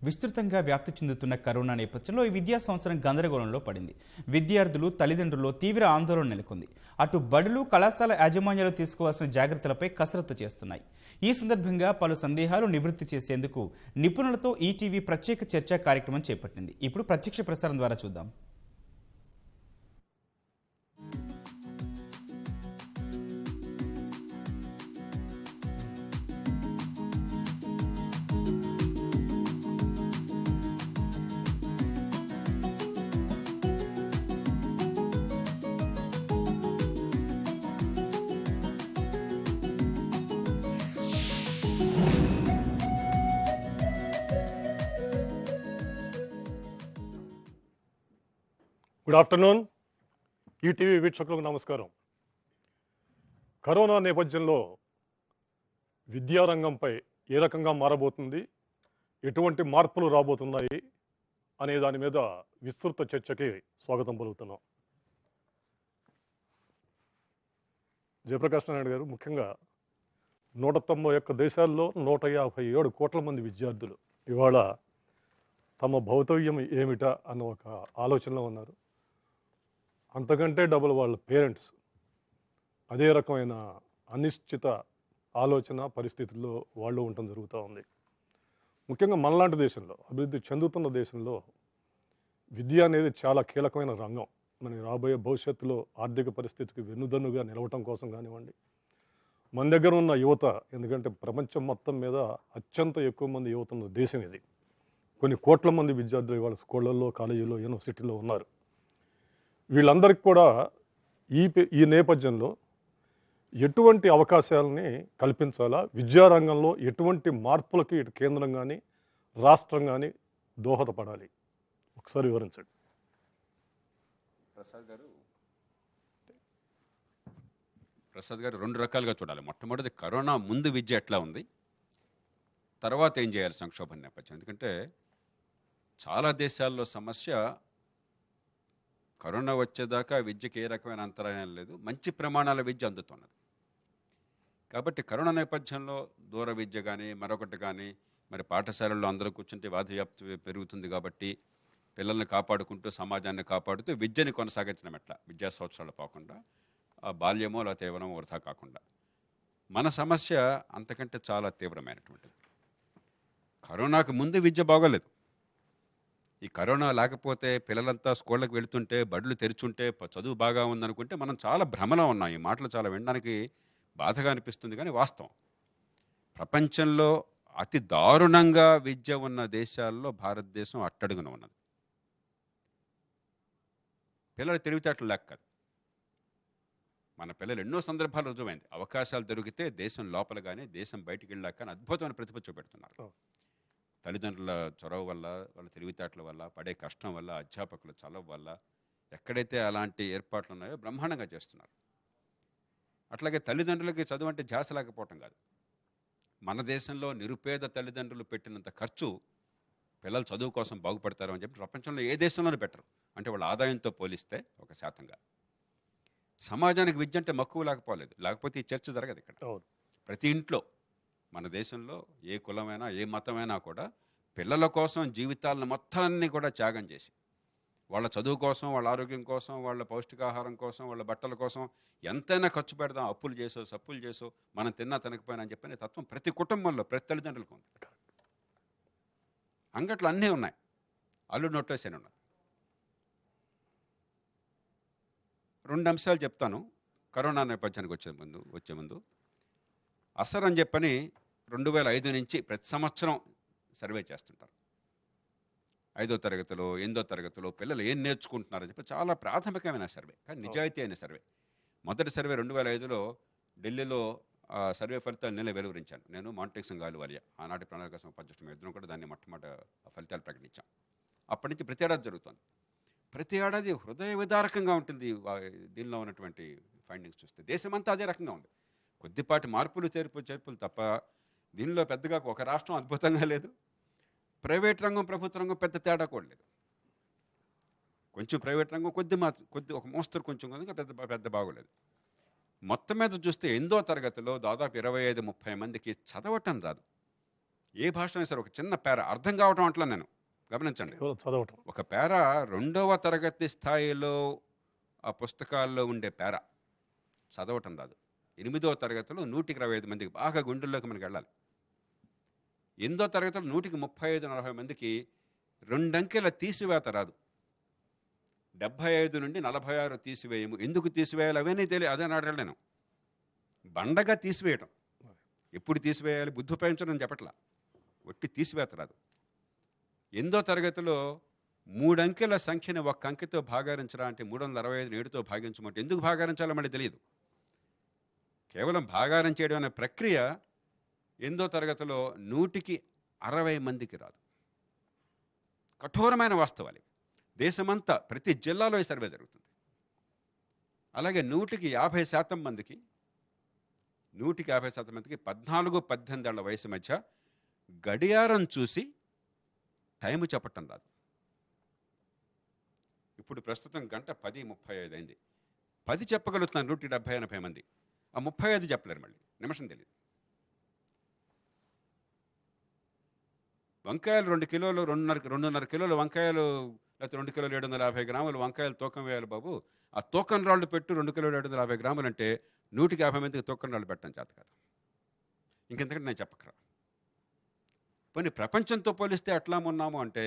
విస్తృతంగా వ్యాప్తి చెందుతున్న కరోనా నేపథ్యంలో ఈ విద్యా సంవత్సరం గందరగోళంలో పడింది. విద్యార్థులు, తల్లిదండ్రుల్లో తీవ్ర ఆందోళన నెలకొంది. అటు బడులు, కళాశాల యాజమాన్యాలు తీసుకోవాల్సిన జాగ్రత్తలపై కసరత్తు చేస్తున్నాయి. ఈ సందర్భంగా పలు సందేహాలు నివృత్తి చేసేందుకు నిపుణులతో ఈటీవీ ప్రత్యేక చర్చా కార్యక్రమం చేపట్టింది. ఇప్పుడు ప్రత్యక్ష ప్రసారం ద్వారా చూద్దాం. Good afternoon. ఈటీవీ వీక్షకులకు నమస్కారం. కరోనా నేపథ్యంలో విద్యారంగంపై ఏ రకంగా మారబోతుంది, ఎటువంటి మార్పులు రాబోతున్నాయి అనే దాని మీద విస్తృత చర్చకి స్వాగతం పలుకుతున్నాం. జయప్రకాష్ నాయుడు గారు, ముఖ్యంగా 191 దేశాల్లో 157 కోట్ల మంది విద్యార్థులు ఇవాళ తమ భౌతవ్యం ఏమిటా అన్న ఒక ఆలోచనలో ఉన్నారు. అంతకంటే డబుల్ వాళ్ళ పేరెంట్స్ అదే రకమైన అనిశ్చిత ఆలోచన పరిస్థితుల్లో వాళ్ళు ఉండటం జరుగుతూ ఉంది. ముఖ్యంగా మనలాంటి దేశంలో, అభివృద్ధి చెందుతున్న దేశంలో విద్య అనేది చాలా కీలకమైన రంగం. మనకి రాబోయే భవిష్యత్తులో ఆర్థిక పరిస్థితికి వెన్నుదన్నుగా నిలవటం కోసం కానివ్వండి, మన దగ్గర ఉన్న యువత, ఎందుకంటే ప్రపంచం మొత్తం మీద అత్యంత ఎక్కువ మంది యువత ఉన్న దేశం ఇది. కొన్ని కోట్ల మంది విద్యార్థులు ఇవాళ స్కూళ్ళల్లో, కాలేజీలో, యూనివర్సిటీలో ఉన్నారు. వీళ్ళందరికీ కూడా ఈ నేపథ్యంలో ఎటువంటి అవకాశాలని కల్పించాలా, విద్యారంగంలో ఎటువంటి మార్పులకి ఇటు కేంద్రం కానీ రాష్ట్రం కానీ దోహదపడాలి, ఒకసారి వివరించండి. ప్రసాద్ గారు 2 రకాలుగా చూడాలి. మొట్టమొదటి కరోనా ముందు విద్య ఎట్లా ఉంది, తర్వాత ఏం చేయాలి సంక్షోభం నేపథ్యం. ఎందుకంటే చాలా దేశాల్లో సమస్య కరోనా వచ్చేదాకా విద్యకి ఏ రకమైన అంతరాయం లేదు, మంచి ప్రమాణాల విద్య అందుతున్నది. కాబట్టి కరోనా నేపథ్యంలో దూర విద్య కానీ మరొకటి కానీ, మరి పాఠశాలల్లో అందరూ కూర్చుంటే వ్యాధి వ్యాప్తి పెరుగుతుంది. కాబట్టి పిల్లల్ని కాపాడుకుంటూ, సమాజాన్ని కాపాడుతూ విద్యని కొనసాగించడం ఎట్లా, విద్యా సంవత్సరాలు పోకుండా, బాల్యమో లేకపోతే యవ్వనమో వృధా కాకుండా. మన సమస్య అంతకంటే చాలా తీవ్రమైనటువంటిది. కరోనాకు ముందు విద్య బాగోలేదు. ఈ కరోనా లేకపోతే పిల్లలంతా స్కూళ్ళకి వెళుతుంటే, బడులు తెరుచుంటే చదువు బాగా ఉందనుకుంటే మనం చాలా భ్రమలో ఉన్నాం. ఈ మాటలు చాలా వినడానికి బాధగా అనిపిస్తుంది, కానీ వాస్తవం. ప్రపంచంలో అతి దారుణంగా విద్య ఉన్న దేశాల్లో భారతదేశం అట్టడుగున ఉన్నది. పిల్లల తెలివితేటలు లెక్క. మన పిల్లలు ఎన్నో సందర్భాలు రుజువైంది. అవకాశాలు దొరికితే దేశం లోపల కానీ దేశం బయటికి వెళ్ళాక కానీ అద్భుతమైన ప్రతిభ చూపెడుతున్నారు. తల్లిదండ్రుల చొరవ వల్ల, వాళ్ళ తెలివితేటల వల్ల, పడే కష్టం వల్ల, అధ్యాపకుల చలవ వల్ల ఎక్కడైతే అలాంటి ఏర్పాట్లు ఉన్నాయో బ్రహ్మాండంగా చేస్తున్నారు. అట్లాగే తల్లిదండ్రులకి చదువు అంటే ధ్యాస లేకపోవటం కాదు. మన దేశంలో నిరుపేద తల్లిదండ్రులు పెట్టినంత ఖర్చు పిల్లలు చదువు కోసం బాగుపడతారు అని చెప్పి ప్రపంచంలో ఏ దేశంలోనూ పెట్టరు. అంటే వాళ్ళ ఆదాయంతో పోలిస్తే 1% సమాజానికి విద్య అంటే మక్కువ లేకపోలేదు. లేకపోతే ఈ చర్చ జరగదు ఇక్కడ. ప్రతి ఇంట్లో మన దేశంలో ఏ కులమైనా, ఏ మతమైనా కూడా పిల్లల కోసం జీవితాలను మొత్తాన్ని కూడా త్యాగం చేసి, వాళ్ళ చదువు కోసం, వాళ్ళ ఆరోగ్యం కోసం, వాళ్ళ పౌష్టికాహారం కోసం, వాళ్ళ బట్టల కోసం ఎంతైనా ఖర్చు పెడదాం, అప్పులు చేసో సప్పులు చేసో, మనం తిన్నా తినకపోయినా అని చెప్పిన తత్వం ప్రతి కుటుంబంలో, ప్రతి తల్లిదండ్రులకు ఉంది. అంగట్లు అన్నీ ఉన్నాయి, అల్లు నోట్లేసని ఉన్నది. 2 అంశాలు చెప్తాను కరోనా నేపథ్యానికి వచ్చే ముందు. అసర్ అని చెప్పని 2005 నుంచి ప్రతి సంవత్సరం సర్వే చేస్తుంటారు. 5వ తరగతిలో, 8వ తరగతిలో పిల్లలు ఏం నేర్చుకుంటున్నారని చెప్పి చాలా ప్రాథమికమైన సర్వే, కానీ నిజాయితీ అయిన సర్వే. మొదటి సర్వే 2005లో ఢిల్లీలో సర్వే ఫలితాలు నేనే వెలువరించాను. నేను మాంటెక్ సింగ్ అహ్లూవాలియా, ఆనాటి ప్రణాళిక ఉపాధ్యక్షుడు, ఇద్దరం కూడా దాన్ని మొట్టమొదటి ఫలితాలు ప్రకటించాం. అప్పటి నుంచి ప్రతి ఏడాది జరుగుతుంది. ప్రతి ఏడాది హృదయ విదారకంగా ఉంటుంది దీనిలో ఉన్నటువంటి ఫైండింగ్స్ చూస్తే. దేశమంతా అదే రకంగా ఉంది. కొద్దిపాటి మార్పులు చేర్పులు తప్ప దీనిలో పెద్దగా ఒక రాష్ట్రం అద్భుతంగా లేదు, ప్రైవేట్ రంగం ప్రభుత్వ రంగం పెద్ద తేడా కూడా లేదు. కొంచెం ప్రైవేట్ రంగం కొద్ది ఒక మోస్తరు కొంచెం పెద్ద బాగోలేదు. మొత్తం మీద చూస్తే 8వ తరగతిలో దాదాపు 25-30 మందికి చదవటం రాదు. ఏ భాష అయినా సరే ఒక చిన్న పేర అర్థం కావటం అట్లా నేను గమనించండి. కేవలం చదవటం. ఒక పేర 2వ తరగతి స్థాయిలో ఆ పుస్తకాల్లో ఉండే పేర చదవటం రాదు. 8వ తరగతిలో 125 మందికి బాగా గుండెల్లోకి మనకి వెళ్ళాలి. 8వ తరగతిలో 135-40 మందికి 2 అంకెల తీసివేత రాదు. 75 నుండి 46 తీసివేయము. ఎందుకు తీసివేయాలి అవన్నీ తెలియదు. అదే నాడు నేను బండగా తీసివేయటం. ఎప్పుడు తీసివేయాలి, బుద్ధి ఉపయోగించడం అని చెప్పట్లా, ఒట్టి తీసివేత రాదు. 8వ తరగతిలో 3 అంకెల సంఖ్యని 1 అంకెతో భాగారించరా అంటే 365 7తో భాగించమంటే ఎందుకు భాగారించాలో మళ్ళీ తెలియదు. కేవలం భాగారం చేయడం అనే ప్రక్రియ 8వ తరగతిలో 160 మందికి రాదు. కఠోరమైన వాస్తవాలు. దేశమంతా ప్రతి జిల్లాలో ఈ సర్వే జరుగుతుంది. అలాగే 150% మందికి 14-18 ఏళ్ల వయసు మధ్య గడియారం చూసి టైము చెప్పటం రాదు. ఇప్పుడు ప్రస్తుతం 1:10:35 అయింది. 10 చెప్పగలుగుతున్నారు 170-80 మంది. ఆ 35 చెప్పలేరు, మళ్ళీ నిమిషం తెలియదు. వంకాయలు 2 కిలోలు 2.5 కిలోలు వంకాయలు, లేకపోతే 2 కిలోలు 750 గ్రాములు వంకాయలు తూకం వేయాలి బాబు. ఆ తూకం రాళ్ళు పెట్టు 2 కిలోలు 750 గ్రాములు అంటే 150 మందికి తూకం రాళ్ళు పెట్టడం చేత కాదు. ఇంకెంతకంటే నేను చెప్పకరా. పోనీ ప్రపంచంతో పోలిస్తే ఎట్లా ఉన్నాము అంటే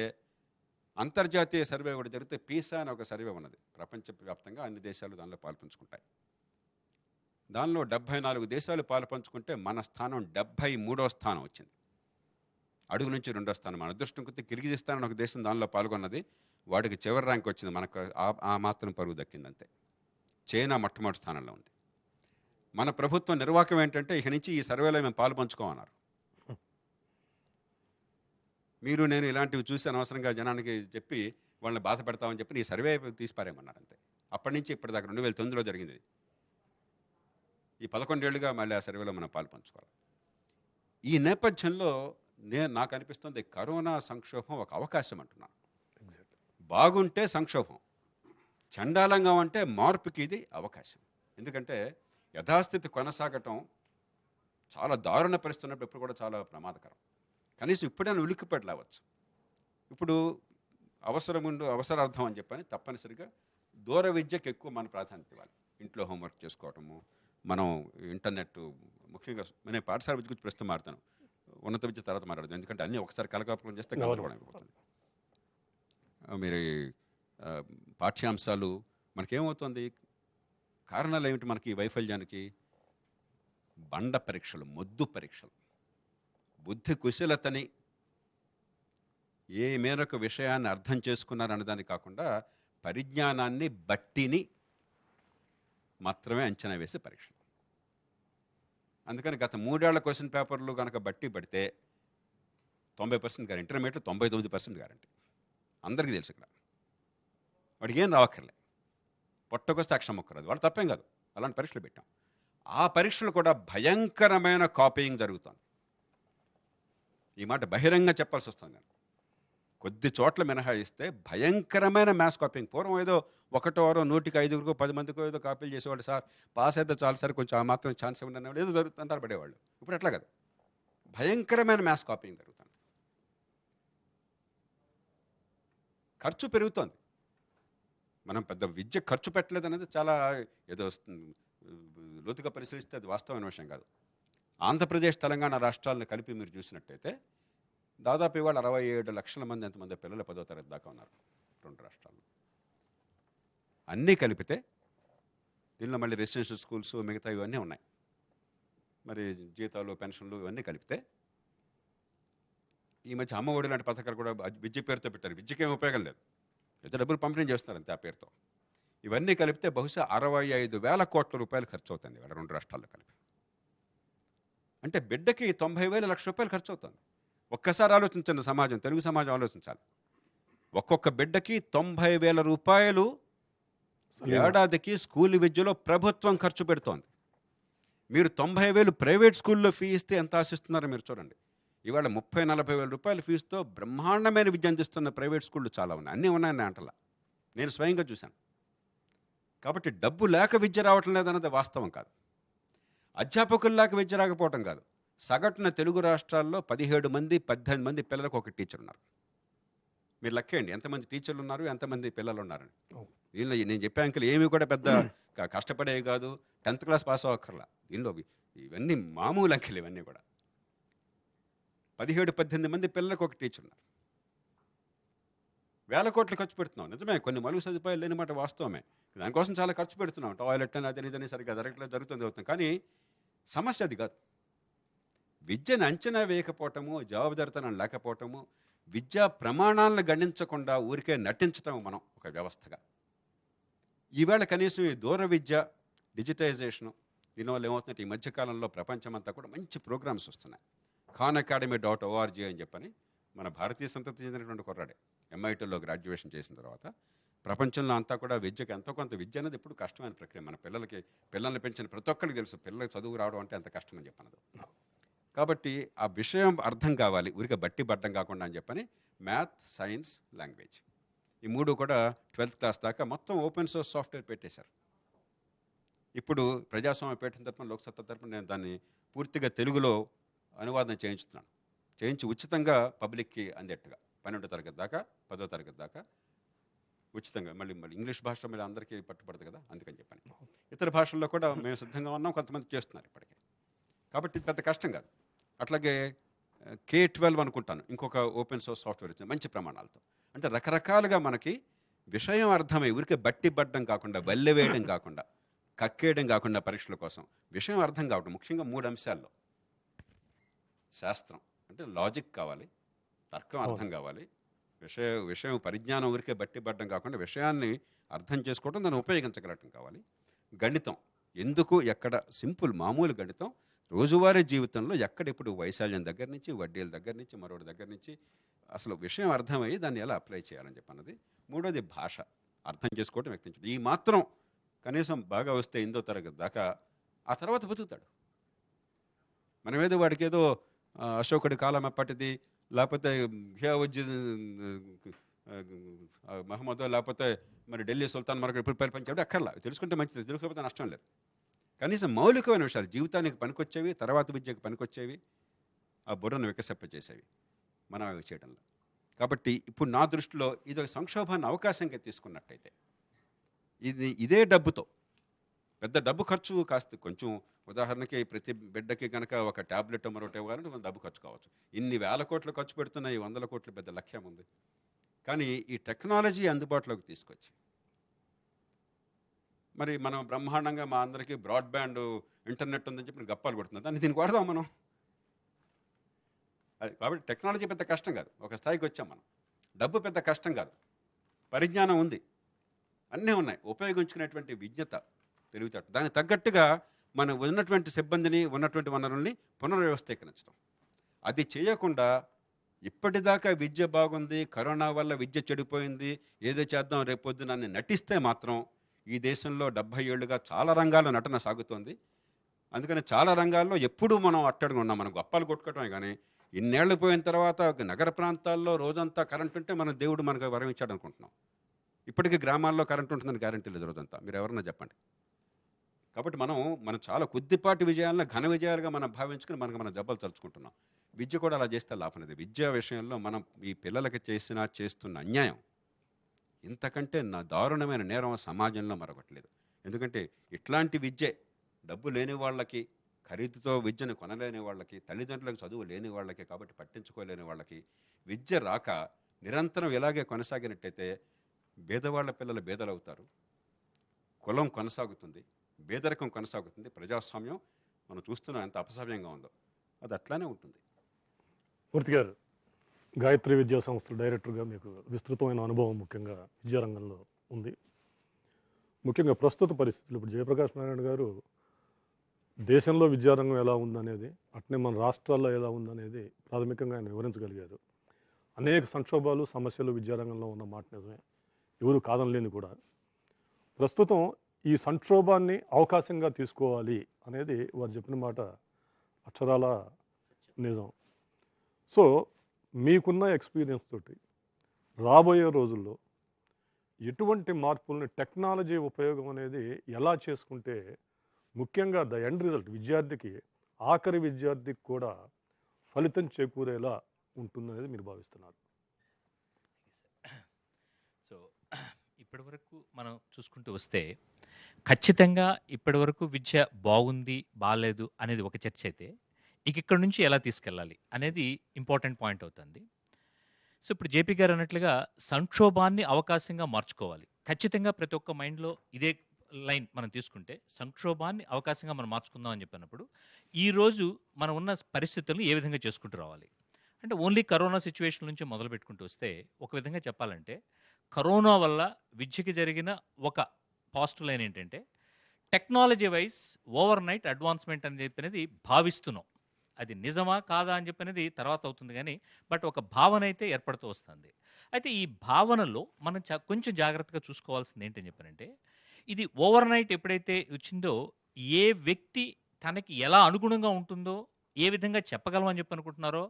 అంతర్జాతీయ సర్వే ఒకటి జరిగితే పీసా అని ఒక సర్వే ఉన్నది. ప్రపంచవ్యాప్తంగా అన్ని దేశాలు దానిలో పాల్పంచుకుంటాయి. దానిలో 74 దేశాలు పాల్పంచుకుంటే మన స్థానం 73వ స్థానం వచ్చింది. అడుగు నుంచి 2వ స్థానం. మన అదృష్టం కొద్ది కిర్గిజిస్తాన్ అని ఒక దేశం దానిలో పాల్గొన్నది. వాడికి చివరి ర్యాంక్ వచ్చింది, మనకు ఆ మాత్రం పరువు దక్కింది అంతే. చైనా మొట్టమొదటి స్థానంలో ఉంది. మన ప్రభుత్వం నిర్వాహకం ఏంటంటే ఇక నుంచి ఈ సర్వేలో మేము పాల్పంచుకోమన్నారు. మీరు నేను ఇలాంటివి చూసి అనవసరంగా జనానికి చెప్పి వాళ్ళని బాధ పెడతామని చెప్పి ఈ సర్వే తీసిపారేమన్నారు అంతే. అప్పటి నుంచి ఇప్పటిదాకా 2009లో జరిగింది. ఈ 11 ఏళ్ళుగా మళ్ళీ ఆ సర్వేలో మనం పాల్పంచుకోవాలి. ఈ నేపథ్యంలో నాకు అనిపిస్తుంది కరోనా సంక్షోభం ఒక అవకాశం అంటున్నాను. బాగుంటే సంక్షోభం, చండాలంగా అంటే మార్పుకి ఇది అవకాశం. ఎందుకంటే యథాస్థితి కొనసాగటం చాలా దారుణ పరిస్థితి ఉన్నప్పుడు ఎప్పుడు కూడా చాలా ప్రమాదకరం. కనీసం ఇప్పుడైనా ఉలిక్కిపడలేవచ్చు. ఇప్పుడు అవసరార్థం అని చెప్పని తప్పనిసరిగా దూర విద్యకు ఎక్కువ మన ప్రాధాన్యత ఇవ్వాలి. ఇంట్లో హోంవర్క్ చేసుకోవటము, మనం ఇంటర్నెట్, ముఖ్యంగా నేను పాఠశాల విద్య గురించి ప్రస్తుతం మారుతాను, ఉన్నత విద్య తర్వాత మాట్లాడదు. ఎందుకంటే అన్నీ ఒకసారి కలకాపురం చేస్తే కలగడం అయిపోతుంది. మీరు పాఠ్యాంశాలు మనకేమవుతుంది, కారణాలు ఏమిటి మనకి ఈ వైఫల్యానికి? బండ పరీక్షలు, మొద్దు పరీక్షలు. బుద్ధి కుశలతని, ఏ మేరకు విషయాన్ని అర్థం చేసుకున్నారన్నదాన్ని కాకుండా పరిజ్ఞానాన్ని బట్టిని మాత్రమే అంచనా వేసే పరీక్షలు. అందుకని గత 3 ఏళ్ల క్వశ్చన్ పేపర్లు కనుక బట్టి పడితే 90% గ్యారెంటీ, ఇంటర్మీడియట్లో 99% గ్యారెంటీ. అందరికీ తెలుసు. ఇక్కడ వాడికి ఏం రావక్కర్లే, పొట్టకొస్తే అక్షరం ఒక్కరాదు, వాడు తప్పేం కాదు. అలాంటి పరీక్షలు పెట్టాం. ఆ పరీక్షలు కూడా భయంకరమైన కాపీయింగ్ జరుగుతుంది. ఈ మాట బహిరంగ చెప్పాల్సి వస్తుంది. నేను కొద్ది చోట్ల మినహాయిస్తే భయంకరమైన మ్యాథ్స్ కాపీయింగ్. పూర్వం ఏదో 1-5 10 మందికో ఏదో కాపీలు చేసేవాళ్ళు. సార్ పాస్ అయితే చాలు సార్, కొంచెం ఆ మాత్రం ఛాన్స్ ఇవ్వండి ఏదో జరుగుతుంటారు పడేవాళ్ళు. ఇప్పుడు అట్లా కదా, భయంకరమైన మ్యాథ్స్ కాపీయింగ్ జరుగుతుంది. ఖర్చు పెరుగుతోంది. మనం పెద్ద విద్య ఖర్చు పెట్టలేదు అనేది చాలా ఏదో లోతుగా పరిశీలిస్తే అది వాస్తవమైన విషయం కాదు. ఆంధ్రప్రదేశ్, తెలంగాణ రాష్ట్రాలను కలిపి మీరు చూసినట్టయితే దాదాపు ఇవాళ 67 లక్షల మంది ఎంతమంది పిల్లలు 10వ తరగతి దాకా ఉన్నారు 2 రాష్ట్రాల్లో. అన్నీ కలిపితే దీనిలో మళ్ళీ రెసిడెన్షియల్ స్కూల్స్ మిగతా ఇవన్నీ ఉన్నాయి. మరి జీతాలు, పెన్షన్లు ఇవన్నీ కలిపితే ఈ మధ్య అమ్మ ఒడి లాంటి పథకాలు కూడా విద్య పేరుతో పెట్టారు. విద్యకేం ఉపయోగం లేదు, ఏదో డబ్బులు పంపిణీ చేస్తున్నారు అంతే ఆ పేరుతో. ఇవన్నీ కలిపితే బహుశా 65,000 కోట్ల రూపాయలు ఖర్చు అవుతుంది ఇవాళ 2 రాష్ట్రాల్లో కలిపి. అంటే బిడ్డకి 90,000 లక్ష రూపాయలు ఖర్చు అవుతుంది. ఒక్కసారి ఆలోచించండి, సమాజం, తెలుగు సమాజం ఆలోచించాలి. ఒక్కొక్క బిడ్డకి 90,000 రూపాయలు ఏడాదికి స్కూల్ విద్యలో ప్రభుత్వం ఖర్చు పెడుతోంది. మీరు 90,000 ప్రైవేట్ స్కూల్లో ఫీ ఇస్తే ఎంత ఆశిస్తున్నారో మీరు చూడండి. ఇవాళ 30-40 రూపాయల ఫీజుతో బ్రహ్మాండమైన విద్య అందిస్తున్న ప్రైవేట్ స్కూళ్ళు చాలా ఉన్నాయి. అన్నీ ఉన్నాయని అంటలా, నేను స్వయంగా చూశాను. కాబట్టి డబ్బు లేక విద్య రావటం లేదన్నది వాస్తవం కాదు. అధ్యాపకులు లేక విద్య రాకపోవటం కాదు. సగటున తెలుగు రాష్ట్రాల్లో 17 మంది 18 మంది పిల్లలకు ఒక టీచర్ ఉన్నారు. మీరు లెక్కేయండి ఎంతమంది టీచర్లు ఉన్నారు, ఎంతమంది పిల్లలు ఉన్నారని. దీనిలో నేను చెప్పే అంకెలు ఏమీ కూడా పెద్ద కష్టపడేవి కాదు, 10th క్లాస్ పాస్ అవ్వక్కర్లా. దీనిలో ఇవన్నీ మామూలు అంకెలు, ఇవన్నీ కూడా 17-18 మంది పిల్లలకు ఒక టీచర్ ఉన్నారు. వేల కోట్లు ఖర్చు పెడుతున్నాం, నిజమే. కొన్ని మలుగు సదుపాయాలు లేని మాట వాస్తవమే. దానికోసం చాలా ఖర్చు పెడుతున్నాం. టాయిలెట్ అని అదని ఇదని సరిగ్గా జరుగుతుంది. కానీ సమస్య అది కాదు. విద్యను అంచనా వేయకపోవటము, జవాబుదారితనం లేకపోవటము, విద్యా ప్రమాణాలను గణించకుండా ఊరికే నటించటం మనం ఒక వ్యవస్థగా. ఈవేళ కనీసం ఈ దూర విద్య, డిజిటైజేషను, దీనివల్ల ఏమవుతుందంటే ఈ మధ్యకాలంలో ప్రపంచమంతా కూడా మంచి ప్రోగ్రామ్స్ వస్తున్నాయి. khanacademy.org అని చెప్పని మన భారతీయ సంతతి చెందినటువంటి కుర్రాడే MITలో గ్రాడ్యుయేషన్ చేసిన తర్వాత ప్రపంచంలో అంతా కూడా విద్యకు ఎంతో కొంత విద్య అనేది ఎప్పుడు కష్టమైన ప్రక్రియ. మన పిల్లల్ని పెంచిన ప్రతి ఒక్కరికి తెలుసు పిల్లలకి చదువు రావడం అంటే ఎంత కష్టమని చెప్పనదు. కాబట్టి ఆ విషయం అర్థం కావాలి, ఊరికే బట్టి బట్టం కాకుండా అని చెప్పని మ్యాథ్, సైన్స్, లాంగ్వేజ్ ఈ 3 కూడా 12th క్లాస్ దాకా మొత్తం ఓపెన్ సోర్స్ సాఫ్ట్వేర్ పెట్టేశారు. ఇప్పుడు ప్రజాస్వామ్య పీఠం తరపున, లోక్సత్తా తరపున నేను దాన్ని పూర్తిగా తెలుగులో అనువాదం చేయించి ఉచితంగా పబ్లిక్కి అందేట్టుగా 12వ తరగతి దాకా 10వ తరగతి దాకా ఉచితంగా. మళ్ళీ ఇంగ్లీష్ భాష మళ్ళీ అందరికీ పట్టుబడదు కదా, అందుకని చెప్పని ఇతర భాషల్లో కూడా మేము సిద్ధంగా ఉన్నాం, కొంతమంది చేస్తున్నారు ఇప్పటికే. కాబట్టి ఇది పెద్ద కష్టం కాదు. అట్లాగే K-12 అనుకుంటాను, ఇంకొక ఓపెన్ సోర్స్ సాఫ్ట్వేర్ వచ్చింది మంచి ప్రమాణాలతో. అంటే రకరకాలుగా మనకి విషయం అర్థమై ఊరికే బట్టి పడ్డం కాకుండా, వల్లె వేయడం కాకుండా, కక్కేయడం కాకుండా పరీక్షల కోసం విషయం అర్థం కావడం. ముఖ్యంగా 3 అంశాల్లో శాస్త్రం అంటే లాజిక్ కావాలి, తర్కం అర్థం కావాలి, విషయం పరిజ్ఞానం ఊరికే బట్టి పడ్డం కాకుండా విషయాన్ని అర్థం చేసుకోవడం, దాన్ని ఉపయోగించగలగటం కావాలి. గణితం ఎందుకు ఎక్కడ సింపుల్ మామూలు గణితం రోజువారీ జీవితంలో ఎక్కడెప్పుడు వైశాల్యం దగ్గర నుంచి, వడ్డీల దగ్గర నుంచి, మరొకటి దగ్గర నుంచి అసలు విషయం అర్థమయ్యి దాన్ని ఎలా అప్లై చేయాలని చెప్పన్నది. 3వది భాష అర్థం చేసుకోవడం, వ్యక్తించడం. ఈ మాత్రం కనీసం బాగా వస్తే 8వ తరగతి దాకా, ఆ తర్వాత బతుకుతాడు. మనమేదో వాడికి ఏదో అశోకుడి కాలం ఎప్పటిది, లేకపోతే మహమ్మదో, లేకపోతే మరి ఢిల్లీ సుల్తాన్ మరొకటి ఎప్పుడు పరిపాలించాడు అక్కర్లా. తెలుసుకుంటే మంచిది, తెలుసుకోకపోతే నష్టం లేదు. కనీసం మౌలికమైన విషయాలు జీవితానికి పనికొచ్చేవి, తర్వాత విద్యకు పనికొచ్చేవి, ఆ బుర్రను వికసింపచేసేవి మనం అవి చేయడంలో. కాబట్టి ఇప్పుడు నా దృష్టిలో ఇది ఒక సంక్షోభాన్ని అవకాశంగా తీసుకున్నట్టయితే, ఇదే డబ్బుతో పెద్ద డబ్బు ఖర్చు కాస్త కొంచెం, ఉదాహరణకి ప్రతి బిడ్డకి కనుక ఒక ట్యాబ్లెట్ మరొకటి ఇవ్వాలంటే కొంచెం డబ్బు ఖర్చు కావచ్చు. ఇన్ని వేల కోట్లు ఖర్చు పెడుతున్న ఈ 100 కోట్లు పెద్ద లక్ష్యం ఉంది. కానీ ఈ టెక్నాలజీ అందుబాటులోకి తీసుకొచ్చి మరి మనం బ్రహ్మాండంగా మా అందరికీ బ్రాడ్బ్యాండ్ ఇంటర్నెట్ ఉందని చెప్పి గప్పాలు కొడుతుంది, దాన్ని దీనికి వాడదాం మనం. అది కాబట్టి టెక్నాలజీ పెద్ద కష్టం కాదు, ఒక స్థాయికి వచ్చాం మనం. డబ్బు పెద్ద కష్టం కాదు, పరిజ్ఞానం ఉంది, అన్నీ ఉన్నాయి. ఉపయోగించుకునేటువంటి విజ్ఞత, తెలివితేట, దానికి తగ్గట్టుగా మనం ఉన్నటువంటి సిబ్బందిని, ఉన్నటువంటి వనరుల్ని పునర్వ్యవస్థీకరించడం. అది చేయకుండా ఇప్పటిదాకా విద్య బాగుంది, కరోనా వల్ల విద్య చెడిపోయింది, ఏదో చేద్దాం రేపొద్దున నటిస్తే మాత్రం ఈ దేశంలో 70 ఏళ్లుగా చాలా రంగాల్లో నటన సాగుతోంది. అందుకని చాలా రంగాల్లో ఎప్పుడూ మనం అట్టడుగు ఉన్నాం. మనం గొప్పలు కొట్టుకోవటమే కానీ ఇన్నేళ్లు పోయిన తర్వాత నగర ప్రాంతాల్లో రోజంతా కరెంట్ ఉంటే మన దేవుడు మనకు వరం ఇచ్చాడు అనుకుంటున్నాం. ఇప్పటికీ గ్రామాల్లో కరెంట్ ఉంటుందని గ్యారెంటీ లేదు రోజంతా. మీరు ఎవరన్నా చెప్పండి. కాబట్టి మనం చాలా కొద్దిపాటి విజయాలను ఘన విజయాలుగా మనం భావించుకుని మనం దెబ్బలు తలుచుకుంటున్నాం. విద్య కూడా అలా చేస్తే లాభం లేదు. విద్యా విషయంలో మనం ఈ పిల్లలకి చేస్తున్న అన్యాయం ఇంతకంటే దారుణమైన నేరం సమాజంలో మరొకటి లేదు. ఎందుకంటే ఇట్లాంటి విద్య డబ్బు లేని వాళ్ళకి, ఖరీదుతో విద్యను కొనలేని వాళ్ళకి, తల్లిదండ్రులకు చదువు లేని వాళ్ళకి, కాబట్టి పట్టించుకోలేని వాళ్ళకి విద్య రాక నిరంతరం ఇలాగే కొనసాగినట్టయితే పేదవాళ్ల పిల్లలు బేదలవుతారు, కులం కొనసాగుతుంది, పేదరికం కొనసాగుతుంది, ప్రజాస్వామ్యం మనం చూస్తున్నాం ఎంత అపసవ్యంగా ఉందో, అది అట్లానే ఉంటుంది. మూర్తి గారు, గాయత్రి విద్యా సంస్థ డైరెక్టర్గా మీకు విస్తృతమైన అనుభవం ముఖ్యంగా విద్యారంగంలో ఉంది. ముఖ్యంగా ప్రస్తుత పరిస్థితులు ఇప్పుడు జయప్రకాష్ నారాయణ గారు దేశంలో విద్యారంగం ఎలా ఉందనేది, అట్నే మన రాష్ట్రాల్లో ఎలా ఉందనేది ప్రాథమికంగా ఆయన వివరించగలిగారు. అనేక సంక్షోభాలు, సమస్యలు విద్యారంగంలో ఉన్న మాట నిజమే, ఎవరు కాదనలేని కూడా. ప్రస్తుతం ఈ సంక్షోభాన్ని అవకాశంగా తీసుకోవాలి అనేది వారు చెప్పిన మాట అక్షరాల నిజం. సో మీకున్న ఎక్స్పీరియన్స్ తోటి రాబోయే రోజుల్లో ఎటువంటి మార్పుల్ని, టెక్నాలజీ ఉపయోగం అనేది ఎలా చేసుకుంటే ముఖ్యంగా ద ఎండ్ రిజల్ట్ విద్యార్థికి ఆఖరి విద్యార్థికి కూడా ఫలితం చేకూరేలా ఉంటుందనేది మీరు భావిస్తున్నారు? సో ఇప్పటివరకు మనం చూసుకుంటూ వస్తే ఖచ్చితంగా ఇప్పటివరకు విద్య బాగుంది బాగాలేదు అనేది ఒక చర్చ అయితే ఇక్కడ నుంచి ఎలా తీసుకెళ్ళాలి అనేది ఇంపార్టెంట్ పాయింట్ అవుతుంది. సో ఇప్పుడు జేపీ గారు అన్నట్లుగా సంక్షోభాన్ని అవకాశంగా మార్చుకోవాలి. ఖచ్చితంగా ప్రతి ఒక్క మైండ్లో ఇదే లైన్ మనం తీసుకుంటే సంక్షోభాన్ని అవకాశంగా మనం మార్చుకుందాం అని చెప్పినప్పుడు ఈరోజు మనం ఉన్న పరిస్థితులను ఏ విధంగా చేసుకుంటూ రావాలి అంటే ఓన్లీ కరోనా సిచ్యువేషన్ నుంచి మొదలు పెట్టుకుంటూ వస్తే ఒక విధంగా చెప్పాలంటే కరోనా వల్ల విద్యకి జరిగిన ఒక పాజిటివ్ లైన్ ఏంటంటే technology wise over night advancement అని చెప్పినది భావిస్తున్నాం. అది నిజమా కాదా అని చెప్పినది తర్వాత అవుతుంది కానీ బట్ ఒక భావన అయితే ఏర్పడుతూ వస్తుంది. అయితే ఈ భావనలో మనం కొంచెం జాగ్రత్తగా చూసుకోవాల్సింది ఏంటని చెప్పారంటే ఇది ఓవర్ నైట్ ఎప్పుడైతే వచ్చిందో ఏ వ్యక్తి తనకి ఎలా అనుగుణంగా ఉంటుందో ఏ విధంగా చెప్పగలమని చెప్పి అనుకుంటున్నారో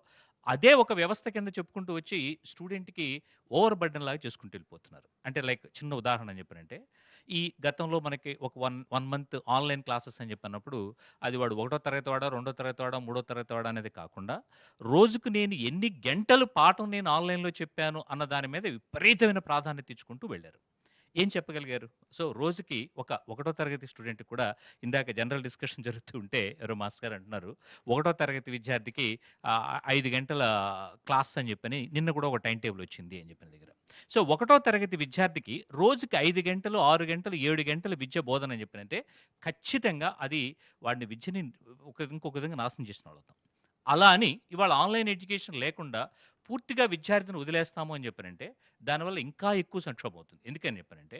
అదే ఒక వ్యవస్థ కింద చెప్పుకుంటూ వచ్చి స్టూడెంట్కి ఓవర్ బర్డెన్ లాగా చేసుకుంటూ వెళ్ళిపోతున్నారు. అంటే లైక్ చిన్న ఉదాహరణ అని చెప్పారంటే ఈ గతంలో మనకి ఒక వన్ మంత్ ఆన్లైన్ క్లాసెస్ అని చెప్పినప్పుడు అది వాడు 1వ తరగతి వాడా 2వ తరగతి వాడా 3వ తరగతి వాడా అనేది కాకుండా రోజుకు నేను ఎన్ని గంటలు పాఠం నేను ఆన్లైన్లో చెప్పాను అన్న దాని మీద విపరీతమైన ప్రాధాన్యత ఇచ్చుకుంటూ వెళ్ళారు. ఏం చెప్పగలిగారు? సో రోజుకి 1వ తరగతి స్టూడెంట్ కూడా ఇందాక జనరల్ డిస్కషన్ జరుగుతూ ఉంటే ఎవరో మాస్టర్ గారు అంటున్నారు 1వ తరగతి విద్యార్థికి 5 గంటల క్లాస్ అని చెప్పని నిన్న కూడా ఒక టైం టేబుల్ వచ్చింది అని చెప్పిన దగ్గర. సో 1వ తరగతి విద్యార్థికి రోజుకి 5 గంటలు 6 గంటలు 7 గంటలు విద్య బోధన అని చెప్పినంటే ఖచ్చితంగా అది వాడిని విద్యని ఇంకొక విధంగా నాశనం చేసిన వాళ్ళం. అలా అని ఇవాళ ఆన్లైన్ ఎడ్యుకేషన్ లేకుండా పూర్తిగా విద్యార్థిని వదిలేస్తాము అని చెప్పారంటే దానివల్ల ఇంకా ఎక్కువ సంక్షోభం అవుతుంది. ఎందుకని చెప్పారంటే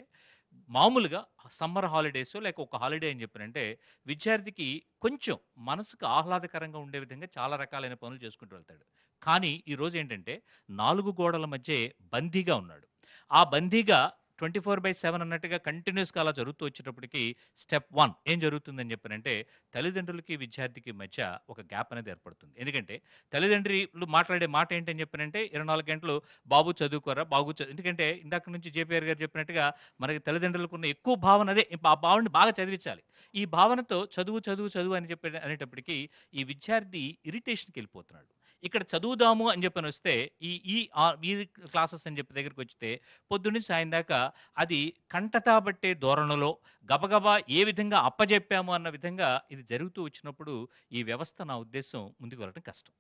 మామూలుగా సమ్మర్ హాలిడేస్ లేక ఒక హాలిడే అని చెప్పారంటే విద్యార్థికి కొంచెం మనసుకు ఆహ్లాదకరంగా ఉండే విధంగా చాలా రకాలైన పనులు చేసుకుంటూ వెళ్తాడు. కానీ ఈరోజు ఏంటంటే 4 గోడల మధ్య బందీగా ఉన్నాడు. ఆ బందీగా 24/7 అన్నట్టుగా కంటిన్యూస్గా అలా జరుగుతూ వచ్చేటప్పటికి స్టెప్ 1 ఏం జరుగుతుందని చెప్పారంటే తల్లిదండ్రులకి విద్యార్థికి మధ్య ఒక గ్యాప్ అనేది ఏర్పడుతుంది. ఎందుకంటే తల్లిదండ్రులు మాట్లాడే మాట ఏంటని చెప్పారంటే 24 గంటలు బాబు చదువుకోరా ఎందుకంటే ఇందాక నుంచి జేపీఆర్ గారు చెప్పినట్టుగా మనకి తల్లిదండ్రులకు ఉన్న ఎక్కువ భావన అదే ఆ భావనని బాగా చదివించాలి. ఈ భావనతో చదువు అని చెప్పి అనేటప్పటికీ ఈ విద్యార్థి ఇరిటేషన్కి వెళ్ళిపోతున్నాడు. ఇక్కడ చదువుదాము అని చెప్పని వస్తే ఈ క్లాసెస్ అని చెప్పి దగ్గరికి వచ్చితే పొద్దున్నుంచి సాయం దాకా అది కంటతా బట్టే ధోరణిలో గబగబా ఏ విధంగా అప్పజెప్పాము అన్న విధంగా ఇది జరుగుతూ వచ్చినప్పుడు ఈ వ్యవస్థ నా ఉద్దేశం ముందుకు వెళ్ళడం కష్టం.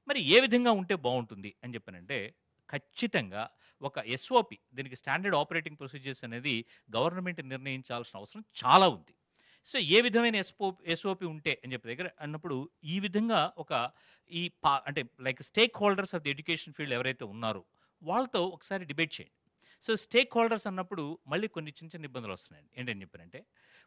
మరి ఏ విధంగా ఉంటే బాగుంటుంది అని చెప్పానంటే ఖచ్చితంగా ఒక ఎస్ఓపి దీనికి స్టాండర్డ్ ఆపరేటింగ్ ప్రొసీజర్స్ అనేది గవర్నమెంట్ నిర్ణయించాల్సిన అవసరం చాలా ఉంది. సో ఏ విధమైన ఎస్ఓపి ఉంటే అని చెప్పి దగ్గర అన్నప్పుడు ఈ విధంగా ఒక అంటే like stake holders of the education field ఎవరైతే ఉన్నారో వాళ్ళతో ఒకసారి డిబేట్ చేయండి. సో స్టేక్ హోల్డర్స్ అన్నప్పుడు మళ్ళీ కొన్ని చిన్న ఇబ్బందులు వస్తున్నాయండి. ఏంటని చెప్పారంటే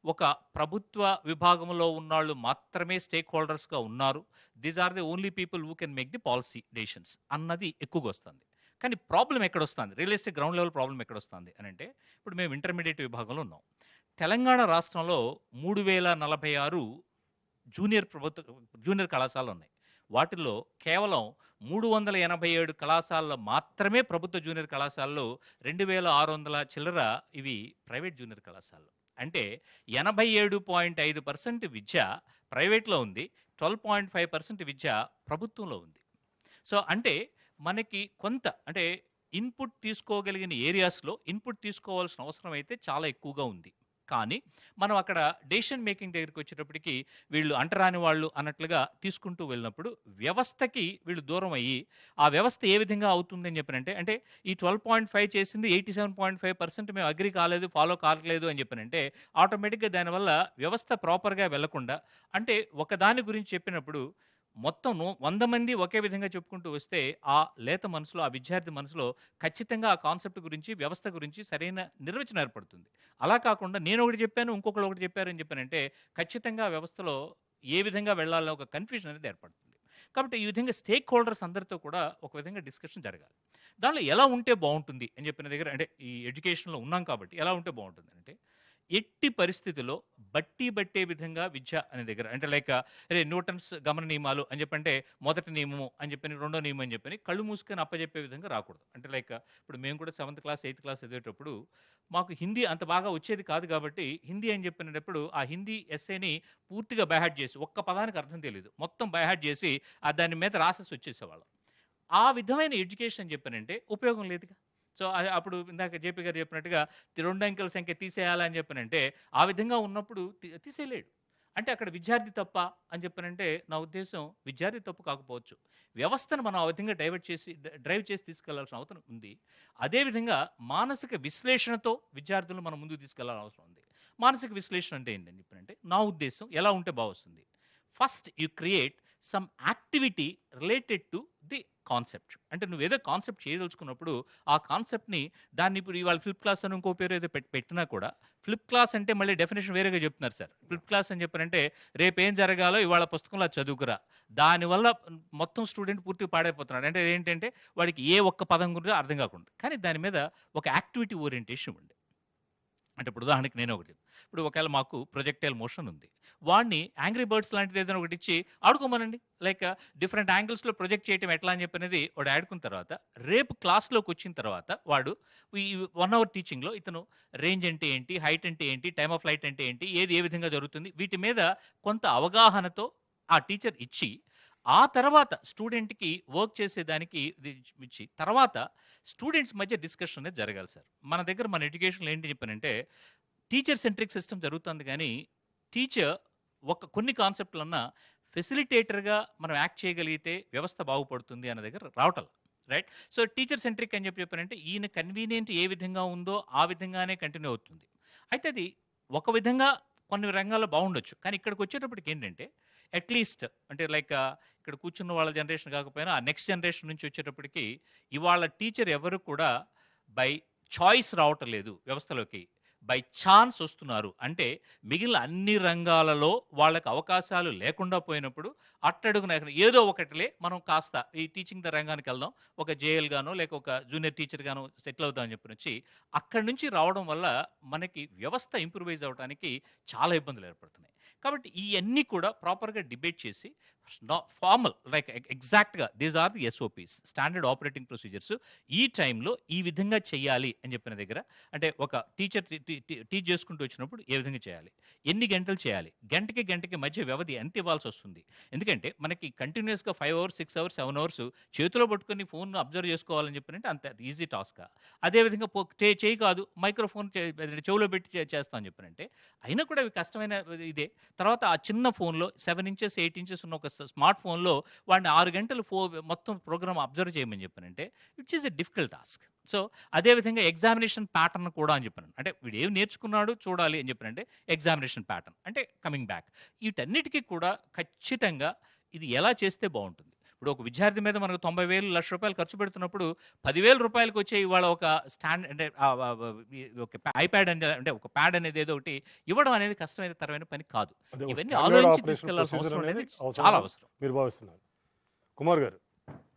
ఒక ప్రభుత్వ విభాగంలో ఉన్నవాళ్ళు మాత్రమే స్టేక్ హోల్డర్స్గా ఉన్నారు, these are the only people who can make the policy decisions అన్నది ఎక్కువగా వస్తుంది. కానీ ప్రాబ్లం ఎక్కడొస్తుంది, రియలిస్టిక్ గ్రౌండ్ లెవెల్ ప్రాబ్లం ఎక్కడొస్తుంది అని అంటే ఇప్పుడు మేము ఇంటర్మీడియట్ విభాగంలో ఉన్నాం. తెలంగాణ రాష్ట్రంలో 3046 జూనియర్ కళాశాలలు ఉన్నాయి. వాటిల్లో కేవలం 387 కళాశాలలో మాత్రమే ప్రభుత్వ జూనియర్ కళాశాలలో 2600 చిల్లర ఇవి ప్రైవేట్ జూనియర్ కళాశాలలు. అంటే 87.5% విద్య ప్రైవేట్లో ఉంది, 12.5% విద్య ప్రభుత్వంలో ఉంది. సో అంటే మనకి కొంత అంటే ఇన్పుట్ తీసుకోగలిగిన ఏరియాస్లో ఇన్పుట్ తీసుకోవాల్సిన అవసరం అయితే చాలా ఎక్కువగా ఉంది. కానీ మనం అక్కడ డెసిషన్ మేకింగ్ దగ్గరికి వచ్చేటప్పటికి వీళ్ళు అంటరాని వాళ్ళు అన్నట్లుగా తీసుకుంటూ వెళ్ళినప్పుడు వ్యవస్థకి వీళ్ళు దూరం అయ్యి ఆ వ్యవస్థ ఏ విధంగా అవుతుందని చెప్పానంటే అంటే ఈ 12.5 చేసింది 87.5% మేము అగ్రి కాలేదు ఫాలో కాలేదు అని చెప్పానంటే ఆటోమేటిక్గా దానివల్ల వ్యవస్థ ప్రాపర్గా వెళ్లకుండా అంటే ఒకదాని గురించి చెప్పినప్పుడు మొత్తం 100 మంది ఒకే విధంగా చెప్పుకుంటూ వస్తే ఆ లేత మనసులో ఆ విద్యార్థి మనసులో ఖచ్చితంగా ఆ కాన్సెప్ట్ గురించి వ్యవస్థ గురించి సరైన నిర్వచనం ఏర్పడుతుంది. అలా కాకుండా నేను ఒకటి చెప్పాను ఇంకొకరు ఒకటి చెప్పారు అని చెప్పానంటే ఖచ్చితంగా ఆ వ్యవస్థలో ఏ విధంగా వెళ్ళాలో ఒక కన్ఫ్యూజన్ అనేది ఏర్పడుతుంది. కాబట్టి ఈ విధంగా స్టేక్ హోల్డర్స్ అందరితో కూడా ఒక విధంగా డిస్కషన్ జరగాలి. దానిలో ఎలా ఉంటే బాగుంటుంది అని చెప్పిన దగ్గర అంటే ఈ ఎడ్యుకేషన్లో ఉన్నాం కాబట్టి ఎలా ఉంటే బాగుంటుంది అంటే ఎట్టి పరిస్థితిలో బట్టే విధంగా విద్య అనే దగ్గర అంటే లైక్ అరే న్యూటన్స్ గమన నియమాలు అని చెప్పంటే మొదటి నియమము అని చెప్పని రెండో నియమం అని చెప్పని కళ్ళు మూసుకొని అప్పచెప్పే విధంగా రాకూడదు. అంటే లైక్ ఇప్పుడు మేము కూడా 7th క్లాస్ 8th క్లాస్ చదివేటప్పుడు మాకు హిందీ అంత బాగా వచ్చేది కాదు కాబట్టి హిందీ అని చెప్పినప్పుడు ఆ హిందీ ఎస్సేని పూర్తిగా బైహార్ట్ చేసి ఒక్క పదానికి అర్థం తెలియదు మొత్తం బైహార్ట్ చేసి దాని మీద రాసేసి వచ్చేసేవాళ్ళం. ఆ విధమైన ఎడ్యుకేషన్ చెప్పానంటే ఉపయోగం లేదుగా. సో అప్పుడు ఇందాక జేపీ గారు చెప్పినట్టుగా 2 అంకెల సంఖ్య తీసేయాలని చెప్పానంటే ఆ విధంగా ఉన్నప్పుడు తీసేయలేడు. అంటే అక్కడ విద్యార్థి తప్ప అని చెప్పానంటే నా ఉద్దేశం విద్యార్థి తప్పు కాకపోవచ్చు, వ్యవస్థను మనం ఆ విధంగా డ్రైవ్ చేసి తీసుకెళ్లాల్సిన అవసరం ఉంది. అదేవిధంగా మానసిక విశ్లేషణతో విద్యార్థులను మనం ముందుకు తీసుకెళ్లాల్సిన అవసరం ఉంది. మానసిక విశ్లేషణ అంటే ఏంటని చెప్పానంటే నా ఉద్దేశం ఎలా ఉంటే బాగుంది. First you create some activity related to the concept. అంటే నువ్వు ఏదో కాన్సెప్ట్ చేయదలుచుకున్నప్పుడు ఆ కాన్సెప్ట్ని దాన్ని ఇప్పుడు ఇవాళ ఫ్లిప్ క్లాస్ అని ఇంకో పేరు ఏదో పెట్టినా కూడా ఫ్లిప్ క్లాస్ అంటే మళ్ళీ డెఫినేషన్ వేరేగా చెప్తున్నారు సార్. ఫ్లిప్ క్లాస్ అని చెప్పారంటే రేపేం జరగాలో ఇవాళ పుస్తకంలో చదువుకురా, దానివల్ల మొత్తం స్టూడెంట్ పూర్తిగా పాడైపోతున్నాడు. అంటే ఏంటంటే వాడికి ఏ ఒక్క పదం గురించి అర్థం కాకుండా, కానీ దాని మీద ఒక యాక్టివిటీ ఓరియంటేషన్ ఉంది. అంటే ఇప్పుడు ఉదాహరణకి నేను ఒకటి, ఇప్పుడు ఒకవేళ మాకు ప్రొజెక్టైల్ మోషన్ ఉంది, వాడిని యాంగ్రీ బర్డ్స్ లాంటిది ఏదైనా ఒకటి ఇచ్చి ఆడుకోమనండి. లైక్ డిఫరెంట్ యాంగిల్స్లో ప్రొజెక్ట్ చేయడం ఎట్లా అని చెప్పనేది వాడు ఆడుకున్న తర్వాత రేపు క్లాస్లోకి వచ్చిన తర్వాత వాడు ఈ 1 hour టీచింగ్లో ఇతను రేంజ్ అంటే ఏంటి, హైట్ అంటే ఏంటి, టైమ్ ఆఫ్ ఫ్లైట్ అంటే ఏంటి, ఏది ఏ విధంగా జరుగుతుంది, వీటి మీద కొంత అవగాహనతో ఆ టీచర్ ఇచ్చి ఆ తర్వాత స్టూడెంట్కి వర్క్ చేసేదానికి ఇచ్చి తర్వాత స్టూడెంట్స్ మధ్య డిస్కషన్ అనేది జరగాలి సార్. మన దగ్గర మన ఎడ్యుకేషన్లో ఏంటి చెప్పానంటే టీచర్ సెంట్రిక్ సిస్టమ్ జరుగుతుంది, కానీ టీచర్ కొన్ని కాన్సెప్ట్లన్నా ఫెసిలిటేటర్గా మనం యాక్ట్ చేయగలిగితే వ్యవస్థ బాగుపడుతుంది అన్న దగ్గర రావటం రైట్. సో టీచర్ సెంట్రిక్ అని చెప్పారంటే ఈయన కన్వీనియంట్ ఏ విధంగా ఉందో ఆ విధంగానే కంటిన్యూ అవుతుంది. అయితే అది ఒక విధంగా కొన్ని రంగాల్లో బాగుండొచ్చు, కానీ ఇక్కడికి వచ్చేటప్పటికి ఏంటంటే అట్లీస్ట్ అంటే లైక్ ఇక్కడ కూర్చున్న వాళ్ళ జనరేషన్ కాకపోయినా ఆ నెక్స్ట్ జనరేషన్ నుంచి వచ్చేటప్పటికి ఇవాళ టీచర్ ఎవరు కూడా బై చాయిస్ రావటం లేదు వ్యవస్థలోకి, బై ఛాన్స్ వస్తున్నారు. అంటే మిగిలిన అన్ని రంగాలలో వాళ్ళకి అవకాశాలు లేకుండా పోయినప్పుడు అట్టడుగున ఏదో ఒకటిలే మనం కాస్త ఈ టీచింగ్ రంగానికి వెళ్దాం, ఒక జేఎల్ గానో లేక ఒక జూనియర్ టీచర్ గానో సెటిల్ అవుతామని చెప్పి వచ్చి అక్కడి నుంచి రావడం వల్ల మనకి వ్యవస్థ ఇంప్రూవైజ్ అవడానికి చాలా ఇబ్బందులు ఏర్పడుతున్నాయి. కాబట్టి ఇవన్నీ కూడా ప్రాపర్గా డిబేట్ చేసి ఫార్మల్ లైక్ ఎగ్జాక్ట్గా these are the SOPs, standard operating procedures, ఈ టైంలో ఈ విధంగా చేయాలి అని చెప్పిన దగ్గర అంటే ఒక టీచర్ టీచ్ చేసుకుంటూ వచ్చినప్పుడు ఏ విధంగా చేయాలి, ఎన్ని గంటలు చేయాలి, గంటకి మధ్య వ్యవధి ఎంత ఇవ్వాల్సి వస్తుంది. ఎందుకంటే మనకి కంటిన్యూస్గా 5 hours 6 hours 7 hours చేతిలో పట్టుకొని ఫోన్ అబ్జర్వ్ చేసుకోవాలని చెప్పినంటే అంత ఈజీ టాస్క్. అదేవిధంగా చేయి కాదు మైక్రోఫోన్ చెవులో పెట్టి చేస్తామని చెప్పినంటే అయినా కూడా అవి కష్టమైన ఇదే. తర్వాత ఆ చిన్న ఫోన్లో 7 inches 8 inches ఉన్న ఒక స్మార్ట్ ఫోన్లో వాడిని 6 గంటలు మొత్తం ప్రోగ్రామ్ అబ్జర్వ్ చేయమని చెప్పానంటే it's is a difficult task. So అదేవిధంగా ఎగ్జామినేషన్ ప్యాటర్న్ కూడా అని చెప్పాను. అంటే వీడు ఏం నేర్చుకున్నాడు చూడాలి అని చెప్పానంటే ఎగ్జామినేషన్ ప్యాటర్న్ అంటే కమింగ్ బ్యాక్, వీటన్నిటికీ కూడా ఖచ్చితంగా ఇది ఎలా చేస్తే బాగుంటుంది. ఇప్పుడు ఒక విద్యార్థి మీద మనకు 90,000 లక్ష రూపాయలు ఖర్చు పెడుతున్నప్పుడు 10,000 రూపాయలకి వచ్చే ఇవాళ ఒక స్టాండ్ అంటే ఒక ఐప్యాడ్ అంటే ఒక ప్యాడ్ అనేది ఏదో ఒకటి ఇవ్వడం అనేది కష్టమైన తరమైన పని కాదు. ఇవన్నీ ఆలోచించి తీసుకెళ్లాల్సిన అవసరం అనేది చాలా అవసరం. మీరు భావిస్తున్నారు. కుమార్ గారు,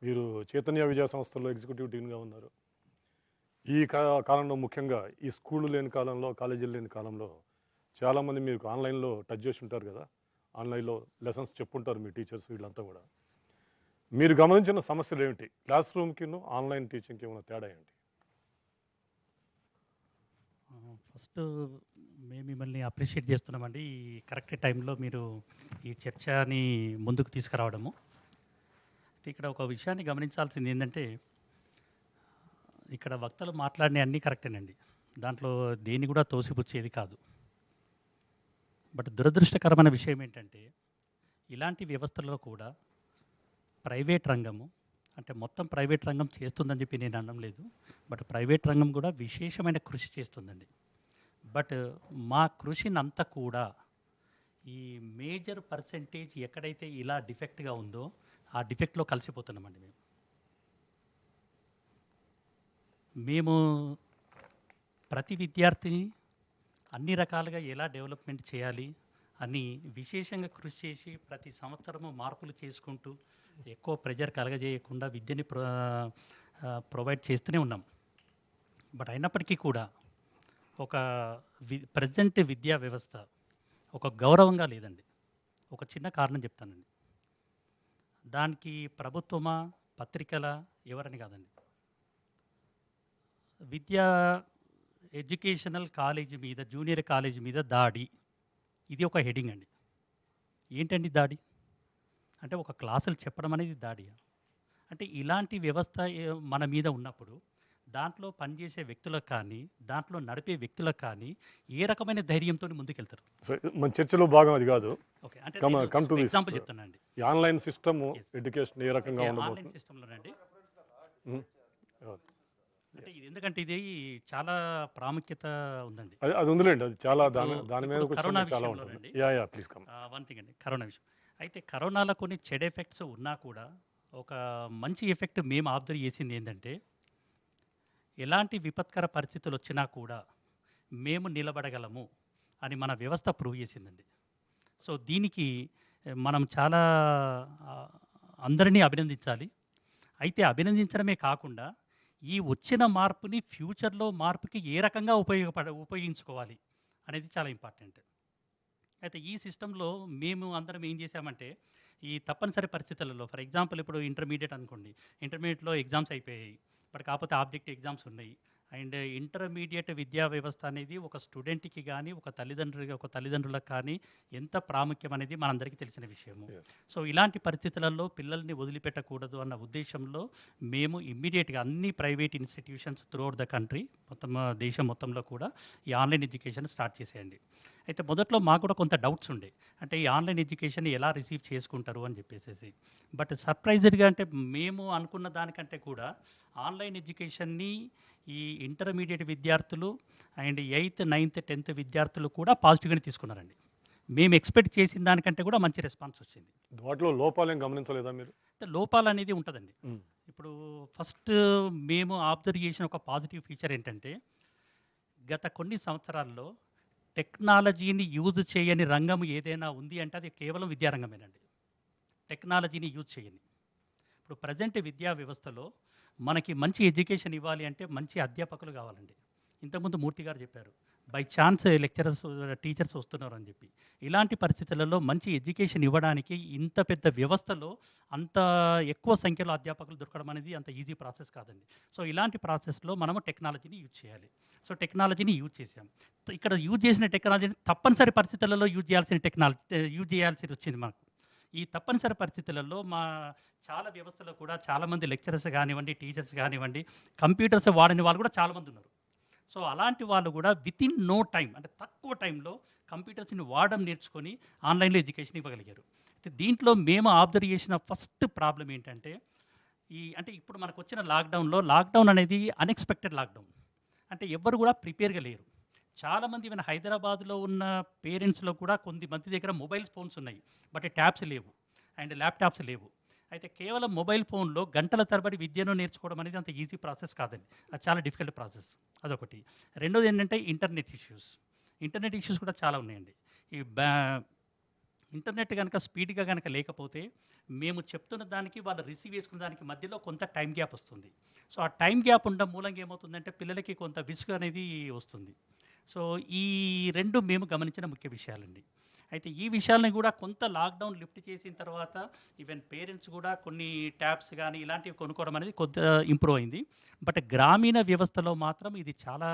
మీరు చైతన్య విద్యా సంస్థల్లో ఎగ్జిక్యూటివ్ డీన్గా ఉన్నారు. ఈ కాలంలో ముఖ్యంగా ఈ స్కూళ్ళు లేని కాలంలో, కాలేజీలు లేని కాలంలో చాలామంది మీకు ఆన్లైన్లో టచ్ చేసి ఉంటారు కదా, ఆన్లైన్లో లెసన్స్ చెప్పుంటారు మీ టీచర్స్ వీళ్ళంతా కూడా. మీరు గమనించిన సమస్యలు ఏమిటి? క్లాస్ రూమ్కి ఆన్లైన్ టీచింగ్కి ఏమైనా తేడా ఏంటి? ఫస్ట్ మేము మిమ్మల్ని అప్రిషియేట్ చేస్తున్నామండి. ఈ కరెక్ట్ టైంలో మీరు ఈ చర్చని ముందుకు తీసుకురావడము. ఇక్కడ ఒక విషయాన్ని గమనించాల్సింది ఏంటంటే ఇక్కడ వక్తలు మాట్లాడిన అన్నీ కరెక్టేనండి, దాంట్లో దేన్ని కూడా తోసిపుచ్చేది కాదు. బట్ దురదృష్టకరమైన విషయం ఏంటంటే ఇలాంటి వ్యవస్థల్లో కూడా ప్రైవేట్ రంగము అంటే మొత్తం ప్రైవేట్ రంగం చేస్తుందని చెప్పి నేను అనడం లేదు, బట్ ప్రైవేట్ రంగం కూడా విశేషమైన కృషి చేస్తుందండి. బట్ మా కృషినంతా కూడా ఈ మేజర్ పర్సెంటేజ్ ఎక్కడైతే ఇలా డిఫెక్ట్గా ఉందో ఆ డిఫెక్ట్లో కలిసిపోతున్నామండి. మేము ప్రతి విద్యార్థిని అన్ని రకాలుగా ఎలా డెవలప్మెంట్ చేయాలి అని విశేషంగా కృషి చేసి ప్రతి సంవత్సరము మార్పులు చేసుకుంటూ ఎక్కువ ప్రెజర్ కలగజేయకుండా విద్యని ప్రొవైడ్ చేస్తూనే ఉన్నాం. బట్ అయినప్పటికీ కూడా ఒక ప్రజెంట్ విద్యా వ్యవస్థ ఒక గౌరవంగా లేదండి. ఒక చిన్న కారణం చెప్తానండి. దానికి ప్రభుత్వమా, పత్రికల, ఎవరని కాదండి. విద్యా ఎడ్యుకేషనల్ కాలేజీ మీద, జూనియర్ కాలేజీ మీద దాడి, ఇది ఒక హెడింగ్ అండి. ఏంటండి దాడి అంటే? ఒక క్లాసులు చెప్పడం అనేది దాడి అంటే? ఇలాంటి వ్యవస్థ మన మీద ఉన్నప్పుడు దాంట్లో పనిచేసే వ్యక్తులకు కానీ, దాంట్లో నడిపే వ్యక్తులకు కానీ ఏ రకమైన ధైర్యంతో ముందుకెళ్తారు? సో మన చర్చలో భాగం అది కాదు. ఓకే, అంటే come to this. ఎగ్జాంపుల్ చెప్తానండి. ఈ ఆన్లైన్ సిస్టమ్ ఎడ్యుకేషన్ ఏ రకంగా ఆన్లైన్ ఉండబోతుంది? సిస్టంలోనండి. అంటే ఇది ఎందుకంటే ఇది చాలా ప్రాముఖ్యత ఉందండి. అది ఉందిలేండి, అది చాలా దాని మీద ఇప్పుడు కరోనా చాలా విషయంలోనండి. ఉంటుంది. Yeah please come. One thing అండి, కరోనా విషయం. అయితే కరోనాలో కొన్ని చెడు ఎఫెక్ట్స్ ఉన్నా కూడా ఒక మంచి ఎఫెక్ట్ మేము అబ్జర్వ్ చేసింది ఏంటంటే, ఎలాంటి విపత్కర పరిస్థితులు వచ్చినా కూడా మేము నిలబడగలము అని మన వ్యవస్థ ప్రూవ్ చేసిందండి. సో దీనికి మనం చాలా అందరినీ అభినందించాలి. అయితే అభినందించడమే కాకుండా ఈ వచ్చిన మార్పుని ఫ్యూచర్లో మార్పుకి ఏ రకంగా ఉపయోగించుకోవాలి అనేది చాలా ఇంపార్టెంట్. అయితే ఈ సిస్టంలో మేము అందరం ఏం చేశామంటే, ఈ తప్పనిసరి పరిస్థితులలో, ఫర్ ఎగ్జాంపుల్ ఇప్పుడు ఇంటర్మీడియట్ అనుకోండి, ఇంటర్మీడియట్లో ఎగ్జామ్స్ అయిపోయాయి, బట్ కాకపోతే ఆబ్జెక్టివ్ ఎగ్జామ్స్ ఉన్నాయి. అండ్ ఇంటర్మీడియట్ విద్యా వ్యవస్థ అనేది ఒక స్టూడెంట్కి కానీ, ఒక తల్లిదండ్రులకు కానీ ఎంత ప్రాముఖ్యం అనేది మనందరికీ తెలిసిన విషయము. సో ఇలాంటి పరిస్థితులలో పిల్లల్ని వదిలిపెట్టకూడదు అన్న ఉద్దేశంలో మేము ఇమ్మీడియట్గా అన్ని private institutions throughout the country, దేశం మొత్తంలో కూడా ఈ ఆన్లైన్ ఎడ్యుకేషన్ స్టార్ట్ చేసేయండి. అయితే మొదట్లో మాకు కూడా కొంత డౌట్స్ ఉండే, అంటే ఈ ఆన్లైన్ ఎడ్యుకేషన్ ఎలా రిసీవ్ చేసుకుంటారు అని చెప్పేసి. బట్ సర్ప్రైజ్డ్గా అంటే మేము అనుకున్న దానికంటే కూడా ఆన్లైన్ ఎడ్యుకేషన్ని ఈ ఇంటర్మీడియట్ విద్యార్థులు అండ్ 8th, 9th, 10th విద్యార్థులు కూడా పాజిటివ్గానే తీసుకున్నారండి. మేము ఎక్స్పెక్ట్ చేసిన దానికంటే కూడా మంచి రెస్పాన్స్ వచ్చింది. వాటిలో లోపాలేం గమనించలేదా మీరు? లోపాలు అనేది ఉంటుందండి. ఇప్పుడు ఫస్ట్ మేము అబ్జర్వ్ చేసిన ఒక పాజిటివ్ ఫీచర్ ఏంటంటే, గత కొన్ని సంవత్సరాల్లో టెక్నాలజీని యూజ్ చేయని రంగం ఏదైనా ఉంది అంటే అది కేవలం విద్యారంగమేనండి. టెక్నాలజీని యూజ్ చేయని. ఇప్పుడు ప్రజెంట్ విద్యా వ్యవస్థలో మనకి మంచి ఎడ్యుకేషన్ ఇవ్వాలి అంటే మంచి అధ్యాపకులు కావాలండి. ఇంతకుముందు మూర్తి గారు చెప్పారు, బై ఛాన్స్ టీచర్స్ వస్తున్నారు అని చెప్పి. ఇలాంటి పరిస్థితులలో మంచి ఎడ్యుకేషన్ ఇవ్వడానికి ఇంత పెద్ద వ్యవస్థలో అంత ఎక్కువ సంఖ్యలో అధ్యాపకులు దొరకడం అనేది అంత ఈజీ ప్రాసెస్ కాదండి. సో ఇలాంటి ప్రాసెస్లో మనము టెక్నాలజీని యూజ్ చేయాలి. సో టెక్నాలజీని యూజ్ చేసాం. ఇక్కడ యూజ్ చేసిన టెక్నాలజీని తప్పనిసరి పరిస్థితులలో యూజ్ చేయాల్సి వచ్చింది మాకు. ఈ తప్పనిసరి పరిస్థితులలో మా చాలా వ్యవస్థలో కూడా చాలామంది లెక్చరర్స్ కానివ్వండి, టీచర్స్ కానివ్వండి, కంప్యూటర్స్ వాడని వాళ్ళు కూడా చాలామంది ఉన్నారు. సో అలాంటి వాళ్ళు కూడా వితిన్ నో టైం, అంటే తక్కువ టైంలో కంప్యూటర్స్ని వాడడం నేర్చుకొని ఆన్లైన్లో ఎడ్యుకేషన్ ఇవ్వగలిగారు. అయితే దీంట్లో మేము అబ్జర్వ్ చేసిన ఫస్ట్ ప్రాబ్లం ఏంటంటే, అంటే ఇప్పుడు మనకు వచ్చిన లాక్డౌన్ అనేది అన్ఎక్స్పెక్టెడ్ లాక్డౌన్. అంటే ఎవ్వరు కూడా ప్రిపేర్గా లేరు. చాలామంది ఈవెన్ హైదరాబాద్లో ఉన్న పేరెంట్స్లో కూడా కొంతమంది దగ్గర మొబైల్ ఫోన్స్ ఉన్నాయి, బట్ ట్యాబ్స్ లేవు అండ్ ల్యాప్టాప్స్ లేవు. అయితే కేవలం మొబైల్ ఫోన్లో గంటల తరబడి విద్యను నేర్చుకోవడం అనేది అంత ఈజీ ప్రాసెస్ కాదండి. అది చాలా డిఫికల్ట్ ప్రాసెస్, అదొకటి. రెండోది ఏంటంటే ఇంటర్నెట్ ఇష్యూస్ కూడా చాలా ఉన్నాయండి. ఈ ఇంటర్నెట్ కనుక స్పీడ్గా కనుక లేకపోతే మేము చెప్తున్న దానికి వాళ్ళు రిసీవ్ చేసుకున్న దానికి మధ్యలో కొంత టైం గ్యాప్ వస్తుంది. సో ఆ టైం గ్యాప్ ఉండడం మూలంగా ఏమవుతుందంటే పిల్లలకి కొంత విసుగు అనేది వస్తుంది. సో ఈ రెండు మేము గమనించిన ముఖ్య విషయాలండి. అయితే ఈ విషయాలని కూడా కొంత లాక్డౌన్ లిఫ్ట్ చేసిన తర్వాత ఈవెన్ పేరెంట్స్ కూడా కొన్ని ట్యాబ్స్ కానీ ఇలాంటివి కొనుక్కోవడం అనేది కొంత ఇంప్రూవ్ అయింది. బట్ గ్రామీణ వ్యవస్థలో మాత్రం ఇది చాలా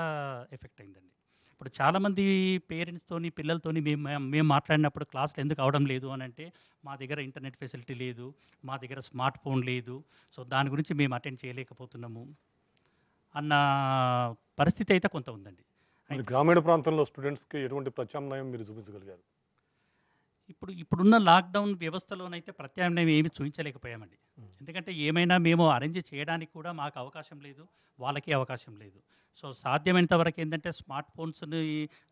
ఎఫెక్ట్ అయిందండి. ఇప్పుడు చాలామంది పేరెంట్స్తోని పిల్లలతోని మేము మాట్లాడినప్పుడు క్లాసులు ఎందుకు అవడం లేదు అని అంటే, మా దగ్గర ఇంటర్నెట్ ఫెసిలిటీ లేదు, మా దగ్గర స్మార్ట్ ఫోన్ లేదు, సో దాని గురించి మేము అటెండ్ చేయలేకపోతున్నాము అన్న పరిస్థితి అయితే కొంత ఉందండి. గ్రామీణ ప్రాంతంలో స్టూడెంట్స్కి ఎటువంటి ప్రత్యామ్నాయం మీరు చూపించగలిగారు? ఇప్పుడున్న లాక్డౌన్ వ్యవస్థలోనైతే ప్రత్యామ్నాయం ఏమి చూపించలేకపోయామండి. ఎందుకంటే ఏమైనా మేము అరేంజ్ చేయడానికి కూడా మాకు అవకాశం లేదు, వాళ్ళకి అవకాశం లేదు. సో సాధ్యమైనంత వరకు ఏంటంటే స్మార్ట్ ఫోన్స్ని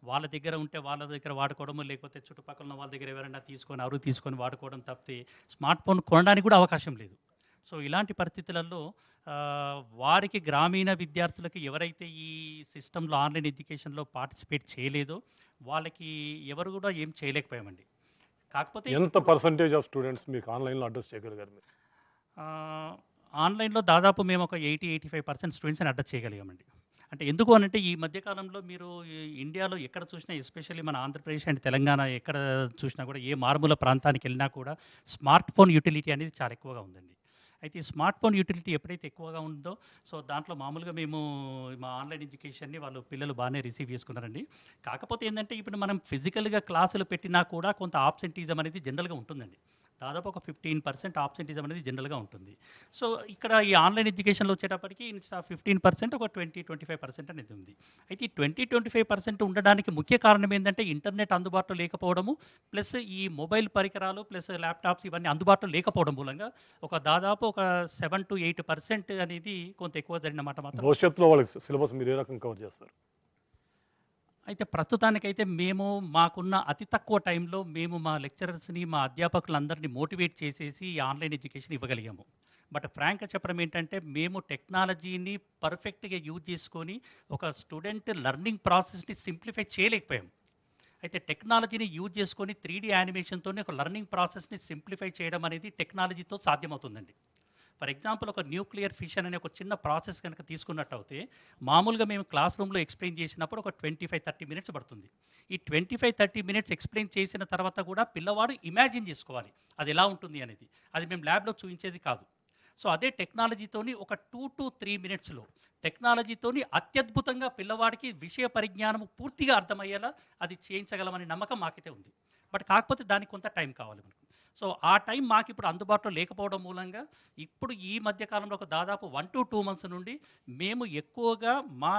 వాళ్ళ దగ్గర ఉంటే వాళ్ళ దగ్గర వాడుకోవడము, లేకపోతే చుట్టుపక్కల ఉన్న వాళ్ళ దగ్గర ఎవరైనా తీసుకొని వాడుకోవడం తప్పితే స్మార్ట్ ఫోన్ కొనడానికి కూడా అవకాశం లేదు. సో ఇలాంటి పరిస్థితులలో వారికి గ్రామీణ విద్యార్థులకి ఎవరైతే ఈ సిస్టంలో ఆన్లైన్ ఎడ్యుకేషన్లో పార్టిసిపేట్ చేయలేదో వాళ్ళకి ఎవరు కూడా ఏం చేయలేకపోయామండి. కాకపోతే ఎంత పర్సంటేజ్ ఆఫ్ స్టూడెంట్స్ మీకు ఆన్లైన్లో అడ్రస్ చేయగలిగారు మీరు? ఆన్లైన్లో దాదాపు మేము ఒక 80-85% స్టూడెంట్స్ని అడ్రస్ చేయగలిగామండి. అంటే ఎందుకు అనంటే ఈ మధ్య కాలంలో మీరు ఈ ఇండియాలో ఎక్కడ చూసినా ఎస్పెషల్లీ మన ఆంధ్రప్రదేశ్ అండ్ తెలంగాణ ఎక్కడ చూసినా కూడా ఏ మారుమూల ప్రాంతానికి వెళ్ళినా కూడా స్మార్ట్ ఫోన్ యూటిలిటీ అనేది చాలా ఎక్కువగా ఉందండి. అయితే ఈ స్మార్ట్ ఫోన్ యూటిలిటీ ఎప్పుడైతే ఎక్కువగా ఉందో సో దాంట్లో మామూలుగా మేము మా ఆన్లైన్ ఎడ్యుకేషన్ని వాళ్ళు పిల్లలు బాగానే రిసీవ్ చేసుకున్నారండి. కాకపోతే ఏంటంటే ఇప్పుడు మనం ఫిజికల్గా క్లాసులు పెట్టినా కూడా కొంత ఆబ్సెంటీజం అనేది జనరల్గా ఉంటుందండి. దాదాపు ఒక 15% ఆబ్సెంటిజం అనేది జనరల్గా ఉంటుంది. సో ఇక్కడ ఈ ఆన్లైన్ ఎడ్యుకేషన్లో వచ్చేటప్పటికి ఇన్స్టా 15% ఒక 20-25% అనేది ఉంది. అయితే ఈ 20-25% ఉండడానికి ముఖ్య కారణం ఏంటంటే ఇంటర్నెట్ అందుబాటులో లేకపోవడము, ప్లస్ ఈ మొబైల్ పరికరాలు ప్లస్ ల్యాప్టాప్స్ ఇవన్నీ అందుబాటులో లేకపోవడం మూలంగా ఒక దాదాపు ఒక 7-8% అనేది కొంత ఎక్కువ జరిగినమాట మాత్రం. భవిష్యత్తులో వాళ్ళకి సిలబస్ మీరు ఏ రకం కవర్ చేస్తారు? అయితే ప్రస్తుతానికైతే మేము మాకున్న అతి తక్కువ టైంలో మేము మా లెక్చరర్స్ని మా అధ్యాపకులందరినీ మోటివేట్ చేసేసి ఈ ఆన్లైన్ ఎడ్యుకేషన్ ఇవ్వగలిగాము. బట్ ఫ్రాంక్గా చెప్పడం ఏంటంటే మేము టెక్నాలజీని పర్ఫెక్ట్గా యూజ్ చేసుకొని ఒక స్టూడెంట్ లెర్నింగ్ ప్రాసెస్ని సింప్లిఫై చేయలేకపోయాం. అయితే టెక్నాలజీని యూజ్ చేసుకొని 3D యానిమేషన్తో ఒక లెర్నింగ్ ప్రాసెస్ని సింప్లిఫై చేయడం అనేది టెక్నాలజీతో సాధ్యమవుతుందండి. ఫర్ ఎగ్జాంపుల్ ఒక న్యూక్లియర్ ఫిషన్ అనే ఒక చిన్న ప్రాసెస్ కనుక తీసుకున్నట్టయితే మామూలుగా మేము క్లాస్ రూమ్లో ఎక్స్ప్లెయిన్ చేసినప్పుడు ఒక 25-30 మినిట్స్ పడుతుంది. ఈ 25-30 మినిట్స్ ఎక్స్ప్లెయిన్ చేసిన తర్వాత కూడా పిల్లవాడు ఇమాజిన్ చేసుకోవాలి అది ఎలా ఉంటుంది అనేది. అది మేము ల్యాబ్లో చూపించేది కాదు. సో అదే టెక్నాలజీతోని ఒక 2-3 మినిట్స్లో టెక్నాలజీతోని అత్యద్భుతంగా పిల్లవాడికి విషయ పరిజ్ఞానం పూర్తిగా అర్థమయ్యేలా అది చేయించగలమనే నమ్మకం మాకైతే ఉంది. బట్ కాకపోతే దానికి కొంత టైం కావాలి మనకు. సో ఆ టైం మాకు ఇప్పుడు అందుబాటులో లేకపోవడం మూలంగా ఇప్పుడు ఈ మధ్య కాలంలో ఒక దాదాపు 1-2 మంత్స్ నుండి మేము ఎక్కువగా మా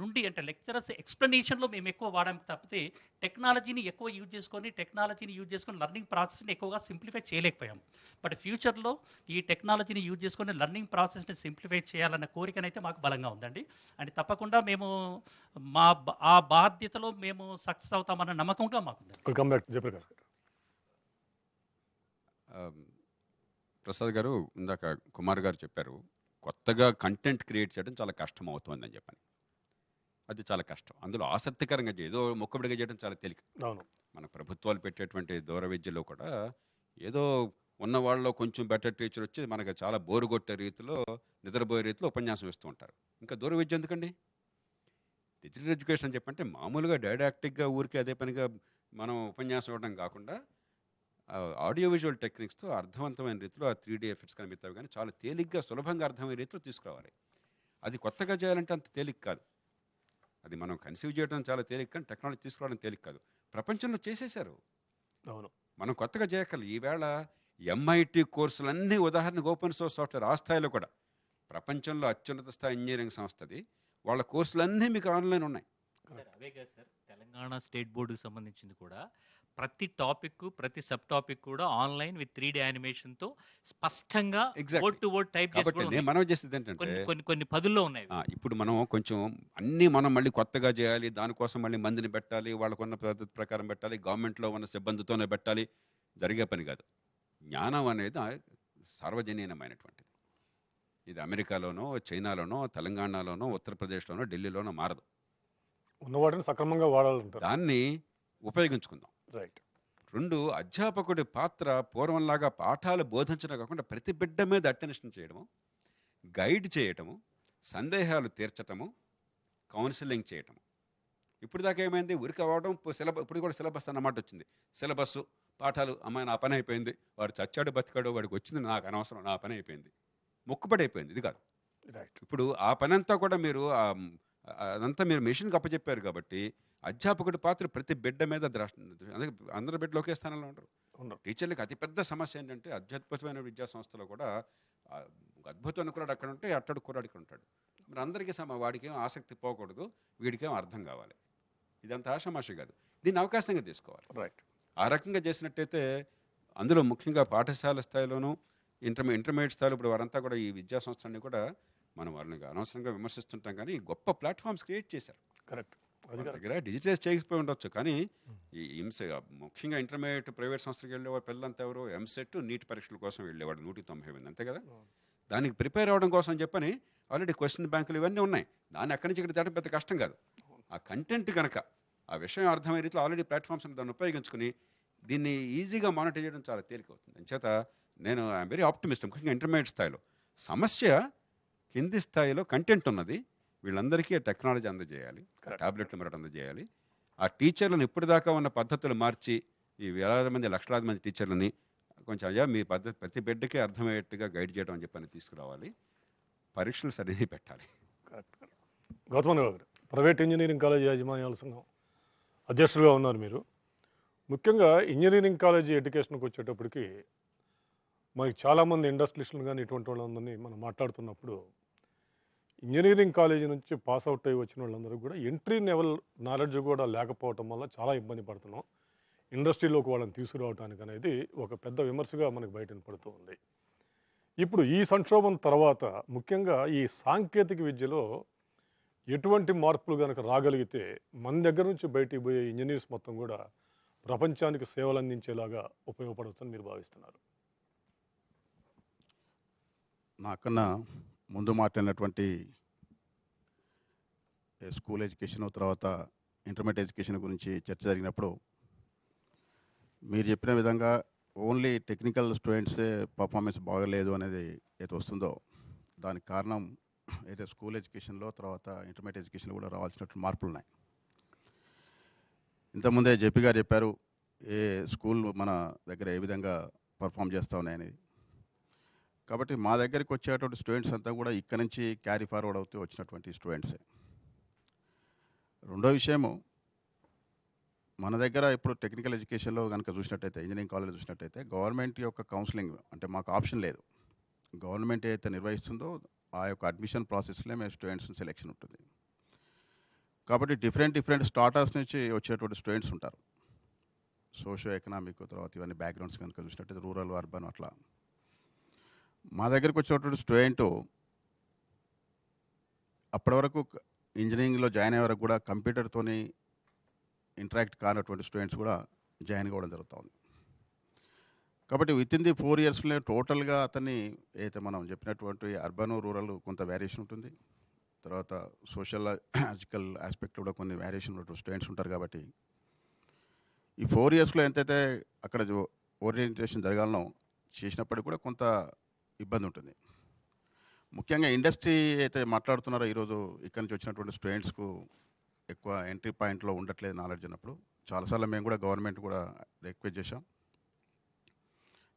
నుండి అంటే లెక్చరర్స్ ఎక్స్ప్లెనేషన్లో మేము ఎక్కువ వాడడానికి తప్పితే టెక్నాలజీని యూజ్ చేసుకొని లెర్నింగ్ ప్రాసెస్ని ఎక్కువగా సింప్లిఫై చేయలేకపోయాం. బట్ ఫ్యూచర్లో ఈ టెక్నాలజీని యూజ్ చేసుకొని లెర్నింగ్ ప్రాసెస్ని సింప్లిఫై చేయాలన్న కోరికనైతే మాకు బలంగా ఉందండి. అండ్ తప్పకుండా మేము ఆ బాధ్యతలో మేము సక్సెస్ అవుతామన్న నమ్మకం కూడా మాకుంది. వెల్కమ్ బ్యాక్ జయప్రకాష్ గారు. ప్రసాద్ గారు ఇందాక కుమార్ గారు చెప్పారు కొత్తగా కంటెంట్ క్రియేట్ చేయడం చాలా కష్టం అవుతుందని చెప్పని. అది చాలా కష్టం. అందులో ఆసక్తికరంగా ఏదో మొక్కబడిగా చేయడం చాలా తేలిక. అవును. మన ప్రభుత్వాలు పెట్టేటువంటి దూర విద్యలో కూడా ఏదో ఉన్న వాళ్ళలో కొంచెం బెటర్ టీచర్ వచ్చి మనకు చాలా బోరు కొట్టే రీతిలో నిద్రపోయే రీతిలో ఉపన్యాసం ఇస్తూ ఉంటారు. ఇంకా దూర విద్య ఎందుకండి? డిజిటల్ ఎడ్యుకేషన్ అని చెప్పంటే మామూలుగా డైడాక్టిక్గా ఊరికే అదే పనిగా మనం ఉపన్యాసం ఇవ్వడం కాకుండా ఆడియో విజువల్ టెక్నిక్స్తో అర్థవంతమైన రీతిలో ఆ 3D ఎఫెక్ట్స్ కానీ మిగతావి కానీ చాలా తేలిగ్గా సులభంగా అర్థమయ్యే రీతిలో తీసుకురావాలి. అది కొత్తగా చేయాలంటే అంత తేలిక కాదు. అది మనం కన్సీవ్ చేయడం చాలా తేలిక కానీ టెక్నాలజీ తీసుకురావడం తేలిక కాదు. ప్రపంచంలో చేసేశారు. అవును. మనం కొత్తగా చేయగలి. ఈవేళ MIT కోర్సులన్నీ ఉదాహరణకు ఓపెన్ సోర్స్ సాఫ్ట్వేర్ ఆ స్థాయిలో కూడా ప్రపంచంలో అత్యున్నత స్థాయి ఇంజనీరింగ్ సంస్థది. వాళ్ళ కోర్సులన్నీ మీకు ఆన్లైన్ ఉన్నాయి. అవే కదా సార్, తెలంగాణ స్టేట్ బోర్డుకి సంబంధించింది కూడా ప్రతి టాపిక్ ప్రతి సబ్ టాపిక్ కూడా ఆన్లైన్ విత్ 3D యానిమేషన్తో స్పష్టంగా వర్డ్ టు వర్డ్ టైప్ కాబట్టి నేను మనం చేసేది ఏంటంటే కొన్ని పదుల్లో ఉన్నాయి. ఇప్పుడు మనం కొంచెం అన్నీ మనం మళ్ళీ కొత్తగా చేయాలి, దానికోసం మళ్ళీ మందిని పెట్టాలి, వాళ్ళకున్న పద్ధతి ప్రకారం పెట్టాలి, గవర్నమెంట్లో ఉన్న సిబ్బందితోనే పెట్టాలి. జరిగే పని కాదు. జ్ఞానం అనేది సార్వజనీనమైనటువంటిది. ఇది అమెరికాలోనో చైనాలోనో తెలంగాణలోనో ఉత్తరప్రదేశ్లోనో ఢిల్లీలోనో మారదు. ఉన్నవాటిని సక్రమంగా వాడాలంటారు. దాన్ని ఉపయోగించుకుందాం. రైట్. 2, అధ్యాపకుడి పాత్ర పూర్వంలాగా పాఠాలు బోధించడం కాకుండా ప్రతి బిడ్డ మీద అటెన్షన్ చేయడము, గైడ్ చేయటము, సందేహాలు తీర్చటము, కౌన్సిలింగ్ చేయటము. ఇప్పుడు దాకా ఏమైంది? ఉరికి అవ్వడం ఇప్పుడు కూడా సిలబస్ అన్నమాట వచ్చింది. సిలబస్సు పాఠాలు అమ్మాయి నా పని అయిపోయింది, వాడు చచ్చాడు బతికాడు వాడికి వచ్చింది నాకు అనవసరం, నా పని అయిపోయింది, మొక్కుబడి అయిపోయింది. ఇది కాదు. రైట్. ఇప్పుడు ఆ పని అంతా కూడా మీరు అదంతా మీరు మెషిన్కి అప్పచెప్పారు కాబట్టి అధ్యాపకుడి పాత్ర ప్రతి బిడ్డ మీద అందరి బిడ్డలు ఒకే స్థానంలో ఉంటారు. టీచర్లకు అతిపెద్ద సమస్య ఏంటంటే అత్యద్భుతమైన విద్యా సంస్థలో కూడా అద్భుతమైన కురాడు అక్కడ ఉంటే అట్టడు కురాడు ఇక్కడ ఉంటాడు. మరి అందరికీ వాడికేం ఆసక్తి పోకూడదు, వీడికేం అర్థం కావాలి. ఇదంతా ఆషామాషి కాదు. దీన్ని అవకాశంగా తీసుకోవాలి. రైట్. ఆ రకంగా చేసినట్టయితే అందులో ముఖ్యంగా పాఠశాల స్థాయిలోనూ ఇంటర్మీడియట్ స్థాయిలో ఇప్పుడు వారంతా కూడా ఈ విద్యా సంస్థలన్నీ కూడా మనం వాళ్ళని అనవసరంగా విమర్శిస్తుంటాం కానీ గొప్ప ప్లాట్ఫామ్స్ క్రియేట్ చేశారు. కరెక్ట్. దగ్గర డిజిటైజ్ చేయకపోయి ఉండొచ్చు కానీ ఈ ముఖ్యంగా ఇంటర్మీడియట్ ప్రైవేట్ సంస్థలకు వెళ్ళేవాడు పిల్లలంతా ఎవరు ఎంసెట్ నీట్ పరీక్షల కోసం వెళ్ళేవాడు 190 అంతే కదా. దానికి ప్రిపేర్ అవ్వడం కోసం చెప్పని ఆల్రెడీ క్వశ్చన్ బ్యాంకులు ఇవన్నీ ఉన్నాయి. దాన్ని అక్కడి నుంచి ఇక్కడ దాటం పెద్ద కష్టం కాదు. ఆ కంటెంట్ కనుక ఆ విషయం అర్థమయ్యే రీతిలో ఆల్రెడీ ప్లాట్ఫామ్స్ దాన్ని ఉపయోగించుకుని దీన్ని ఈజీగా మానిటర్ చేయడం చాలా తేలికవుతుంది. అంచేత నేను ఐఎమ్ వెరీ ఆప్టిమిస్ట్. ముఖ్యంగా ఇంటర్మీడియట్ స్థాయిలో సమస్య కింది స్థాయిలో కంటెంట్ ఉన్నది, వీళ్ళందరికీ టెక్నాలజీ అందజేయాలి, టాబ్లెట్లు మరొకటి అందజేయాలి. ఆ టీచర్లను ఇప్పటిదాకా ఉన్న పద్ధతులు మార్చి ఈ వేలాది మంది లక్షలాది మంది టీచర్లని కొంచెం అయ్యా మీ పద్ధతి ప్రతి బిడ్డకి అర్థమయ్యేట్టుగా గైడ్ చేయడం అని చెప్పని తీసుకురావాలి. పరీక్షలు సరిగ్గా పెట్టాలి. గౌతమ్ గారు, ప్రైవేట్ ఇంజనీరింగ్ కాలేజ్ యాజమాన్యాల సంఘం అధ్యక్షులుగా ఉన్నారు మీరు. ముఖ్యంగా ఇంజనీరింగ్ కాలేజీ ఎడ్యుకేషన్కి వచ్చేటప్పటికి మనకి చాలామంది ఇండస్ట్రియలిస్టులు కానీ ఇటువంటి వాళ్ళందరినీ మనం మాట్లాడుతున్నప్పుడు ఇంజనీరింగ్ కాలేజీ నుంచి పాస్ అవుట్ అయ్యి వచ్చిన వాళ్ళందరూ కూడా ఎంట్రీ లెవెల్ నాలెడ్జ్ కూడా లేకపోవటం వల్ల చాలా ఇబ్బంది పడుతున్నాం, ఇండస్ట్రీలోకి వాళ్ళని తీసుకురావడానికి అనేది ఒక పెద్ద విమర్శగా మనకు బయట పడుతూ ఉంది. ఇప్పుడు ఈ సంక్షోభం తర్వాత ముఖ్యంగా ఈ సాంకేతిక విద్యలో ఎటువంటి మార్పులు కనుక రాగలిగితే మన దగ్గర నుంచి బయటికి పోయే ఇంజనీర్స్ మొత్తం కూడా ప్రపంచానికి సేవలు అందించేలాగా ఉపయోగపడుతుందని మీరు భావిస్తున్నారు? నాకన్నా ముందు మాట్లాడినటువంటి స్కూల్ ఎడ్యుకేషన్ తర్వాత ఇంటర్మీడియట్ ఎడ్యుకేషన్ గురించి చర్చ జరిగినప్పుడు మీరు చెప్పిన విధంగా ఓన్లీ టెక్నికల్ స్టూడెంట్సే పర్ఫార్మెన్స్ బాగలేదు అనేది ఏది వస్తుందో దానికి కారణం అయితే స్కూల్ ఎడ్యుకేషన్లో తర్వాత ఇంటర్మీడియట్ ఎడ్యుకేషన్లో కూడా రావాల్సినటువంటి మార్పులు ఉన్నాయి. ఇంతకుముందే జేపీ గారు చెప్పారు ఏ స్కూల్ మన దగ్గర ఏ విధంగా పర్ఫామ్ చేస్తూ ఉన్నాయనేది. కాబట్టి మా దగ్గరికి వచ్చేటువంటి స్టూడెంట్స్ అంతా కూడా ఇక్కడ నుంచి క్యారీ ఫార్వర్డ్ అవుతూ వచ్చినటువంటి స్టూడెంట్సే. రెండో విషయము, మన దగ్గర ఇప్పుడు టెక్నికల్ ఎడ్యుకేషన్లో కనుక చూసినట్టయితే, ఇంజనీరింగ్ కాలేజ్ చూసినట్టయితే గవర్నమెంట్ యొక్క కౌన్సిలింగ్ అంటే మాకు ఆప్షన్ లేదు. గవర్నమెంట్ ఏదైతే నిర్వహిస్తుందో ఆ యొక్క అడ్మిషన్ ప్రాసెస్లో మేము స్టూడెంట్స్ సెలెక్షన్ ఉంటుంది. కాబట్టి డిఫరెంట్ స్టార్టర్స్ నుంచి వచ్చేటువంటి స్టూడెంట్స్ ఉంటారు. సోషో ఎకనామిక్ తర్వాత ఇవన్నీ బ్యాక్గ్రౌండ్స్ కనుక చూసినట్టయితే రూరల్, అర్బన్ అట్లా. మా దగ్గరికి వచ్చినటువంటి స్టూడెంటు అప్పటి వరకు ఇంజనీరింగ్లో జాయిన్ అయ్యే వరకు కూడా కంప్యూటర్తోని ఇంటరాక్ట్ కానటువంటి స్టూడెంట్స్ కూడా జాయిన్ కావడం జరుగుతూ ఉంది. కాబట్టి విత్ ఇన్ ది 4 ఇయర్స్లో టోటల్గా అతన్ని అయితే మనం చెప్పినటువంటి అర్బన్, రూరల్ కొంత వేరియేషన్ ఉంటుంది. తర్వాత సోషలాజికల్ ఆస్పెక్ట్ కూడా కొన్ని వేరియేషన్ ఉన్నటువంటి స్టూడెంట్స్ ఉంటారు. కాబట్టి ఈ 4 ఇయర్స్లో ఎంతైతే అక్కడ ఓరియంటేషన్ జరగాలనో చేసినప్పటికీ కూడా కొంత ఇబ్బంది ఉంటుంది. ముఖ్యంగా ఇండస్ట్రీ అయితే మాట్లాడుతున్నారో ఈరోజు ఇక్కడి నుంచి వచ్చినటువంటి స్టూడెంట్స్కు ఎక్కువ ఎంట్రీ పాయింట్లో ఉండట్లేదు నాలెడ్జ్ అన్నప్పుడు చాలాసార్లు మేము కూడా గవర్నమెంట్ కూడా రిక్వెస్ట్ చేశాం.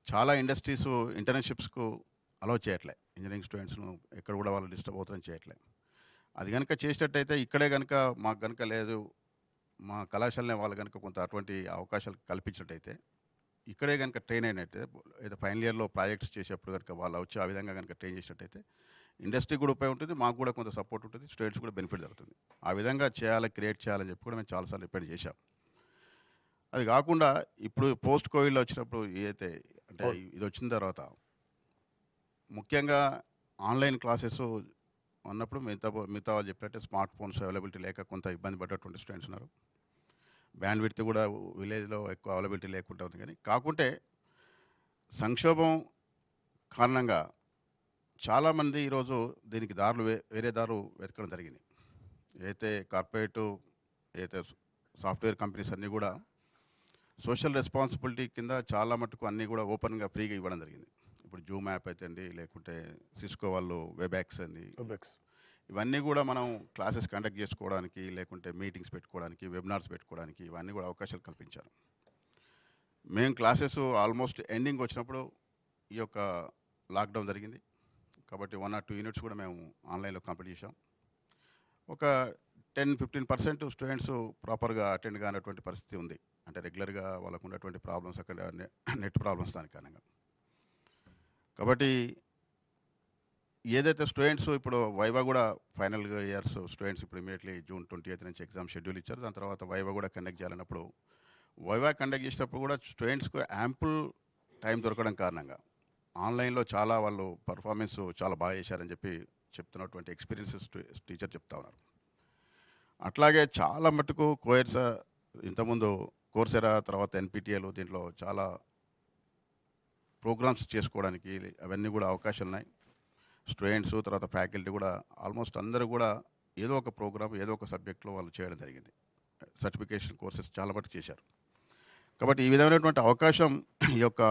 చాలా ఇండస్ట్రీస్ ఇంటర్న్షిప్స్కు అలౌ చేయట్లే, ఇంజనీరింగ్ స్టూడెంట్స్ను ఎక్కడ కూడా వాళ్ళు డిస్టర్బ్ అవుతారని చేయట్లే. అది కనుక చేసినట్టయితే ఇక్కడే కనుక మాకు కనుక లేదు, మా కళాశాలనే వాళ్ళు కనుక కొంత అటువంటి అవకాశాలు కల్పించినట్టయితే ఇక్కడే కనుక ట్రైన్ అయినట్టయితే ఏదో ఫైనల్ ఇయర్లో ప్రాజెక్ట్స్ చేసేప్పుడు కనుక వాళ్ళు వచ్చి ఆ విధంగా కనుక ట్రైన్ చేసినట్టయితే ఇండస్ట్రీ కూడా ఉపయోగం ఉంటుంది, మాకు కూడా కొంత సపోర్ట్ ఉంటుంది, స్టూడెంట్స్ కూడా బెనిఫిట్ జరుగుతుంది. ఆ విధంగా చేయాలి, క్రియేట్ చేయాలని చెప్పి కూడా మేము చాలాసార్లు రిపెండ్ చేశాం. అది కాకుండా ఇప్పుడు పోస్ట్ కోవిడ్లో వచ్చినప్పుడు ఏదైతే అంటే ఇది వచ్చిన తర్వాత ముఖ్యంగా ఆన్లైన్ క్లాసెస్ అన్నప్పుడు మిగతా వాళ్ళు చెప్పినట్టే స్మార్ట్ ఫోన్స్ అవైలబిలిటీ లేక కొంత ఇబ్బంది పడ్డటువంటి స్టూడెంట్స్ ఉన్నారు. బ్యాండ్ విడ్త్ కూడా విలేజ్లో ఎక్కువ అవైలబిలిటీ లేకుండా ఉంది. కానీ కాకుంటే సంక్షోభం కారణంగా చాలామంది ఈరోజు దీనికి వేరే దారులు వెతకడం జరిగింది. ఏదైతే కార్పొరేటు ఏదైతే సాఫ్ట్వేర్ కంపెనీస్ అన్నీ కూడా సోషల్ రెస్పాన్సిబిలిటీ కింద చాలా మటుకు అన్నీ కూడా ఓపెన్గా ఫ్రీగా ఇవ్వడం జరిగింది. ఇప్పుడు జూమ్ యాప్ అయితే అండి, లేకుంటే సిస్కో వాళ్ళు వెబ్ఎక్స్ అండి, ఇవన్నీ కూడా మనం క్లాసెస్ కండక్ట్ చేసుకోవడానికి, లేకుంటే మీటింగ్స్ పెట్టుకోవడానికి, వెబినార్స్ పెట్టుకోవడానికి ఇవన్నీ కూడా అవకాశాలు కల్పించారు. మేము క్లాసెస్ ఆల్మోస్ట్ ఎండింగ్ వచ్చినప్పుడు ఈ యొక్క లాక్డౌన్ జరిగింది. కాబట్టి 1 or 2 యూనిట్స్ కూడా మేము ఆన్లైన్లో కంప్లీట్ చేసాం. ఒక 10-15% స్టూడెంట్స్ ప్రాపర్గా అటెండ్ కానటువంటి పరిస్థితి ఉంది. అంటే రెగ్యులర్గా వాళ్ళకు ఉన్నటువంటి ప్రాబ్లమ్స్ అక్కడ నెట్ ప్రాబ్లమ్స్ దాని కారణంగా. కాబట్టి ఏదైతే స్టూడెంట్స్ ఇప్పుడు వైవా కూడా ఫైనల్ ఇయర్స్ స్టూడెంట్స్ ఇప్పుడు ఇమీడియట్లీ June 28 నుంచి ఎగ్జామ్ షెడ్యూల్ ఇచ్చారు. దాని తర్వాత వైవా కూడా కండక్ట్ చేయాలన్నప్పుడు వైవా కండక్ట్ చేసినప్పుడు కూడా స్టూడెంట్స్కు యాంపుల్ టైం దొరకడం కారణంగా ఆన్లైన్లో చాలా వాళ్ళు పర్ఫార్మెన్స్ చాలా బాగా చేశారని చెప్పి చెప్తున్నటువంటి ఎక్స్పీరియన్సెస్ టీచర్ చెప్తా ఉన్నారు. అట్లాగే చాలా మటుకు ఇంతకుముందు కోర్సెరా తర్వాత NPTEL దీంట్లో చాలా ప్రోగ్రామ్స్ చేసుకోవడానికి అవన్నీ కూడా అవకాశాలు ఉన్నాయి. స్టూడెంట్స్ తర్వాత ఫ్యాకల్టీ కూడా ఆల్మోస్ట్ అందరూ కూడా ఏదో ఒక ప్రోగ్రామ్ ఏదో ఒక సబ్జెక్ట్లో వాళ్ళు చేయడం జరిగింది. సర్టిఫికేషన్ కోర్సెస్ చాలా మటుకు చేశారు. కాబట్టి ఈ విధమైనటువంటి అవకాశం ఈ యొక్క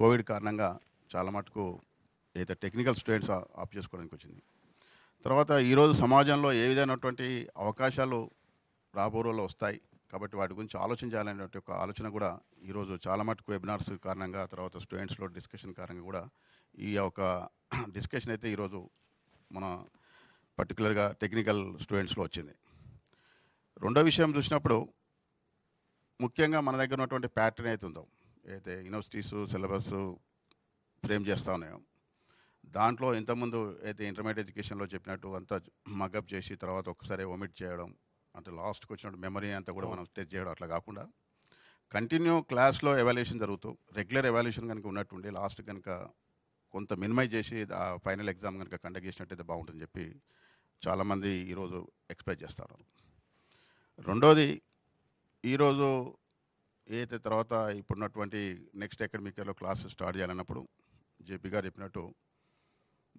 కోవిడ్ కారణంగా చాలా మటుకు ఏదైతే టెక్నికల్ స్టూడెంట్స్ ఆప్ చేసుకోవడానికి వచ్చింది. తర్వాత ఈరోజు సమాజంలో ఏ విధమైనటువంటి అవకాశాలు రాబోరోలో వస్తాయి, కాబట్టి వాటి గురించి ఆలోచన చేయాలనేటువంటి ఒక ఆలోచన కూడా ఈరోజు చాలా మటుకు వెబినార్స్ కారణంగా, తర్వాత స్టూడెంట్స్లో డిస్కషన్ కారణంగా కూడా ఈ ఒక డిస్కషన్ అయితే ఈరోజు మన పర్టికులర్గా టెక్నికల్ స్టూడెంట్స్లో వచ్చింది. రెండో విషయం చూసినప్పుడు ముఖ్యంగా మన దగ్గర ఉన్నటువంటి ప్యాటర్న్ అయితే ఉందో, అయితే యూనివర్సిటీస్ సిలబస్ ఫ్రేమ్ చేస్తూ ఉన్నాయో, దాంట్లో ఇంతకుముందు అయితే ఇంటర్మీడియట్ ఎడ్యుకేషన్లో చెప్పినట్టు అంతా మగప్ చేసి తర్వాత ఒకసారి ఒమిట్ చేయడం, అంటే లాస్ట్కి వచ్చినట్టు మెమరీ అంతా కూడా మనం టెస్ట్ చేయడం అట్లా కాకుండా కంటిన్యూ క్లాస్లో ఎవాల్యుయేషన్ జరుగుతూ రెగ్యులర్ ఎవాల్యుయేషన్ కనుక ఉన్నట్టుండి లాస్ట్ కనుక కొంత మినిమైజ్ చేసి ఆ ఫైనల్ ఎగ్జామ్ కనుక కండక్ట్ చేసినట్టయితే బాగుంటుందని చెప్పి చాలామంది ఈరోజు ఎక్స్ప్రెస్ చేస్తారు. రెండోది, ఈరోజు ఏదైతే తర్వాత ఇప్పుడున్నటువంటి నెక్స్ట్ అకాడమిక్ ఇయర్లో క్లాసెస్ స్టార్ట్ చేయాలన్నప్పుడు జేపీ గారు చెప్పినట్టు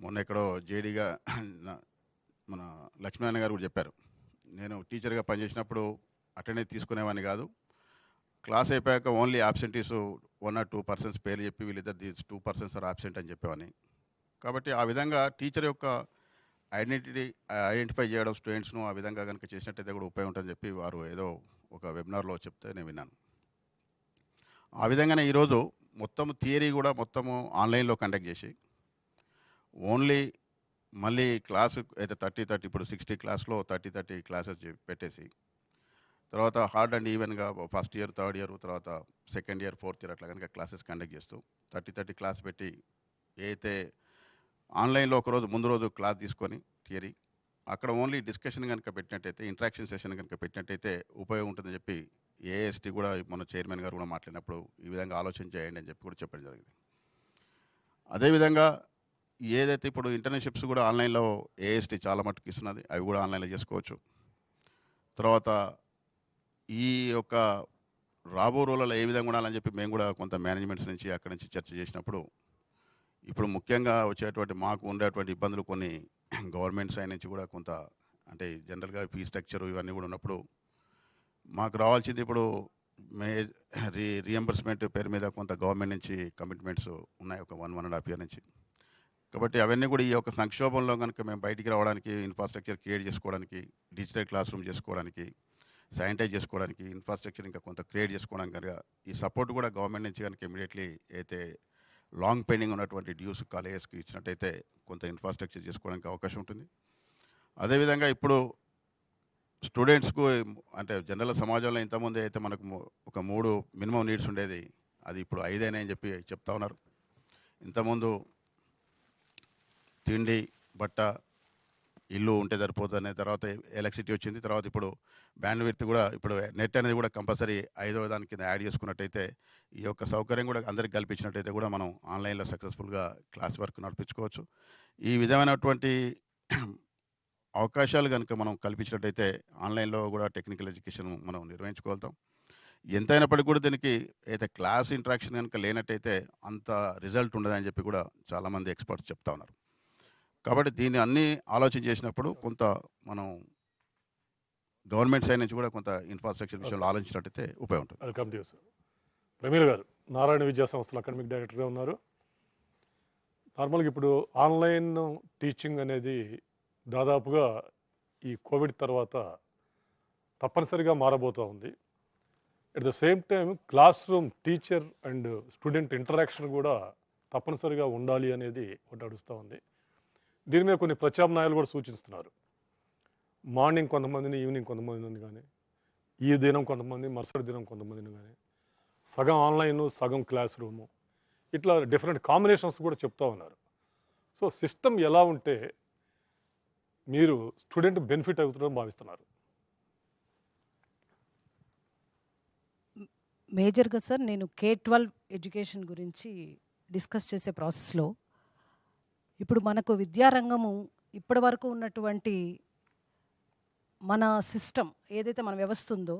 మొన్న ఎక్కడో జేడీగా మన లక్ష్మీనారాయణ గారు కూడా చెప్పారు, నేను టీచర్గా పనిచేసినప్పుడు అటెండెన్స్ తీసుకునేవాడిని కాదు, క్లాస్ అయిపోయాక ఓన్లీ ఆబ్సెంటీస్ 1 or 2% పేర్లు చెప్పి వీళ్ళిద్దరు 2% ఆర్ ఆబ్సెంట్ అని చెప్పేవాడిని. కాబట్టి ఆ విధంగా టీచర్ యొక్క ఐడెంటిఫై చేయడం స్టూడెంట్స్ను ఆ విధంగా కనుక చేసినట్టయితే కూడా ఉపయోగం ఉంటుందని చెప్పి వారు ఏదో ఒక వెబినార్లో చెప్తే నేను విన్నాను. ఆ విధంగానే ఈరోజు మొత్తం థియరీ కూడా మొత్తము ఆన్లైన్లో కండక్ట్ చేసి ఓన్లీ మళ్ళీ క్లాసు అయితే 30 ఇప్పుడు 60 క్లాస్లో 30 క్లాసెస్ పెట్టేసి తర్వాత హార్డ్ అండ్ ఈవెన్గా ఫస్ట్ ఇయర్, థర్డ్ ఇయర్, తర్వాత సెకండ్ ఇయర్, ఫోర్త్ ఇయర్ అట్లా కనుక క్లాసెస్ కండక్ట్ చేస్తూ 30 క్లాస్ పెట్టి అయితే ఆన్లైన్లో ఒకరోజు ముందు రోజు క్లాస్ తీసుకొని థియరీ అక్కడ ఓన్లీ డిస్కషన్ కనుక పెట్టినట్టయితే, ఇంటరాక్షన్ సెషన్ కనుక పెట్టినట్టయితే ఉపయోగం ఉంటుందని చెప్పి ఏఎస్టీ కూడా మన చైర్మన్ గారు కూడా మాట్లాడినప్పుడు ఈ విధంగా ఆలోచన చేయండి అని చెప్పి కూడా చెప్పడం జరిగింది. అదేవిధంగా ఏదైతే ఇప్పుడు ఇంటర్న్షిప్స్ కూడా ఆన్లైన్లో ఏఎస్టీ చాలా మట్టుకు ఇస్తున్నది, అవి కూడా ఆన్లైన్లో చేసుకోవచ్చు. తర్వాత ఈ యొక్క రాబో రోజులలో ఏ విధంగా ఉండాలని చెప్పి మేము కూడా కొంత మేనేజ్మెంట్స్ నుంచి అక్కడి నుంచి చర్చ చేసినప్పుడు ఇప్పుడు ముఖ్యంగా వచ్చేటువంటి మాకు ఉండేటువంటి ఇబ్బందులు కొన్ని గవర్నమెంట్ సైడ్ నుంచి కూడా కొంత, అంటే జనరల్గా ఫీ స్ట్రక్చర్ ఇవన్నీ కూడా ఉన్నప్పుడు మాకు రావాల్సింది ఇప్పుడు రీఎంబర్స్మెంట్ పేరు మీద కొంత గవర్నమెంట్ నుంచి కమిట్మెంట్స్ ఉన్నాయి ఒక 1.5 year నుంచి. కాబట్టి అవన్నీ కూడా ఈ యొక్క సంక్షోభంలో కనుక మేము బయటికి రావడానికి, ఇన్ఫ్రాస్ట్రక్చర్ క్రియేట్ చేసుకోవడానికి, డిజిటల్ క్లాస్ రూమ్ చేసుకోవడానికి, శానిటైజ్ చేసుకోవడానికి, ఇన్ఫ్రాస్ట్రక్చర్ ఇంకా కొంత క్రియేట్ చేసుకోవడానికి కనుక ఈ సపోర్ట్ కూడా గవర్నమెంట్ నుంచి కనుక ఇమీడియట్లీ అయితే లాంగ్ పెండింగ్ ఉన్నటువంటి డ్యూస్ కాలేజెస్కి ఇచ్చినట్టయితే కొంత ఇన్ఫ్రాస్ట్రక్చర్ చేసుకోవడానికి అవకాశం ఉంటుంది. అదేవిధంగా ఇప్పుడు స్టూడెంట్స్కు అంటే జనరల్ సమాజంలో ఇంతకుముందు అయితే మనకు ఒక 3 మినిమం నీడ్స్ ఉండేది, అది ఇప్పుడు 5 అయినాయని చెప్పి చెప్తా ఉన్నారు. ఇంతకుముందు తిండి, బట్ట, ఇల్లు ఉంటే సరిపోతుంది, తర్వాత ఎలక్ట్రిసిటీ వచ్చింది, తర్వాత ఇప్పుడు బ్యాండ్ విడ్త్ కూడా ఇప్పుడు నెట్ అనేది కూడా కంపల్సరీ 5వ దాని కింద యాడ్ చేసుకున్నట్టయితే ఈ యొక్క సౌకర్యం కూడా అందరికి కల్పించినట్టయితే కూడా మనం ఆన్లైన్లో సక్సెస్ఫుల్గా క్లాస్ వర్క్ నడిపించుకోవచ్చు. ఈ విధమైనటువంటి అవకాశాలు కనుక మనం కల్పించినట్టయితే ఆన్లైన్లో కూడా టెక్నికల్ ఎడ్యుకేషన్ మనం నిర్వహించుకోగలుగుతాం. ఎంతైనప్పటికీ కూడా దీనికి అయితే క్లాస్ ఇంటరాక్షన్ కనుక లేనట్టయితే అంత రిజల్ట్ ఉండదని చెప్పి కూడా చాలామంది ఎక్స్పర్ట్స్ చెప్తా ఉన్నారు. కాబట్టి దీన్ని అన్నీ ఆలోచన చేసినప్పుడు కొంత మనం గవర్నమెంట్ సైడ్ నుంచి కూడా కొంత ఇన్ఫ్రాస్ట్రక్చర్ విషయంలో ఆలోచించినట్టయితే ఉపయోగం ఉంటుంది. Welcome to you sir. Prameel garu Narayana విద్యా సంస్థల అకాడమిక్ డైరెక్టర్గా ఉన్నారు. నార్మల్గా ఇప్పుడు ఆన్లైన్ టీచింగ్ అనేది దాదాపుగా ఈ కోవిడ్ తర్వాత తప్పనిసరిగా మారబోతూ ఉంది. At the same time class room teacher and student interaction కూడా తప్పనిసరిగా ఉండాలి అనేది ఒకటి నడుస్తూ ఉంది. దీని మీద కొన్ని ప్రత్యామ్నాయాలు కూడా సూచిస్తున్నారు. మార్నింగ్ కొంతమందిని, ఈవినింగ్ కొంతమందిని కానీ, ఈ దినం కొంతమంది, మరుసటి దినం కొంతమందిని కానీ, సగం ఆన్లైన్, సగం క్లాస్ రూము, ఇట్లా డిఫరెంట్ కాంబినేషన్స్ కూడా చెప్తా ఉన్నారు. సో సిస్టమ్ ఎలా ఉంటే మీరు స్టూడెంట్ బెనిఫిట్ అవుతుందని భావిస్తున్నారు? మేజర్గా సార్ నేను K-12 ఎడ్యుకేషన్ గురించి డిస్కస్ చేసే ప్రాసెస్లో ఇప్పుడు మనకు విద్యారంగము ఇప్పటి వరకు ఉన్నటువంటి మన సిస్టమ్ ఏదైతే మన వ్యవస్థ ఉందో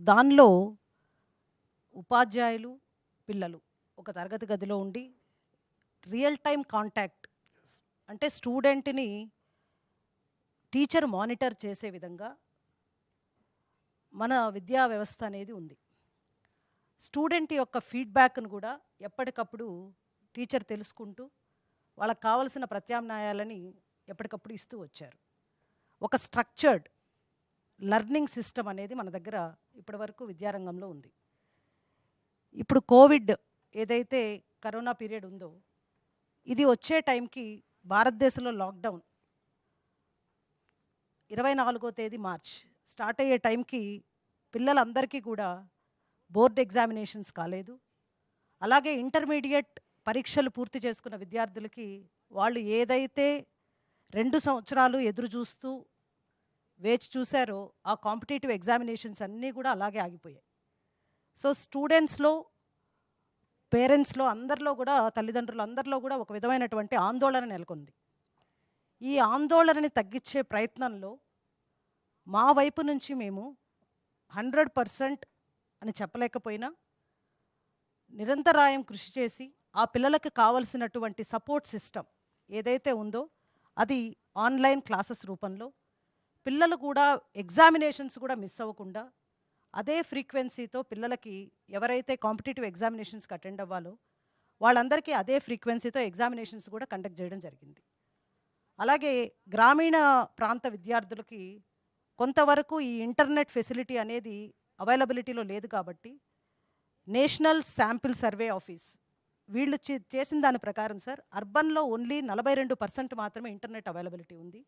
దానిలో ఉపాధ్యాయులు, పిల్లలు ఒక తరగతి గదిలో ఉండి రియల్ టైం కాంటాక్ట్, అంటే స్టూడెంట్ని టీచర్ మానిటర్ చేసే విధంగా మన విద్యా వ్యవస్థ అనేది ఉంది. స్టూడెంట్ యొక్క ఫీడ్బ్యాక్ను కూడా ఎప్పటికప్పుడు టీచర్ తెలుసుకుంటూ వాళ్ళకి కావలసిన ప్రత్యామ్నాయాలని ఎప్పటికప్పుడు ఇస్తూ వచ్చారు. ఒక స్ట్రక్చర్డ్ లెర్నింగ్ సిస్టమ్ అనేది మన దగ్గర ఇప్పటివరకు విద్యారంగంలో ఉంది. ఇప్పుడు కోవిడ్ ఏదైతే కరోనా పీరియడ్ ఉందో, ఇది వచ్చే టైంకి భారతదేశంలో లాక్డౌన్ 24వ తేదీ మార్చ్ స్టార్ట్ అయ్యే టైంకి పిల్లలందరికీ కూడా బోర్డ్ ఎగ్జామినేషన్స్ కాలేదు. అలాగే ఇంటర్మీడియట్ పరీక్షలు పూర్తి చేసుకున్న విద్యార్థులకి వాళ్ళు ఏదైతే 2 సంవత్సరాలు ఎదురు చూస్తూ వేచి చూశారో ఆ కాంపిటేటివ్ ఎగ్జామినేషన్స్ అన్నీ కూడా అలాగే ఆగిపోయాయి. సో స్టూడెంట్స్లో, పేరెంట్స్లో, అందరిలో కూడా, తల్లిదండ్రులు అందరిలో కూడా ఒక విధమైనటువంటి ఆందోళన నెలకొంది. ఈ ఆందోళనని తగ్గించే ప్రయత్నంలో మా వైపు నుంచి మేము 100% అని చెప్పలేకపోయినా నిరంతరాయం కృషి చేసి ఆ పిల్లలకు కావలసినటువంటి సపోర్ట్ సిస్టమ్ ఏదైతే ఉందో అది ఆన్లైన్ క్లాసెస్ రూపంలో, పిల్లలు కూడా ఎగ్జామినేషన్స్ కూడా మిస్ అవ్వకుండా అదే ఫ్రీక్వెన్సీతో పిల్లలకి ఎవరైతే కాంపిటేటివ్ ఎగ్జామినేషన్స్కి అటెండ్ అవ్వాలో వాళ్ళందరికీ అదే ఫ్రీక్వెన్సీతో ఎగ్జామినేషన్స్ కూడా కండక్ట్ చేయడం జరిగింది. అలాగే గ్రామీణ ప్రాంత విద్యార్థులకి కొంతవరకు ఈ ఇంటర్నెట్ ఫెసిలిటీ అనేది అవైలబిలిటీలో లేదు కాబట్టి నేషనల్ శాంపిల్ సర్వే ఆఫీస్ వీళ్ళు చేసిన దాని ప్రకారం సార్, అర్బన్లో ఓన్లీ 42% మాత్రమే ఇంటర్నెట్ అవైలబిలిటీ ఉంది.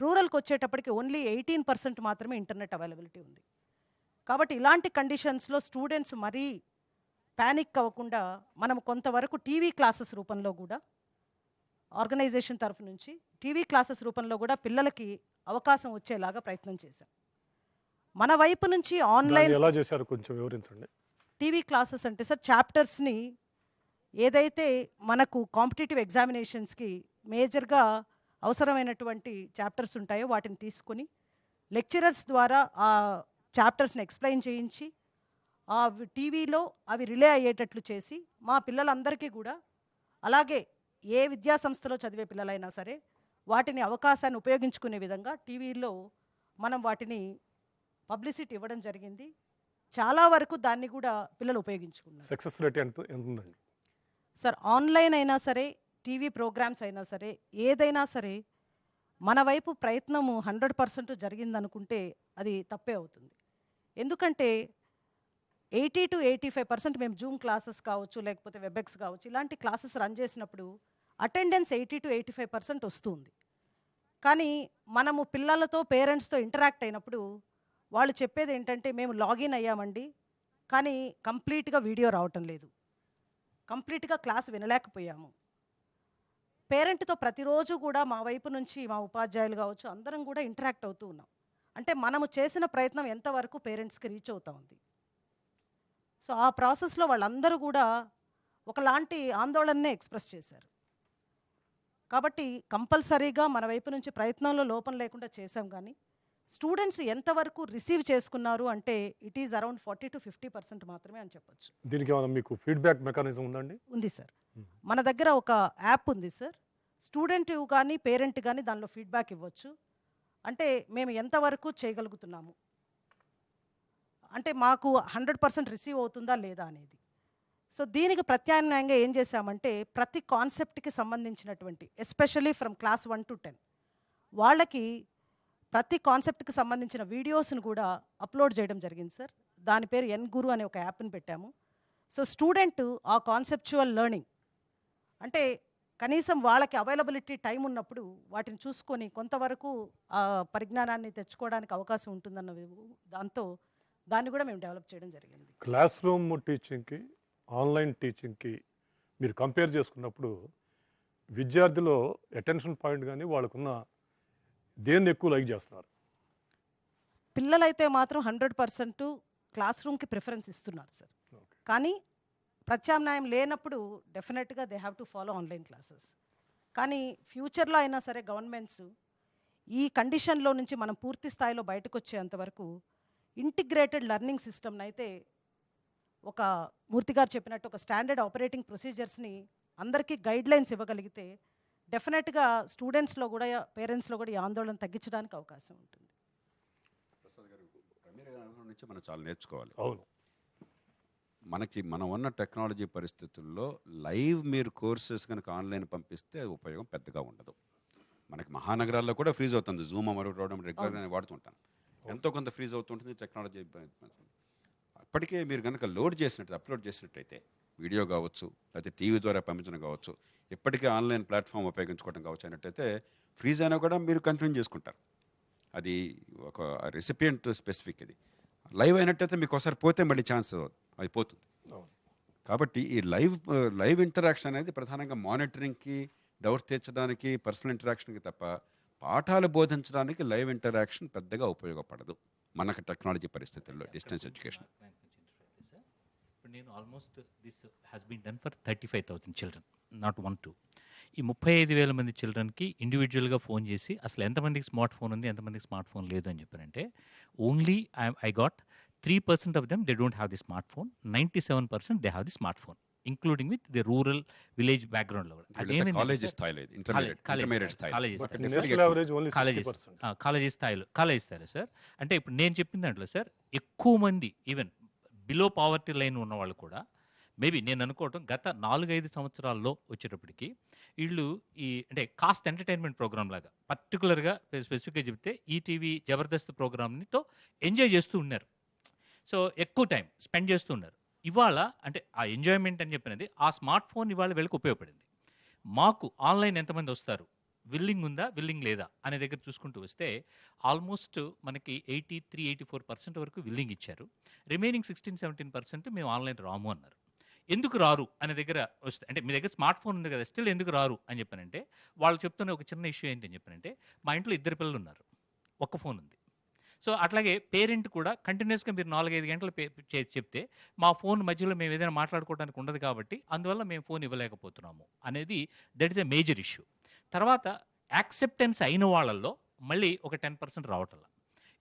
రూరల్కి వచ్చేటప్పటికి ఓన్లీ 18% మాత్రమే ఇంటర్నెట్ అవైలబిలిటీ ఉంది. కాబట్టి ఇలాంటి కండిషన్స్లో స్టూడెంట్స్ మరీ ప్యానిక్ అవ్వకుండా మనం కొంతవరకు టీవీ క్లాసెస్ రూపంలో కూడా ఆర్గనైజేషన్ తరఫు నుంచి టీవీ క్లాసెస్ రూపంలో కూడా పిల్లలకి అవకాశం వచ్చేలాగా ప్రయత్నం చేశాం. మన వైపు నుంచి ఆన్లైన్ ఎలా చేశారు కొంచెం వివరించండి. టీవీ క్లాసెస్ అంటే సార్, చాప్టర్స్ని ఏదైతే మనకు కాంపిటేటివ్ ఎగ్జామినేషన్స్కి మేజర్గా అవసరమైనటువంటి చాప్టర్స్ ఉంటాయో వాటిని తీసుకొని లెక్చరర్స్ ద్వారా ఆ చాప్టర్స్ని ఎక్స్ప్లెయిన్ చేయించి ఆ టీవీలో అవి రిలే అయ్యేటట్లు చేసి మా పిల్లలందరికీ కూడా, అలాగే ఏ విద్యా సంస్థలో చదివే పిల్లలైనా సరే వాటిని అవకాశాన్ని ఉపయోగించుకునే విధంగా టీవీలో మనం వాటిని పబ్లిసిటీ ఇవ్వడం జరిగింది. చాలా వరకు దాన్ని కూడా పిల్లలు ఉపయోగించుకున్నారు. సక్సెస్ రేట్ ఎంత ఉందండి సార్? ఆన్లైన్ అయినా సరే, టీవీ ప్రోగ్రామ్స్ అయినా సరే, ఏదైనా సరే మన వైపు ప్రయత్నము 100% జరిగిందనుకుంటే అది తప్పే అవుతుంది. ఎందుకంటే 80 to 85% మేము జూమ్ క్లాసెస్ కావచ్చు, లేకపోతే వెబ్ఎక్స్ కావచ్చు, ఇలాంటి క్లాసెస్ రన్ చేసినప్పుడు అటెండెన్స్ 80 to 85% వస్తుంది. కానీ మనము పిల్లలతో, పేరెంట్స్తో ఇంటరాక్ట్ అయినప్పుడు వాళ్ళు చెప్పేది ఏంటంటే, మేము లాగిన్ అయ్యామండి కానీ కంప్లీట్గా వీడియో రావటం లేదు, కంప్లీట్గా క్లాస్ వినలేకపోయాము. పేరెంట్తో ప్రతిరోజు కూడా మా వైపు నుంచి మా ఉపాధ్యాయులు కావచ్చు అందరం కూడా ఇంటరాక్ట్ అవుతూ ఉన్నాం. అంటే మనము చేసిన ప్రయత్నం ఎంతవరకు పేరెంట్స్కి రీచ్ అవుతా ఉంది. సో ఆ ప్రాసెస్లో వాళ్ళందరూ కూడా ఒకలాంటి ఆందోళననే ఎక్స్ప్రెస్ చేశారు. కాబట్టి కంపల్సరీగా మన వైపు నుంచి ప్రయత్నంలో లోపం లేకుండా చేశాం. కానీ స్టూడెంట్స్ ఎంతవరకు రిసీవ్ చేసుకున్నారు అంటే ఇట్ ఈజ్ అరౌండ్ 40 to 50% మాత్రమే అని చెప్పొచ్చు. దీనికి ఏమైనా మీకు ఫీడ్బ్యాక్ మెకానిజం ఉందండి? ఉంది సార్. మన దగ్గర ఒక యాప్ ఉంది సార్. స్టూడెంట్ కానీ పేరెంట్ కానీ దానిలో ఫీడ్బ్యాక్ ఇవ్వచ్చు. అంటే మేము ఎంతవరకు చేయగలుగుతున్నాము, అంటే మాకు 100% రిసీవ్ అవుతుందా లేదా అనేది. సో దీనికి ప్రత్యామ్నాయంగా ఏం చేశామంటే, ప్రతి కాన్సెప్ట్కి సంబంధించినటువంటి ఎస్పెషల్లీ ఫ్రమ్ క్లాస్ 1 to 10 వాళ్ళకి ప్రతి కాన్సెప్ట్కి సంబంధించిన వీడియోస్ని కూడా అప్లోడ్ చేయడం జరిగింది సార్. దాని పేరు ఎన్ గురు అనే ఒక యాప్ని పెట్టాము. సో స్టూడెంట్ ఆ కాన్సెప్చువల్ లెర్నింగ్ అంటే కనీసం వాళ్ళకి అవైలబిలిటీ టైం ఉన్నప్పుడు వాటిని చూసుకొని కొంతవరకు ఆ పరిజ్ఞానాన్ని తెచ్చుకోవడానికి అవకాశం ఉంటుందన్న దాంతో దాన్ని కూడా మేము డెవలప్ చేయడం జరిగింది. క్లాస్ రూమ్ టీచింగ్కి ఆన్లైన్ టీచింగ్కి మీరు కంపేర్ చేసుకున్నప్పుడు విద్యార్థిలో అటెన్షన్ పాయింట్ కానీ వాళ్ళకున్న దేన్ని ఎక్కువ లైక్ చేస్తున్నారు? పిల్లలైతే మాత్రం 100% క్లాస్ రూమ్కి ప్రిఫరెన్స్ ఇస్తున్నారు సార్. కానీ ప్రత్యామ్నాయం లేనప్పుడు డెఫినెట్గా they have to follow online classes. కానీ ఫ్యూచర్లో అయినా సరే గవర్నమెంట్స్ ఈ కండిషన్లో నుంచి మనం పూర్తి స్థాయిలో బయటకు వచ్చేంతవరకు ఇంటిగ్రేటెడ్ లెర్నింగ్ సిస్టమ్ని అయితే ఒక మూర్తి గారు చెప్పినట్టు ఒక స్టాండర్డ్ ఆపరేటింగ్ ప్రొసీజర్స్ని అందరికీ గైడ్లైన్స్ ఇవ్వగలిగితే డెఫినెట్గా స్టూడెంట్స్లో కూడా పేరెంట్స్లో కూడా ఈ ఆందోళన తగ్గించడానికి అవకాశం ఉంటుంది. ప్రసాద్ గారు, రమీర్ గారి అనుభవం నుంచి మనం చాలా నేర్చుకోవాలి. అవును, మనం ఉన్న టెక్నాలజీ పరిస్థితుల్లో లైవ్ మీరు కోర్సెస్ కనుక ఆన్లైన్ పంపిస్తే ఉపయోగం పెద్దగా ఉండదు. మనకి మహానగరాల్లో కూడా ఫ్రీజ్ అవుతుంది, జూమ్ మరొకటి రావడం రెగ్యులర్గా నేను వాడుతుంటాను. ఎంతో కొంత ఫ్రీజ్ అవుతుంటుంది టెక్నాలజీ. అప్పటికే మీరు కనుక అప్లోడ్ చేసినట్టయితే వీడియో కావచ్చు, లేకపోతే టీవీ ద్వారా పంపించడం కావచ్చు, ఇప్పటికే ఆన్లైన్ ప్లాట్ఫామ్ ఉపయోగించుకోవడం కావచ్చు అయినట్టయితే ఫ్రీజ్ అయినా కూడా మీరు కంటిన్యూ చేసుకుంటారు. అది ఒక రెసిపియంట్ స్పెసిఫిక్. ఇది లైవ్ అయినట్టయితే మీకు ఒకసారి పోతే మళ్ళీ ఛాన్స్ అయిపోతుంది. కాబట్టి ఈ లైవ్ ఇంటరాక్షన్ అనేది ప్రధానంగా మానిటరింగ్కి, డౌట్స్ తీర్చడానికి, పర్సనల్ ఇంటరాక్షన్కి తప్ప పాఠాలు బోధించడానికి లైవ్ ఇంటరాక్షన్ పెద్దగా ఉపయోగపడదు మనకు టెక్నాలజీ పరిస్థితుల్లో, డిస్టెన్స్ ఎడ్యుకేషన్. ఇప్పుడు నేను almost this has been done for 35,000 children, not 1-2. ఈ 35,000 మంది చిల్డ్రన్కి ఇండివిజువల్గా ఫోన్ చేసి అసలు ఎంతమందికి స్మార్ట్ ఫోన్ ఉంది, ఎంతమందికి స్మార్ట్ ఫోన్ లేదు అని చెప్పారంటే only I got 3% of them they don't have the smart phone, 97% they have the smart phone, including with the rural village బ్యాక్గ్రౌండ్లో కూడా. కాలేజ్ స్థాయిలో, ఇంటర్మీడియట్ స్థాయిలో, నేషనల్ యావరేజ్ ఓన్లీ కాలేజీ 60%. స్థాయిలో సార్. అంటే ఇప్పుడు నేను చెప్పిన దాంట్లో సార్ ఎక్కువ మంది ఈవెన్ బిలో పావర్టీ లైన్ ఉన్న వాళ్ళు కూడా మేబీ నేను అనుకోవటం గత 4-5 సంవత్సరాల్లో వచ్చేటప్పటికి వీళ్ళు అంటే కాస్ట్ ఎంటర్టైన్మెంట్ ప్రోగ్రామ్ లాగా పర్టికులర్గా స్పెసిఫిక్గా చెప్తే ఈటీవీ జబర్దస్త్ ప్రోగ్రామ్తో ఎంజాయ్ చేస్తూ ఉన్నారు. సో ఎక్కువ టైం స్పెండ్ చేస్తూ ఉన్నారు. ఇవాళ అంటే ఆ ఎంజాయ్మెంట్ అని చెప్పినది ఆ స్మార్ట్ ఫోన్ ఇవాళ వీళ్ళకి ఉపయోగపడింది. మాకు ఆన్లైన్ ఎంతమంది వస్తారు, విల్లింగ్ ఉందా విల్లింగ్ లేదా అనే దగ్గర చూసుకుంటూ వస్తే ఆల్మోస్ట్ మనకి 83-84% వరకు విల్లింగ్ ఇచ్చారు. రిమైనింగ్ 16-17% మేము ఆన్లైన్ రాము అన్నారు. ఎందుకు రారు అనే దగ్గర వస్తే అంటే మీ దగ్గర స్మార్ట్ ఫోన్ ఉంది కదా, స్టిల్ ఎందుకు రారు అని చెప్పానంటే వాళ్ళు చెప్తున్న ఒక చిన్న ఇష్యూ ఏంటి అని చెప్పానంటే మా ఇంట్లో 2 పిల్లలు ఉన్నారు, ఒక్క ఫోన్ ఉంది. సో అట్లాగే పేరెంట్ కూడా కంటిన్యూస్గా మీరు 4-5 గంటలు చెప్తే మా ఫోన్ మధ్యలో మేము ఏదైనా మాట్లాడుకోవడానికి ఉండదు కాబట్టి అందువల్ల మేము ఫోన్ ఇవ్వలేకపోతున్నాము అనేది that is a major issue. తర్వాత యాక్సెప్టెన్స్ అయిన వాళ్ళల్లో మళ్ళీ ఒక 10% రావట్ల.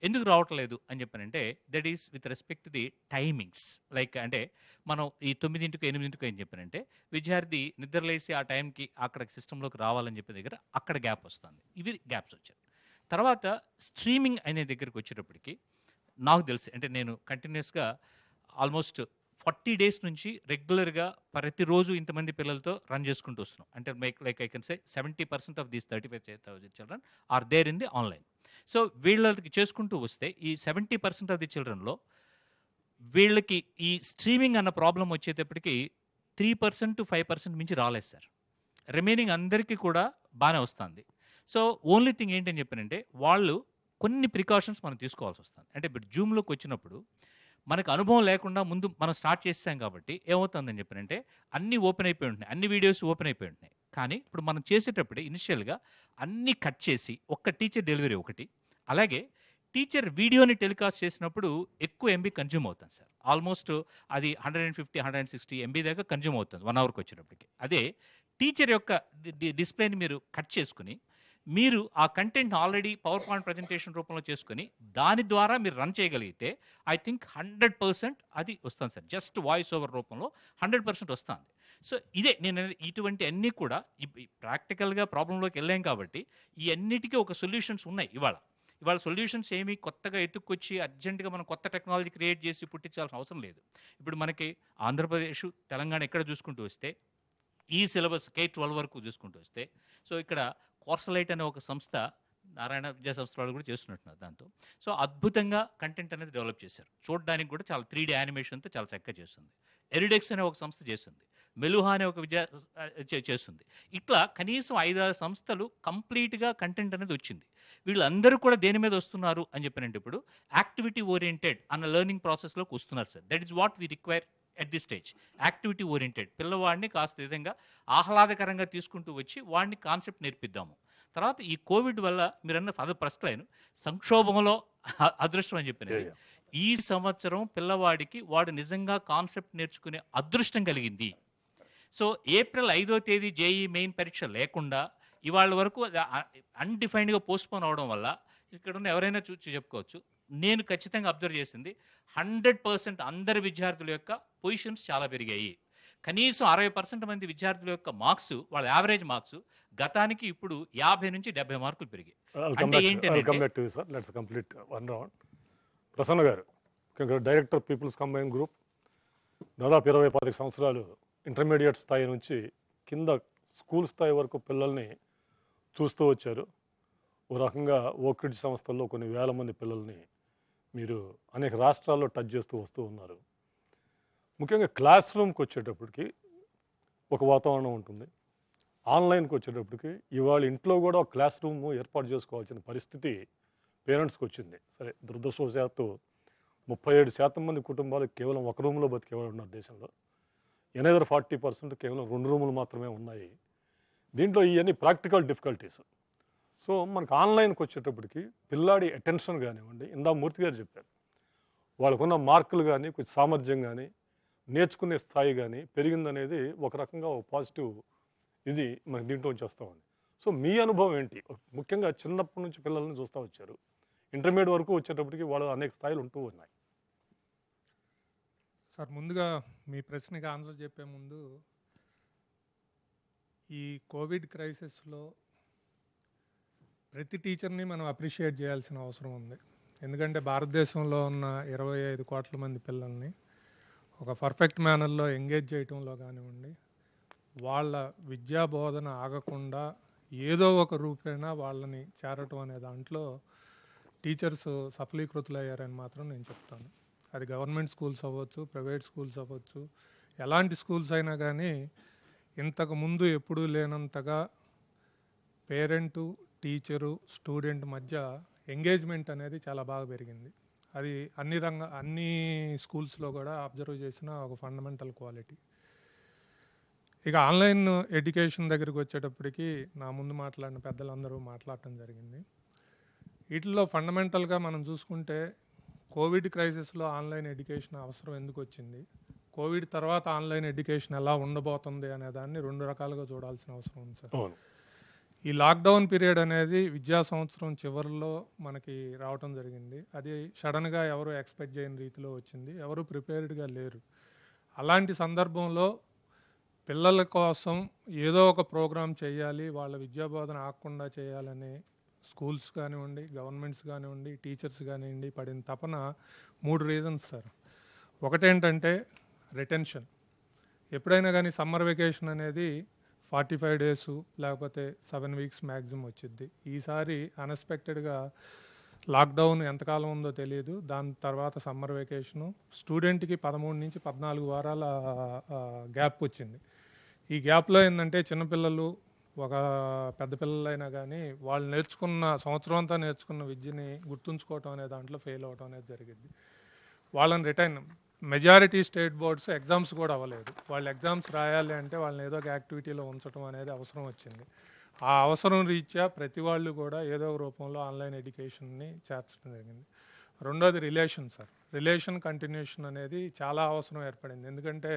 ఎందుకు రావట్లేదు అని చెప్పానంటే that is with respect to the timings. Like అంటే మనం ఈ 9-8 అని చెప్పానంటే విద్యార్థి నిద్రలేసి ఆ టైంకి అక్కడ సిస్టంలోకి రావాలని చెప్పే దగ్గర అక్కడ గ్యాప్ వస్తుంది. ఇవి గ్యాప్స్ వచ్చాయి. తర్వాత స్ట్రీమింగ్ అనే దగ్గరికి వచ్చేటప్పటికి నాకు తెలిసి అంటే నేను కంటిన్యూస్గా ఆల్మోస్ట్ 40 days నుంచి రెగ్యులర్గా ప్రతిరోజు ఇంతమంది పిల్లలతో రన్ చేసుకుంటూ వస్తున్నాం. అంటే like I can say 70% of these 35,000 children are there in the online. So వీళ్ళకి చేసుకుంటూ వస్తే ఈ 70% ఆఫ్ ది చిల్డ్రన్లో వీళ్ళకి ఈ స్ట్రీమింగ్ అన్న ప్రాబ్లం వచ్చేటప్పటికి 3%-5% మించి రాలేదు సార్. రిమైనింగ్ అందరికీ కూడా బాగానే వస్తుంది. సో ఓన్లీ థింగ్ ఏంటని చెప్పానంటే వాళ్ళు కొన్ని ప్రికాషన్స్ మనం తీసుకోవాల్సి వస్తుంది. అంటే ఇప్పుడు జూమ్లోకి వచ్చినప్పుడు మనకు అనుభవం లేకుండా ముందు మనం స్టార్ట్ చేసాం కాబట్టి ఏమవుతుందని చెప్పానంటే అన్నీ ఓపెన్ అయిపోయి ఉంటున్నాయి, అన్ని వీడియోస్ ఓపెన్ అయిపోయి ఉంటున్నాయి. కానీ ఇప్పుడు మనం చేసేటప్పుడే ఇనిషియల్గా అన్నీ కట్ చేసి ఒక్క టీచర్ డెలివరీ ఒకటి, అలాగే టీచర్ వీడియోని టెలికాస్ట్ చేసినప్పుడు ఎక్కువ ఎంబీ కన్జ్యూమ్ అవుతుంది సార్. ఆల్మోస్ట్ అది 150-160 ఎంబీ దాకా కన్జ్యూమ్ అవుతుంది 1 అవర్కి వచ్చేటప్పటికి. అదే టీచర్ యొక్క డిస్ప్లేని మీరు కట్ చేసుకుని మీరు ఆ content already power point presentation రూపంలో చేసుకుని దాని ద్వారా మీరు రన్ చేయగలిగితే ఐ థింక్ 100% అది వస్తుంది సార్. జస్ట్ వాయిస్ ఓవర్ రూపంలో 100% వస్తుంది. సో ఇదే నేను ఇటువంటి అన్నీ కూడా ప్రాక్టికల్గా ప్రాబ్లంలోకి వెళ్ళాం కాబట్టి ఈ అన్నిటికీ ఒక సొల్యూషన్స్ ఉన్నాయి. ఇవాళ సొల్యూషన్స్ ఏమీ కొత్తగా ఎత్తుక్కొచ్చి అర్జెంటుగా మనం కొత్త టెక్నాలజీ క్రియేట్ చేసి పుట్టించాల్సిన అవసరం లేదు. ఇప్పుడు మనకి ఆంధ్రప్రదేశ్, తెలంగాణ ఎక్కడ చూసుకుంటూ వస్తే ఈ సిలబస్ K-12 వరకు చూసుకుంటూ వస్తే సో ఇక్కడ కోర్సలైట్ అనే ఒక సంస్థ నారాయణ విద్యా సంస్థ వాళ్ళు కూడా చేస్తున్నట్టున్నారు దాంతో. సో అద్భుతంగా కంటెంట్ అనేది డెవలప్ చేశారు. చూడడానికి కూడా చాలా 3D యానిమేషన్తో చాలా చక్కగా చేస్తుంది. ఎరిడెక్స్ అనే ఒక సంస్థ చేస్తుంది, మెలుహా అనే ఒక విద్యా చేస్తుంది. ఇట్లా కనీసం 5-6 సంస్థలు కంప్లీట్గా కంటెంట్ అనేది వచ్చింది. వీళ్ళందరూ కూడా దేని మీద వస్తున్నారు అని చెప్పినట్టు ఇప్పుడు యాక్టివిటీ ఓరియంటెడ్ అన్న లెర్నింగ్ ప్రాసెస్లోకి వస్తున్నారు sir. That is what we require at the stage. Activity oriented పిల్లవాడిని కాస్త విధంగా ఆహ్లాదకరంగా తీసుకుంటూ వచ్చి వాడిని కాన్సెప్ట్ నేర్పిద్దాము. తర్వాత ఈ కోవిడ్ వల్ల మీరన్న ఫస్ట్ లైన్ సంక్షోభంలో అదృష్టం అని చెప్పినది. ఈ సంవత్సరం పిల్లవాడికి వాడు నిజంగా కాన్సెప్ట్ నేర్చుకునే అదృష్టం కలిగింది. సో ఏప్రిల్ 5వ తేదీ జేఈ మెయిన్ పరీక్ష లేకుండా ఇవాళ వరకు అన్డిఫైన్డ్గా పోస్ట్పోన్ అవడం వల్ల ఇక్కడ ఉన్న ఎవరైనా చూసి చెప్పుకోవచ్చు. నేను ఖచ్చితంగా అబ్జర్వ్ చేసింది 100% అందరి విద్యార్థుల యొక్క పొజిషన్స్ చాలా పెరిగాయి. కనీసం 60% మంది విద్యార్థుల యొక్క మార్క్స్, వాళ్ళ యావరేజ్ మార్క్స్ గతానికి ఇప్పుడు 50 నుంచి 70 మార్కులు పెరిగాయి. అంటే ఏంటంటే ప్రసన్న గారు డైరెక్టర్ పీపుల్స్ కంబైన్ గ్రూప్, దాదాపు 20-25 సంవత్సరాలు ఇంటర్మీడియట్ స్థాయి నుంచి కింద స్కూల్ స్థాయి వరకు పిల్లల్ని చూస్తూ వచ్చారు. ఓ రకంగా ఓక్రిడ్ సంస్థల్లో కొన్ని వేల మంది పిల్లల్ని మీరు అనేక రాష్ట్రాల్లో టచ్ చేస్తూ వస్తూ ఉన్నారు. ముఖ్యంగా క్లాస్ రూమ్కి వచ్చేటప్పటికి ఒక వాతావరణం ఉంటుంది. ఆన్లైన్కి వచ్చేటప్పటికి ఇవాళ ఇంట్లో కూడా ఒక క్లాస్ రూమ్ ఏర్పాటు చేసుకోవాల్సిన పరిస్థితి పేరెంట్స్కి వచ్చింది. సరే, దురదృష్టవశాత్తు 37% మంది కుటుంబాలు కేవలం ఒక రూమ్లో బతికేవాళ్ళు ఉన్నారు దేశంలో. ఎనదర్ 40% కేవలం 2 రూములు మాత్రమే ఉన్నాయి. దీంట్లో ఇవన్నీ ప్రాక్టికల్ డిఫికల్టీస్. సో మనకు ఆన్లైన్కి వచ్చేటప్పటికి పిల్లాడి అటెన్షన్ కానివ్వండి, ఇందా మూర్తి గారు చెప్పారు, వాళ్ళకున్న మార్కులు కానీ, కొంచెం సామర్థ్యం కానీ, నేర్చుకునే స్థాయి కానీ పెరిగిందనేది ఒక రకంగా ఒక పాజిటివ్ ఇది మనకి దీంట్లో నుంచి వస్తూ ఉంది. సో మీ అనుభవం ఏంటి? ముఖ్యంగా చిన్నప్పటి నుంచి పిల్లల్ని చూస్తూ వచ్చారు, ఇంటర్మీడియట్ వరకు వచ్చేటప్పటికి వాళ్ళు అనేక స్థాయిలు ఉంటూ ఉన్నాయి. సార్, ముందుగా మీ ప్రశ్నకి ఆన్సర్ చెప్పే ముందు, ఈ కోవిడ్ క్రైసిస్లో ప్రతి టీచర్ని మనం అప్రిషియేట్ చేయాల్సిన అవసరం ఉంది. ఎందుకంటే భారతదేశంలో ఉన్న 25 కోట్ల మంది పిల్లల్ని ఒక పర్ఫెక్ట్ మేనర్లో ఎంగేజ్ చేయటంలో కానివ్వండి, వాళ్ళ విద్యా బోధన ఆగకుండా ఏదో ఒక రూపేణా వాళ్ళని చేరటం అనే దాంట్లో టీచర్స్ సఫలీకృతులయ్యారని మాత్రం నేను చెప్తాను. అది గవర్నమెంట్ స్కూల్స్ అవ్వచ్చు, ప్రైవేట్ స్కూల్స్ అవ్వచ్చు, ఎలాంటి స్కూల్స్ అయినా కానీ ఇంతకు ముందు ఎప్పుడూ లేనంతగా పేరెంటు, టీచరు, స్టూడెంట్ మధ్య ఎంగేజ్మెంట్ అనేది చాలా బాగా పెరిగింది. అది అన్ని స్కూల్స్లో కూడా అబ్జర్వ్ చేసిన ఒక ఫండమెంటల్ క్వాలిటీ. ఇక ఆన్లైన్ ఎడ్యుకేషన్ దగ్గరికి వచ్చేటప్పటికి నా ముందు మాట్లాడిన పెద్దలందరూ మాట్లాడటం జరిగింది. వీటిల్లో ఫండమెంటల్గా మనం చూసుకుంటే కోవిడ్ క్రైసిస్లో ఆన్లైన్ ఎడ్యుకేషన్ అవసరం ఎందుకు వచ్చింది, కోవిడ్ తర్వాత ఆన్లైన్ ఎడ్యుకేషన్ ఎలా ఉండబోతుంది అనే దాన్ని 2 రకాలుగా చూడాల్సిన అవసరం ఉంది సార్. ఈ లాక్డౌన్ పీరియడ్ అనేది విద్యా సంవత్సరం చివరిలో మనకి రావటం జరిగింది. అది సడన్గా ఎవరు ఎక్స్పెక్ట్ చేయని రీతిలో వచ్చింది, ఎవరు ప్రిపేర్డ్గా లేరు. అలాంటి సందర్భంలో పిల్లల కోసం ఏదో ఒక ప్రోగ్రాం చేయాలి, వాళ్ళ విద్యాబోధన ఆగకుండా చేయాలని స్కూల్స్ కానివ్వండి, గవర్నమెంట్స్ కానివ్వండి, టీచర్స్ కానివ్వండి పడిన తపన 3 రీజన్స్ సార్. ఒకటేంటంటే రిటెన్షన్. ఎప్పుడైనా కానీ సమ్మర్ వెకేషన్ అనేది 45 డేసు లేకపోతే 7 వీక్స్ మ్యాక్సిమం వచ్చింది. ఈసారి అన్ఎక్స్పెక్టెడ్గా లాక్డౌన్ ఎంతకాలం ఉందో తెలియదు, దాని తర్వాత సమ్మర్ వెకేషను, స్టూడెంట్కి 13 నుంచి 14 వారాల గ్యాప్ వచ్చింది. ఈ గ్యాప్లో ఏంటంటే చిన్నపిల్లలు, ఒక పెద్ద పిల్లలైనా కానీ వాళ్ళు సంవత్సరం అంతా నేర్చుకున్న విద్యని గుర్తుంచుకోవటం అనే దాంట్లో ఫెయిల్ అవటం అనేది జరిగింది. వాళ్ళని retain majority state boards exams కూడా అవ్వలేదు. వాళ్ళు ఎగ్జామ్స్ రాయాలి అంటే వాళ్ళని ఏదో ఒక యాక్టివిటీలో ఉంచడం అనేది అవసరం వచ్చింది. ఆ అవసరం రీత్యా ప్రతి వాళ్ళు కూడా ఏదో ఒక రూపంలో ఆన్లైన్ ఎడ్యుకేషన్ని చేర్చడం జరిగింది. రెండోది రిలేషన్ సార్. రిలేషన్ కంటిన్యూషన్ అనేది చాలా అవసరం ఏర్పడింది. ఎందుకంటే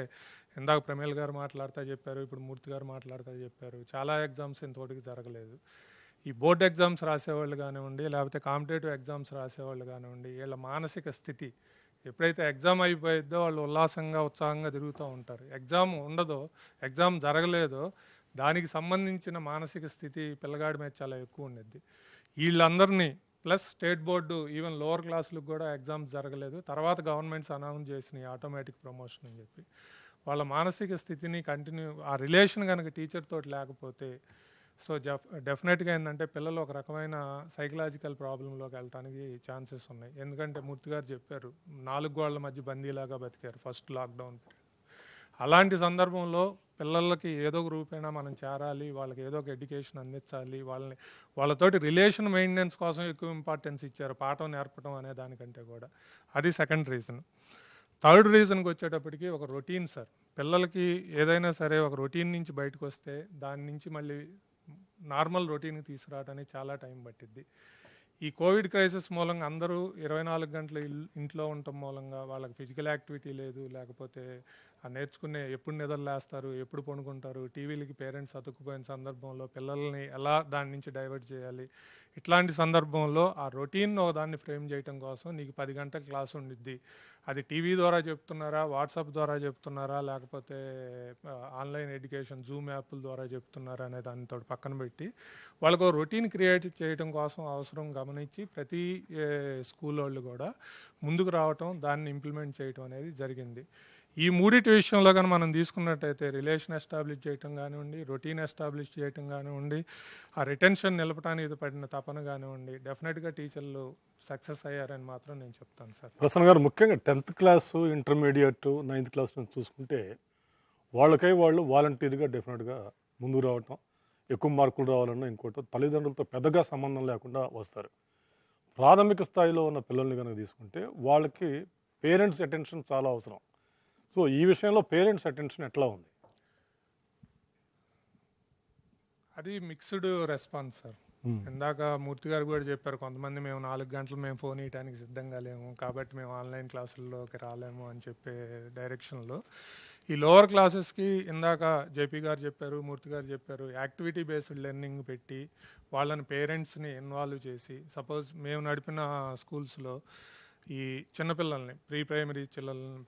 ఇందాక ప్రమేల్ గారు మాట్లాడుతూ చెప్పారు, ఇప్పుడు మూర్తి గారు మాట్లాడుతూ చెప్పారు, చాలా ఎగ్జామ్స్ ఇంతవరకు జరగలేదు. ఈ బోర్డ్ ఎగ్జామ్స్ రాసేవాళ్ళు కానివ్వండి, లేకపోతే కాంపిటేటివ్ ఎగ్జామ్స్ రాసేవాళ్ళు కానివ్వండి, వీళ్ళ మానసిక స్థితి ఎప్పుడైతే ఎగ్జామ్ అయిపోయిద్దో వాళ్ళు ఉల్లాసంగా, ఉత్సాహంగా తిరుగుతూ ఉంటారు. ఎగ్జామ్ ఉండదో, ఎగ్జామ్ జరగలేదో, దానికి సంబంధించిన మానసిక స్థితి పిల్లగాడి మీద చాలా ఎక్కువ ఉండేది. వీళ్ళందరినీ plus state board even lower క్లాసులకు కూడా ఎగ్జామ్స్ జరగలేదు, తర్వాత గవర్నమెంట్స్ అనౌన్స్ చేసినాయి ఆటోమేటిక్ ప్రమోషన్ అని చెప్పి. వాళ్ళ మానసిక స్థితిని ఆ రిలేషన్ కనుక టీచర్ తోటి లేకపోతే సో డెఫినెట్గా ఏంటంటే పిల్లలు ఒక రకమైన సైకలాజికల్ ప్రాబ్లంలోకి వెళ్ళడానికి ఛాన్సెస్ ఉన్నాయి. ఎందుకంటే మూర్తి గారు చెప్పారు, 4 గోళ్ల మధ్య బందీలాగా బతికారు ఫస్ట్ లాక్డౌన్ పీరియడ్. అలాంటి సందర్భంలో పిల్లలకి ఏదో ఒక రూపేణా మనం చేరాలి, వాళ్ళకి ఏదో ఒక ఎడ్యుకేషన్ అందించాలి, వాళ్ళతోటి రిలేషన్ మెయింటెనెన్స్ కోసం ఎక్కువ ఇంపార్టెన్స్ ఇచ్చారు పాఠం నేర్పడం అనే దానికంటే కూడా. అది సెకండ్ రీజన్. థర్డ్ రీజన్కి వచ్చేటప్పటికి ఒక రొటీన్ సార్. పిల్లలకి ఏదైనా సరే ఒక రొటీన్ నుంచి బయటకు వస్తే దాని నుంచి మళ్ళీ నార్మల్ రొటీన్కి తీసుకురావడానికి చాలా టైం పట్టిద్ది. ఈ కోవిడ్ క్రైసిస్ మూలంగా అందరూ 24 గంటలు ఇంట్లో ఉండటం మూలంగా వాళ్ళకి ఫిజికల్ యాక్టివిటీ లేదు, లేకపోతే ఆ నేర్చుకునే ఎప్పుడు నిద్రలేస్తారు, ఎప్పుడు పడుకుంటారు, టీవీలకి పేరెంట్స్ అతుక్కుపోయిన సందర్భంలో పిల్లల్ని ఎలా దాని నుంచి డైవర్ట్ చేయాలి, ఇట్లాంటి సందర్భంలో ఆ రొటీన్ దాన్ని ఫ్రేమ్ చేయడం కోసం నీకు 10 గంటల క్లాస్ ఉండిద్ది, అది టీవీ ద్వారా చెప్తున్నారా, వాట్సాప్ ద్వారా చెప్తున్నారా, లేకపోతే ఆన్లైన్ ఎడ్యుకేషన్ జూమ్ యాప్ల ద్వారా చెప్తున్నారా అనే దానితో పక్కన పెట్టి వాళ్ళకు రొటీన్ క్రియేట్ చేయడం కోసం అవసరం గమనించి ప్రతి స్కూల్ వాళ్ళు కూడా ముందుకు రావటం, దాన్ని ఇంప్లిమెంట్ చేయటం అనేది జరిగింది. ఈ మూడిటి విషయంలో కానీ మనం తీసుకున్నట్టయితే రిలేషన్ ఎస్టాబ్లిష్ చేయటం కానివ్వండి, రొటీన్ ఎస్టాబ్లిష్ చేయటం కానివ్వండి, ఆ రిటెన్షన్ నిలపడానికి పడిన తపన కానివ్వండి, డెఫినెట్గా టీచర్లు సక్సెస్ అయ్యారని మాత్రం నేను చెప్తాను సార్. ప్రసన్న గారు, ముఖ్యంగా 10th class, intermediate, 9th class నుంచి చూసుకుంటే వాళ్ళకై వాళ్ళు వాలంటీర్గా డెఫినెట్గా ముందుకు రావటం, ఎక్కువ మార్కులు రావాలన్నా ఇంకోటి తల్లిదండ్రులతో పెద్దగా సంబంధం లేకుండా వస్తారు. ప్రాథమిక స్థాయిలో ఉన్న పిల్లల్ని కనుక తీసుకుంటే వాళ్ళకి పేరెంట్స్ అటెన్షన్ చాలా అవసరం. సో ఈ విషయంలో పేరెంట్స్ అటెన్షన్ ఎట్లా ఉంది? అది మిక్స్డ్ రెస్పాన్స్ సార్. ఇందాక మూర్తి గారు కూడా చెప్పారు, కొంతమంది మేము 4 గంటలు మేము ఫోన్ ఇవ్వడానికి సిద్ధంగా లేము కాబట్టి మేము ఆన్లైన్ క్లాసుల్లోకి రాలేము అని చెప్పే డైరెక్షన్లో ఈ లోవర్ క్లాసెస్కి ఇందాక జేపీ గారు చెప్పారు, మూర్తి గారు చెప్పారు, యాక్టివిటీ బేస్డ్ లెర్నింగ్ పెట్టి వాళ్ళని పేరెంట్స్ని ఇన్వాల్వ్ చేసి, సపోజ్ మేము నడిపిన స్కూల్స్లో ఈ చిన్నపిల్లల్ని ప్రీ ప్రైమరీ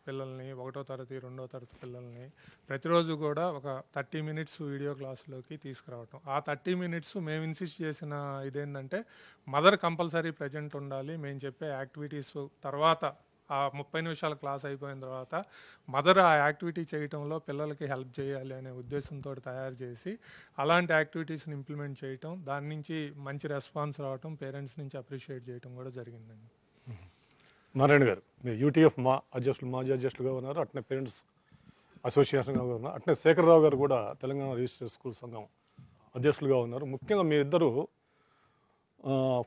పిల్లల్ని 1వ తరగతి 2వ తరగతి పిల్లల్ని ప్రతిరోజు కూడా ఒక 30 మినిట్స్ వీడియో క్లాసులోకి తీసుకురావటం. ఆ 30 మినిట్స్ మేము ఇన్సిస్ట్ చేసిన ఇదేంటంటే మదర్ కంపల్సరీ ప్రజెంట్ ఉండాలి. మేము చెప్పే యాక్టివిటీస్ తర్వాత ఆ 30 నిమిషాల క్లాస్ అయిపోయిన తర్వాత మదర్ ఆ యాక్టివిటీ చేయటంలో పిల్లలకి హెల్ప్ చేయాలి అనే ఉద్దేశంతో తయారు చేసి అలాంటి యాక్టివిటీస్ని ఇంప్లిమెంట్ చేయటం, దాని నుంచి మంచి రెస్పాన్స్ రావటం, పేరెంట్స్ నుంచి అప్రిషియేట్ చేయటం కూడా జరిగిందండి. నారాయణ గారు, మీరు యూటీఎఫ్ మాజీ అధ్యక్షులుగా ఉన్నారు, అట్నే పేరెంట్స్ అసోసియేషన్గా ఉన్నారు, అట్నే శేఖరరావు గారు కూడా తెలంగాణ రిజిస్టర్డ్ స్కూల్ సంఘం అధ్యక్షులుగా ఉన్నారు. ముఖ్యంగా మీరిద్దరూ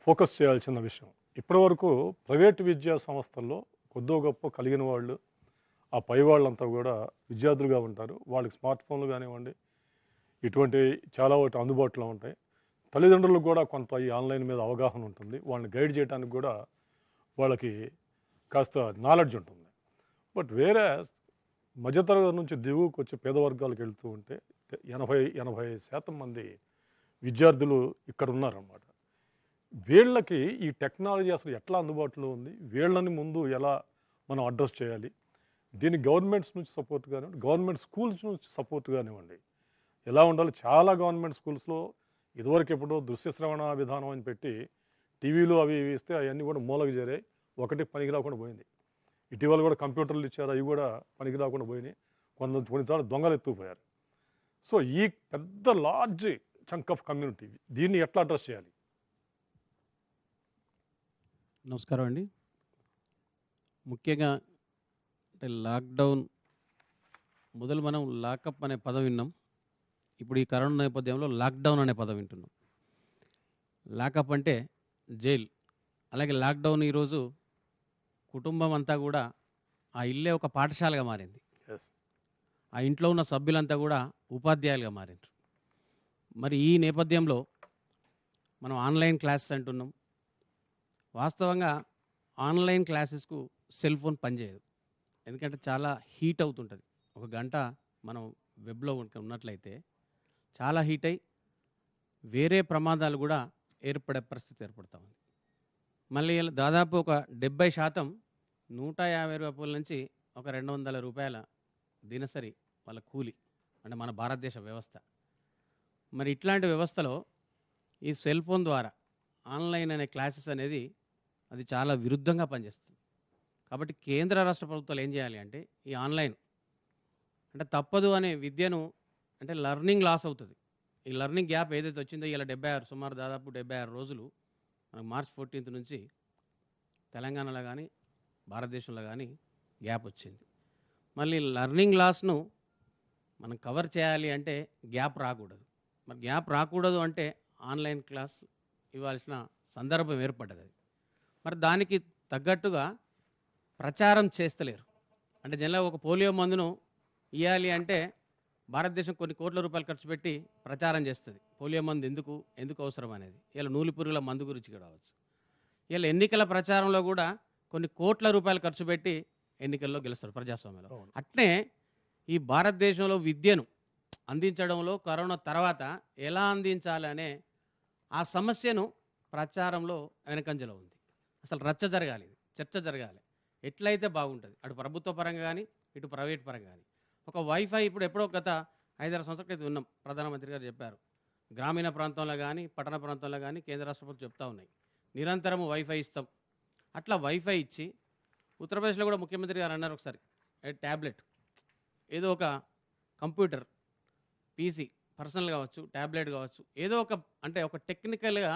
ఫోకస్ చేయాల్సిన విషయం, ఇప్పటివరకు ప్రైవేటు విద్యా సంస్థల్లో కొద్దో గొప్ప కలిగిన వాళ్ళు, ఆ పై వాళ్ళంతా కూడా విద్యార్థులుగా ఉంటారు. వాళ్ళకి స్మార్ట్ ఫోన్లు కానివ్వండి, ఇటువంటి చాలా ఒకటి అందుబాటులో ఉంటాయి. తల్లిదండ్రులకు కూడా కొంత ఈ ఆన్లైన్ మీద అవగాహన ఉంటుంది, వాళ్ళని గైడ్ చేయడానికి కూడా వాళ్ళకి కాస్త నాలెడ్జ్ ఉంటుంది. బట్ వేరే మధ్యతరగతి నుంచి దిగువకు వచ్చి పేద వర్గాలకు వెళ్తూ ఉంటే 80% మంది విద్యార్థులు ఇక్కడ ఉన్నారన్నమాట. వీళ్ళకి ఈ టెక్నాలజీ అసలు ఎట్లా అందుబాటులో ఉంది, వీళ్ళని ముందు ఎలా మనం అడ్రస్ చేయాలి, దీనికి గవర్నమెంట్స్ నుంచి సపోర్ట్ కానివ్వండి, గవర్నమెంట్ స్కూల్స్ నుంచి సపోర్ట్ కానివ్వండి, ఎలా ఉండాలి. చాలా గవర్నమెంట్ స్కూల్స్లో ఇదివరకు ఎప్పుడో దృశ్యశ్రవణ విధానం అని పెట్టి టీవీలు అవి ఇస్తే అవన్నీ కూడా మూలకు చేరాయి, ఒకటి పనికి రాకుండా పోయింది. ఇటీవల కూడా కంప్యూటర్లు ఇచ్చారు, అవి కూడా పనికి రాకుండా పోయినాయి, కొన్నిసార్లు దొంగలు ఎత్తుకుపోయారు. సో ఈ పెద్ద లార్జ్ చంక్ ఆఫ్ కమ్యూనిటీ దీన్ని ఎట్లా అడ్రస్ చేయాలి? నమస్కారం అండి. ముఖ్యంగా అంటే లాక్డౌన్ మొదలు మనం లాకప్ అనే పదం విన్నాం, ఇప్పుడు ఈ కరోనా నేపథ్యంలో లాక్డౌన్ అనే పదం వింటున్నాం. లాకప్ అంటే జైల్, అలాగే లాక్డౌన్ ఈరోజు కుటుంబం అంతా కూడా ఆ ఇల్లే ఒక పాఠశాలగా మారింది. ఆ ఇంట్లో ఉన్న సభ్యులంతా కూడా ఉపాధ్యాయులుగా మారిండ్రు. మరి ఈ నేపథ్యంలో మనం ఆన్లైన్ క్లాసెస్ అంటున్నాం. వాస్తవంగా ఆన్లైన్ క్లాసెస్కు సెల్ ఫోన్ పనిచేయదు, ఎందుకంటే చాలా హీట్ అవుతుంటుంది. ఒక గంట మనం వెబ్లో ఉన్నట్లయితే చాలా హీట్ అయి వేరే ప్రమాదాలు కూడా ఏర్పడే పరిస్థితి ఏర్పడుతూ ఉంది. మళ్ళీ దాదాపు ఒక 70% 150 రూపాయల నుంచి ఒక 200 రూపాయల దినసరి వాళ్ళ కూలి, అంటే మన భారతదేశ వ్యవస్థ. మరి ఇట్లాంటి వ్యవస్థలో ఈ సెల్ ఫోన్ ద్వారా ఆన్లైన్ అనే క్లాసెస్ అనేది అది చాలా విరుద్ధంగా పనిచేస్తుంది. కాబట్టి కేంద్ర రాష్ట్ర ప్రభుత్వాలు ఏం చేయాలి అంటే ఈ ఆన్లైన్ అంటే తప్పదు అనే విద్యను, అంటే లర్నింగ్ లాస్ అవుతుంది. ఈ లర్నింగ్ గ్యాప్ ఏదైతే వచ్చిందో ఇలా 76 సుమారు దాదాపు 76 రోజులు మనకు March 14 నుంచి తెలంగాణలో కానీ భారతదేశంలో కానీ గ్యాప్ వచ్చింది. మళ్ళీ లర్నింగ్ లాస్ను మనం కవర్ చేయాలి అంటే గ్యాప్ రాకూడదు. మరి గ్యాప్ రాకూడదు అంటే ఆన్లైన్ క్లాస్ ఇవ్వాల్సిన సందర్భం ఏర్పడ్డది. మరి దానికి తగ్గట్టుగా ప్రచారం చేస్తలేరు. అంటే జనరల్గా ఒక పోలియో మందును ఇవ్వాలి అంటే భారతదేశం కొన్ని కోట్ల రూపాయలు ఖర్చు పెట్టి ప్రచారం చేస్తుంది, పోలియో మందు ఎందుకు అవసరం అనేది. ఇలా నూలిపురుగుల మందు గురించి కూడా కావచ్చు. ఇలా ఎన్నికల ప్రచారంలో కూడా కొన్ని కోట్ల రూపాయలు ఖర్చు పెట్టి ఎన్నికల్లో గెలుస్తారు ప్రజాస్వామ్యంలో. అట్నే ఈ భారతదేశంలో విద్యను అందించడంలో కరోనా తర్వాత ఎలా అందించాలి అనే ఆ సమస్యను ప్రచారంలో వెనకంజలో ఉంది. అసలు రచ్చ జరగాలి, చర్చ జరగాలి, ఎట్లయితే బాగుంటుంది అటు ప్రభుత్వ పరంగా కానీ ఇటు ప్రైవేట్ పరంగా కానీ. ఒక వైఫై ఇప్పుడు ఎప్పుడో గత 5-6 సంవత్సరాల క్రితం విన్నాం, ప్రధానమంత్రి గారు చెప్పారు, గ్రామీణ ప్రాంతంలో కానీ పట్టణ ప్రాంతంలో కానీ కేంద్ర రాష్ట్ర ప్రభుత్వం చెప్తా ఉన్నాయి నిరంతరము వైఫై ఇస్తాం. అట్లా వైఫై ఇచ్చి ఉత్తరప్రదేశ్లో కూడా ముఖ్యమంత్రి గారు అన్నారు ఒకసారి ట్యాబ్లెట్ ఏదో ఒక కంప్యూటర్, పీసీ, పర్సనల్ కావచ్చు, ట్యాబ్లెట్ కావచ్చు, ఏదో ఒక అంటే ఒక టెక్నికల్గా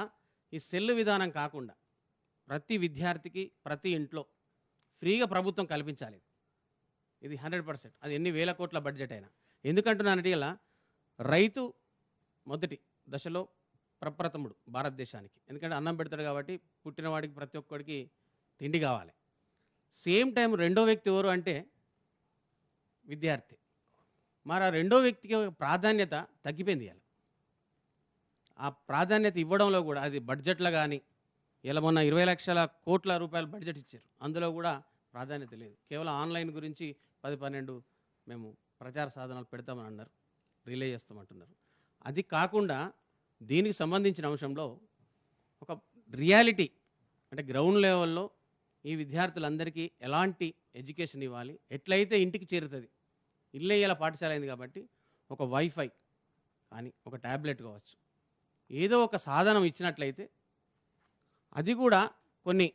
ఈ సెల్ విధానం కాకుండా ప్రతి విద్యార్థికి ప్రతి ఇంట్లో ఫ్రీగా ప్రభుత్వం కల్పించాలి. ఇది 100%. అది ఎన్ని వేల కోట్ల బడ్జెట్ అయినా. ఎందుకంటున్నానంటే ఇలా రైతు మొదటి దశలో ప్రప్రథముడు భారతదేశానికి. ఎందుకంటే అన్నం పెడతాడు కాబట్టి పుట్టినవాడికి ప్రతి ఒక్కడికి తిండి కావాలి. సేమ్ టైం రెండో వ్యక్తి ఎవరు అంటే విద్యార్థి. మరి ఆ రెండో వ్యక్తికి ప్రాధాన్యత తగ్గిపోయింది ఇలా. ఆ ప్రాధాన్యత ఇవ్వడంలో కూడా అది బడ్జెట్లో కానీ ఇలా మొన్న 20 లక్షల కోట్ల రూపాయల బడ్జెట్ ఇచ్చారు. అందులో కూడా ప్రాధాన్యత లేదు. కేవలం ఆన్లైన్ గురించి 10-12 మేము ప్రచార సాధనాలు పెడతామని అన్నారు, రిలే చేస్తామంటున్నారు. అది కాకుండా దీనికి సంబంధించిన అంశంలో ఒక రియాలిటీ అంటే గ్రౌండ్ లెవెల్లో ఈ విద్యార్థులందరికీ ఎలాంటి ఎడ్యుకేషన్ ఇవ్వాలి, ఎట్లయితే ఇంటికి చేరుతుంది. ఇల్లే ఇలా పాఠశాల అయింది కాబట్టి ఒక వైఫై కానీ ఒక ట్యాబ్లెట్ కావచ్చు, ఏదో ఒక సాధనం ఇచ్చినట్లయితే అది కూడా కొన్ని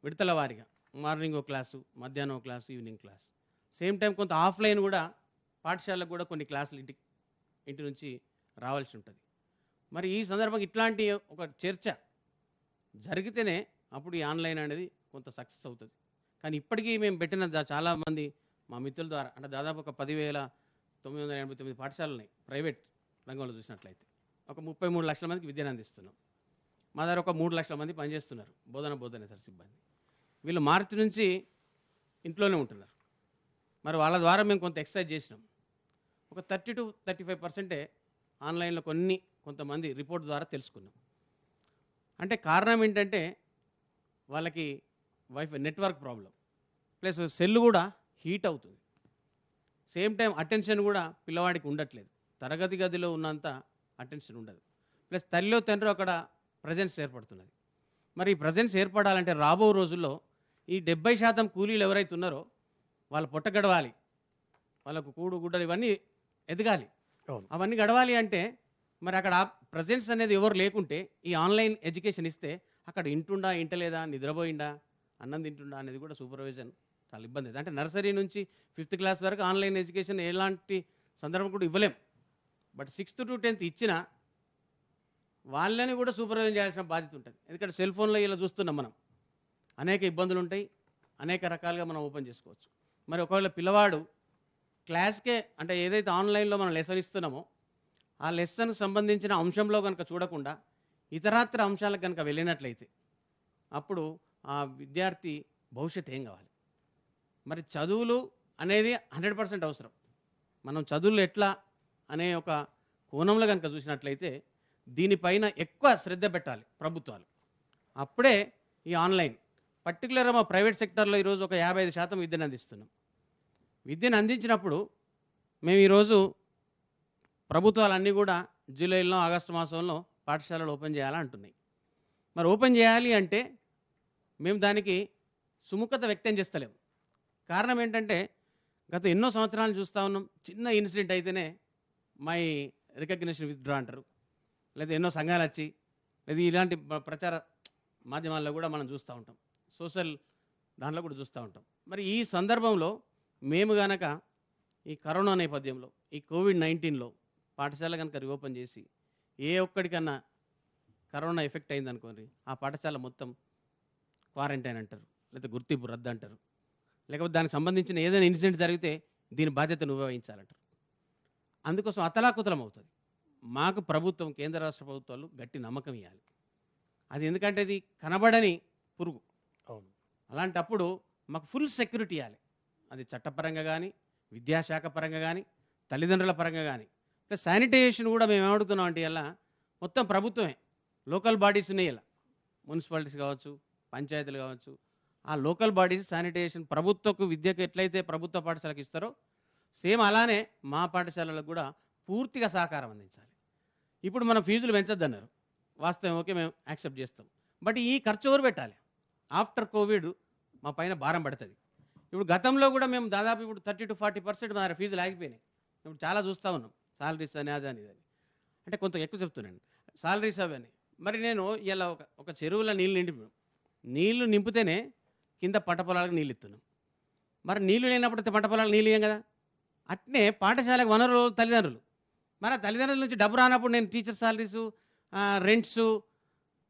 విడతల వారీగా మార్నింగ్ ఒక క్లాసు, మధ్యాహ్నం ఒక class, evening class, same time కొంత ఆఫ్లైన్ కూడా పాఠశాలకు కూడా కొన్ని క్లాసులు ఇంటి నుంచి రావాల్సి ఉంటుంది. మరి ఈ సందర్భంగా ఇట్లాంటి ఒక చర్చ జరిగితేనే అప్పుడు ఈ ఆన్లైన్ అనేది కొంత సక్సెస్ అవుతుంది. కానీ ఇప్పటికీ మేము పెట్టిన చాలామంది మా మిత్రుల ద్వారా అంటే దాదాపు ఒక 10,989 పాఠశాలలు ఉన్నాయి ప్రైవేట్ రంగంలో చూసినట్లయితే. ఒక 33 లక్షల మందికి విద్యను అందిస్తున్నాం. మా దగ్గర ఒక 3 లక్షల మంది పనిచేస్తున్నారు బోధనేతర సిబ్బంది. వీళ్ళు మార్చి నుంచి ఇంట్లోనే ఉంటున్నారు. మరి వాళ్ళ ద్వారా మేము కొంత ఎక్సర్సైజ్ చేసినాం. ఒక 30-35% ఆన్లైన్లో కొంతమంది రిపోర్ట్ ద్వారా తెలుసుకున్నాం. అంటే కారణం ఏంటంటే వాళ్ళకి wifi network problem plus cell కూడా హీట్ అవుతుంది. సేమ్ టైం అటెన్షన్ కూడా పిల్లవాడికి ఉండట్లేదు. తరగతి గదిలో ఉన్నంత అటెన్షన్ ఉండదు. ప్లస్ తల్లిలో తండ్రి అక్కడ ప్రజెన్స్ ఏర్పడుతున్నది. మరి ఈ ప్రజెన్స్ ఏర్పడాలంటే రాబో రోజుల్లో ఈ 70% కూలీలు ఎవరైతే ఉన్నారో వాళ్ళ పొట్ట గడవాలి, వాళ్ళకు కూడు గుడ్డలు ఇవన్నీ ఎదగాలి. అవన్నీ గడవాలి అంటే మరి అక్కడ ప్రజెన్స్ అనేది ఎవరు లేకుంటే ఈ ఆన్లైన్ ఎడ్యుకేషన్ ఇస్తే అక్కడ ఇంటుండా ఇంటలేదా, నిద్రపోయిందా, అన్నం తింటుండా అనేది కూడా సూపర్విజన్ చాలా ఇబ్బంది. అంటే నర్సరీ నుంచి 5th క్లాస్ వరకు ఆన్లైన్ ఎడ్యుకేషన్ ఎలాంటి సందర్భం కూడా ఇవ్వలేం. బట్ 6th to 10th ఇచ్చినా వాళ్ళని కూడా సూపర్వైజన్ చేయాల్సిన బాధ్యత ఉంటుంది. ఎందుకంటే సెల్ ఫోన్లో ఇలా చూస్తున్నాం మనం, అనేక ఇబ్బందులు ఉంటాయి, అనేక రకాలుగా మనం ఓపెన్ చేసుకోవచ్చు. మరి ఒకవేళ పిల్లవాడు క్లాస్కే అంటే ఏదైతే ఆన్లైన్లో మనం లెసన్ ఇస్తున్నామో ఆ లెసన్కు సంబంధించిన అంశంలో కనుక చూడకుండా ఇతరాత్ర అంశాలకు కనుక వెళ్ళినట్లయితే అప్పుడు ఆ విద్యార్థి భవిష్యత్తు ఏం కావాలి? మరి చదువులు అనేది 100% అవసరం. మనం చదువులు ఎట్లా అనే ఒక కోణంలో కనుక చూసినట్లయితే దీనిపైన ఎక్కువ శ్రద్ధ పెట్టాలి ప్రభుత్వాలు. అప్పుడే ఈ ఆన్లైన్ పర్టికులర్గా మా ప్రైవేట్ సెక్టర్లో ఈరోజు ఒక 55% విద్యను అందిస్తున్నాం. విద్యను అందించినప్పుడు మేము ఈరోజు ప్రభుత్వాలన్నీ కూడా జూలైలో ఆగస్టు మాసంలో పాఠశాలలు ఓపెన్ చేయాలంటున్నాయి. మరి ఓపెన్ చేయాలి అంటే మేము దానికి సుముఖత వ్యక్తం చేస్తలేము. కారణం ఏంటంటే గత ఎన్నో సంవత్సరాలు చూస్తూ ఉన్నాం, చిన్న ఇన్సిడెంట్ అయితేనే మై రికగ్నిషన్ విత్డ్రా అంటారు, లేదా ఎన్నో సంఘాలు వచ్చి లేదా ఇలాంటి ప్రచార మాధ్యమాల్లో కూడా మనం చూస్తూ ఉంటాం, సోషల్ దాంట్లో కూడా చూస్తూ ఉంటాం. మరి ఈ సందర్భంలో మేము గనక ఈ కరోనా నేపథ్యంలో ఈ COVID-19లో పాఠశాల కనుక రీఓపెన్ చేసి ఏ ఒక్కడికన్నా కరోనా ఎఫెక్ట్ అయిందనుకోండి ఆ పాఠశాల మొత్తం క్వారంటైన్ అంటారు, లేదా గుర్తింపు రద్దు అంటారు, లేకపోతే దానికి సంబంధించిన ఏదైనా ఇన్సిడెంట్ జరిగితే దీని బాధ్యత నువ్వే వహించాలంటారు. అందుకోసం అతలాకుతలం అవుతుంది. మాకు ప్రభుత్వం, కేంద్ర రాష్ట్ర ప్రభుత్వాలు గట్టి నమ్మకం ఇవ్వాలి. అది ఎందుకంటే ఇది కనబడని పురుగు. అవును. అలాంటప్పుడు మాకు ఫుల్ సెక్యూరిటీ ఇవ్వాలి. అది చట్టపరంగా కానీ, విద్యాశాఖ పరంగా కానీ, తల్లిదండ్రుల పరంగా కానీ. ప్లస్ శానిటైజేషన్ కూడా మేము ఏమడుగుతున్నాం అంటే ఇలా మొత్తం ప్రభుత్వమే, లోకల్ బాడీస్ ఉన్నాయి, ఇలా మున్సిపాలిటీస్ కావచ్చు, పంచాయతీలు కావచ్చు, ఆ లోకల్ బాడీస్ శానిటైజేషన్ ప్రభుత్వకు విద్యకు ఎట్లయితే ప్రభుత్వ పాఠశాలకు ఇస్తారో సేమ్ అలానే మా పాఠశాలలకు కూడా పూర్తిగా సహకారం అందించాలి. ఇప్పుడు మనం ఫీజులు పెంచొద్దన్నారు, వాస్తవం ఓకే, మేము యాక్సెప్ట్ చేస్తాం. బట్ ఈ ఖర్చు ఎవరు పెట్టాలి? ఆఫ్టర్ కోవిడ్ మా పైన భారం పడుతుంది. ఇప్పుడు గతంలో కూడా మేము దాదాపు ఇప్పుడు 30-40% మా ఫీజులు ఆగిపోయినాయి. ఇప్పుడు చాలా చూస్తూ ఉన్నాం, సాలరీస్ అని అదని ఇదని, అంటే కొంత ఎక్కువ చెప్తున్నాను, సాలరీస్ అవని. మరి నేను ఇలా ఒక చెరువులో నీళ్లు నింపితేనే కింద పంట పొలాలకు నీళ్ళు ఇస్తున్నాం. మరి నీళ్లు లేనప్పుడు పంట పొలాలకు నీళ్ళు ఇయ్యం కదా. అట్నే పాఠశాలకు వనరులు తల్లిదండ్రులు. మరి ఆ తల్లిదండ్రుల నుంచి డబ్బు రానప్పుడు నేను టీచర్ సాలరీసు, రెంట్స్,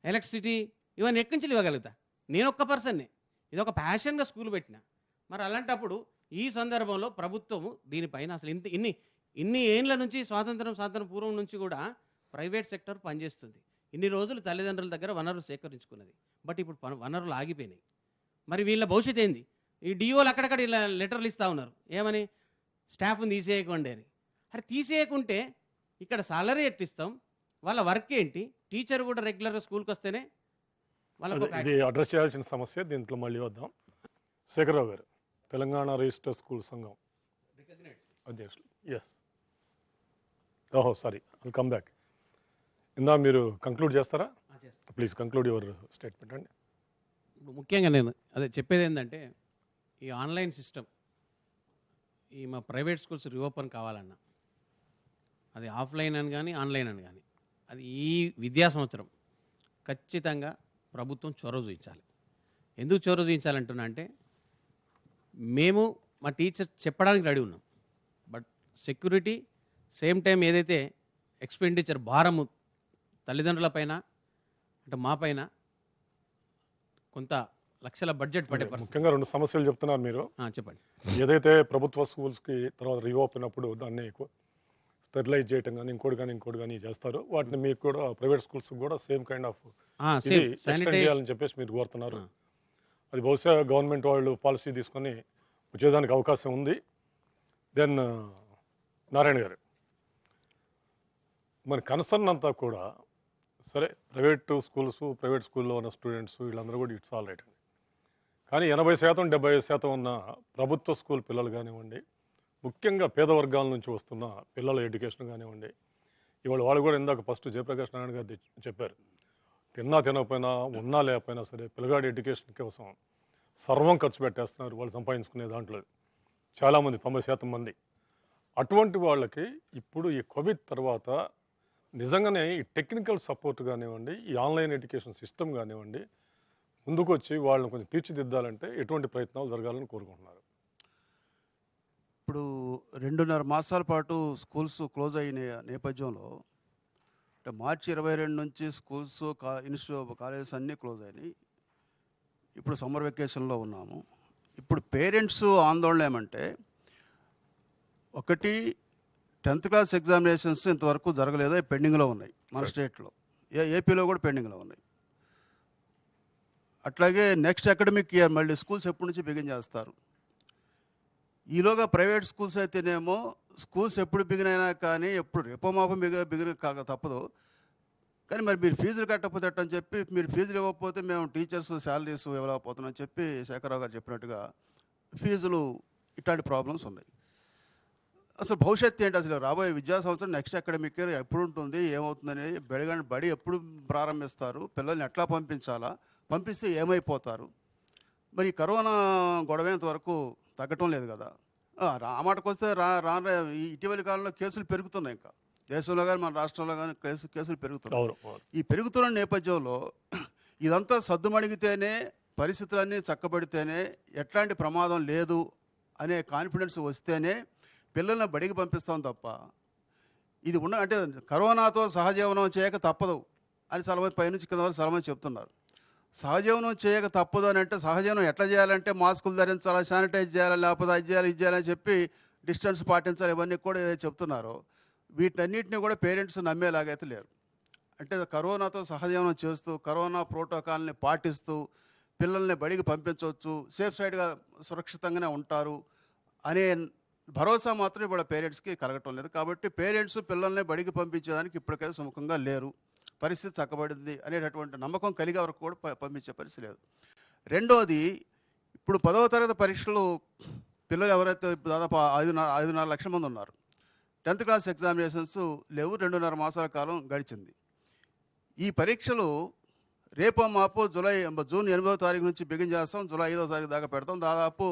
ఎలక్ట్రిసిటీ ఇవన్నీ ఎక్కడి నుంచి ఇవ్వగలుగుతా? నేను ఒక్క పర్సన్నే, ఇది ఒక ప్యాషన్గా స్కూల్ పెట్టిన. మరి అలాంటప్పుడు ఈ సందర్భంలో ప్రభుత్వము దీనిపైన అసలు ఇన్ని ఏండ్ల నుంచి స్వాతంత్రం పూర్వం నుంచి కూడా ప్రైవేట్ సెక్టర్ పనిచేస్తుంది. ఇన్ని రోజులు తల్లిదండ్రుల దగ్గర వనరులు సేకరించుకున్నది. బట్ ఇప్పుడు వనరులు ఆగిపోయినాయి. మరి వీళ్ళ భవిష్యత్ ఏంది? ఈ డిఓలు అక్కడక్కడ ఇలా లెటర్లు ఇస్తూ ఉన్నారు, ఏమని? స్టాఫ్ని తీసేయకండి అని. అరే తీసేయకుంటే ఇక్కడ సాలరీ ఎట్టిస్తాం? వాళ్ళ వర్క్ ఏంటి? టీచర్ కూడా రెగ్యులర్గా స్కూల్కి వస్తేనే వాళ్ళకు ఇది అడ్రస్ చేయాల్సిన సమస్య. దీంట్లో మళ్ళీ వద్దాం. శేఖరరావు గారు, తెలంగాణ రిజిస్టర్ స్కూల్ సంఘం అధ్యక్షులు. ఎస్, ఓహో సారీ, ఐల్ కమ్ బ్యాక్. ఇందా మీరు కంక్లూడ్ చేస్తారా? ప్లీజ్ కంక్లూడ్ యువర్ స్టేట్మెంట్ అండి. ఇప్పుడు ముఖ్యంగా నేను అదే చెప్పేది ఏంటంటే, ఈ ఆన్లైన్ సిస్టమ్, ఈ మా ప్రైవేట్ స్కూల్స్ రీఓపెన్ కావాలన్నా, అది ఆఫ్లైన్ అని కానీ ఆన్లైన్ అని కానీ, అది ఈ విద్యా సంవత్సరం ఖచ్చితంగా ప్రభుత్వం చొరవ చూపించాలి. ఎందుకు చొరవ చూపించాలంటున్నా అంటే, మేము మా టీచర్ చెప్పడానికి రెడీ ఉన్నాం. బట్ సెక్యూరిటీ సేమ్ టైం ఏదైతే ఎక్స్పెండిచర్ భారము తల్లిదండ్రుల పైన అంటే మా పైన కొంత లక్షల బడ్జెట్ పడే ముఖ్యంగా 2 సమస్యలు చెప్తున్నారు మీరు. చెప్పండి. ఏదైతే ప్రభుత్వ స్కూల్స్కి తర్వాత రీఓపెన్ అప్పుడు దాన్ని స్టెరిలైజ్ చేయటం కానీ ఇంకోటి కానీ చేస్తారు, వాటిని మీకు కూడా ప్రైవేట్ స్కూల్స్ కూడా సేమ్ కైండ్ ఆఫ్ ఎక్స్టెండ్ చేయాలని చెప్పేసి మీరు కోరుతున్నారు. అది బహుశా గవర్నమెంట్ వాళ్ళు పాలసీ తీసుకొని వచ్చేదానికి అవకాశం ఉంది. దెన్ నారాయణ గారు, మన కన్సర్న్ అంతా కూడా సరే, ప్రైవేట్ స్కూల్లో ఉన్న స్టూడెంట్స్ వీళ్ళందరూ కూడా ఇట్స్ ఆల్ రైట్ అండి. కానీ 80% 75% ఉన్న ప్రభుత్వ స్కూల్ పిల్లలు కానివ్వండి, ముఖ్యంగా పేద వర్గాల నుంచి వస్తున్న పిల్లల ఎడ్యుకేషన్ కానివ్వండి, ఇవాళ వాళ్ళు కూడా ఇందాక ఫస్ట్ జయప్రకాష్ నారాయణ గారు చెప్పారు, తినకపోయినా ఉన్నా లేకపోయినా సరే పిల్లగాడి ఎడ్యుకేషన్ కోసం సర్వం ఖర్చు పెట్టేస్తున్నారు వాళ్ళు సంపాదించుకునే దాంట్లో చాలామంది, 90% మంది. అటువంటి వాళ్ళకి ఇప్పుడు ఈ కోవిడ్ తర్వాత నిజంగానే ఈ టెక్నికల్ సపోర్ట్ కానివ్వండి, ఈ ఆన్లైన్ ఎడ్యుకేషన్ సిస్టమ్ కానివ్వండి, ముందుకు వచ్చి వాళ్ళని కొంచెం తీర్చిదిద్దాలంటే ఎటువంటి ప్రయత్నాలు జరగాలని కోరుకుంటున్నారు? ఇప్పుడు 2.5 మాసాల పాటు స్కూల్స్ క్లోజ్ అయిన నేపథ్యంలో, అంటే మార్చి 22 నుంచి స్కూల్స్ కాలేజెస్ అన్నీ క్లోజ్ అయినాయి. ఇప్పుడు సమ్మర్ వెకేషన్లో ఉన్నాము. ఇప్పుడు పేరెంట్స్ ఆందోళన ఏమంటే, ఒకటి 10th క్లాస్ ఎగ్జామినేషన్స్ ఇంతవరకు జరగలేదు, పెండింగ్లో ఉన్నాయి మన స్టేట్లో, ఏపీలో కూడా పెండింగ్లో ఉన్నాయి. అట్లాగే నెక్స్ట్ అకాడమిక్ ఇయర్ మళ్ళీ స్కూల్స్ ఎప్పటి నుంచి బిగిన్ చేస్తారు? ఈలోగా ప్రైవేట్ స్కూల్స్ అయితేనేమో స్కూల్స్ ఎప్పుడు బిగిన్ అయినా కానీ ఎప్పుడు రేపో మాపో బిగిన్ కాక తప్పదు. కానీ మరి మీరు ఫీజులు కట్టకపోతే అని చెప్పి, మీరు ఫీజులు ఇవ్వకపోతే మేము టీచర్స్ శాలరీస్ ఇవ్వలేకపోతున్నామని చెప్పి శేఖరరావు గారు చెప్పినట్టుగా ఫీజులు, ఇట్లాంటి ప్రాబ్లమ్స్ ఉన్నాయి. అసలు భవిష్యత్తు ఏంటి? అసలు రాబోయే విద్యా సంవత్సరం నెక్స్ట్ అకాడమిక్ ఇయర్ ఎప్పుడు ఉంటుంది, ఏమవుతుందని, బడి ఎప్పుడు ప్రారంభిస్తారు, పిల్లల్ని ఎట్లా పంపించాలా, పంపిస్తే ఏమైపోతారు? మరి కరోనా గొడవేంత వరకు తగ్గటం లేదు కదా. ఆ మాటకు వస్తే ఇటీవలి కాలంలో కేసులు పెరుగుతున్నాయి, ఇంకా దేశంలో కానీ మన రాష్ట్రంలో కానీ కేసులు పెరుగుతున్నాయి. ఈ పెరుగుతున్న నేపథ్యంలో ఇదంతా సద్దుమణిగితేనే, పరిస్థితులన్నీ చక్కబడితేనే, ఎట్లాంటి ప్రమాదం లేదు అనే కాన్ఫిడెన్స్ వస్తేనే పిల్లల్ని బడికి పంపిస్తాం తప్ప, ఇది అంటే కరోనాతో సహజీవనం చేయక తప్పదు అని చాలామంది పైనుంచి కింద వరకు చాలామంది చెప్తున్నారు. సహజీవనం చేయక తప్పదు అని అంటే, సహజీవనం ఎట్లా చేయాలంటే మాస్కులు ధరించాలా, శానిటైజ్ చేయాలి, లేకపోతే అది చేయాలి ఇది చేయాలని చెప్పి డిస్టెన్స్ పాటించాలి, ఇవన్నీ కూడా చెప్తున్నారు. వీటన్నిటిని కూడా పేరెంట్స్ నమ్మేలాగైతే లేరు. అంటే కరోనాతో సహజీవనం చేస్తూ, కరోనా ప్రోటోకాల్ని పాటిస్తూ పిల్లల్ని బడికి పంపించవచ్చు, సేఫ్ సైడ్గా సురక్షితంగానే ఉంటారు అనే భరోసా మాత్రం ఇవాళ పేరెంట్స్కి కలగటం లేదు. కాబట్టి పేరెంట్స్ పిల్లల్ని బడికి పంపించేదానికి ఇప్పటికైతే సుముఖంగా లేరు, పరిస్థితి చక్కబడింది అనేటటువంటి నమ్మకం కలిగే వరకు కూడా పంపించే పరిస్థితి లేదు. రెండోది, ఇప్పుడు 10వ తరగతి పరీక్షలు పిల్లలు ఎవరైతే దాదాపు 5.5 లక్షల మంది ఉన్నారు, 10th క్లాస్ ఎగ్జామినేషన్స్ లేవు, 2.5 మాసాల కాలం గడిచింది. ఈ పరీక్షలు రేపో మాపో జూన్ 8వ తారీఖు నుంచి బిగిన్ చేస్తాం, జూలై 5వ తారీఖు దాకా పెడతాం. దాదాపు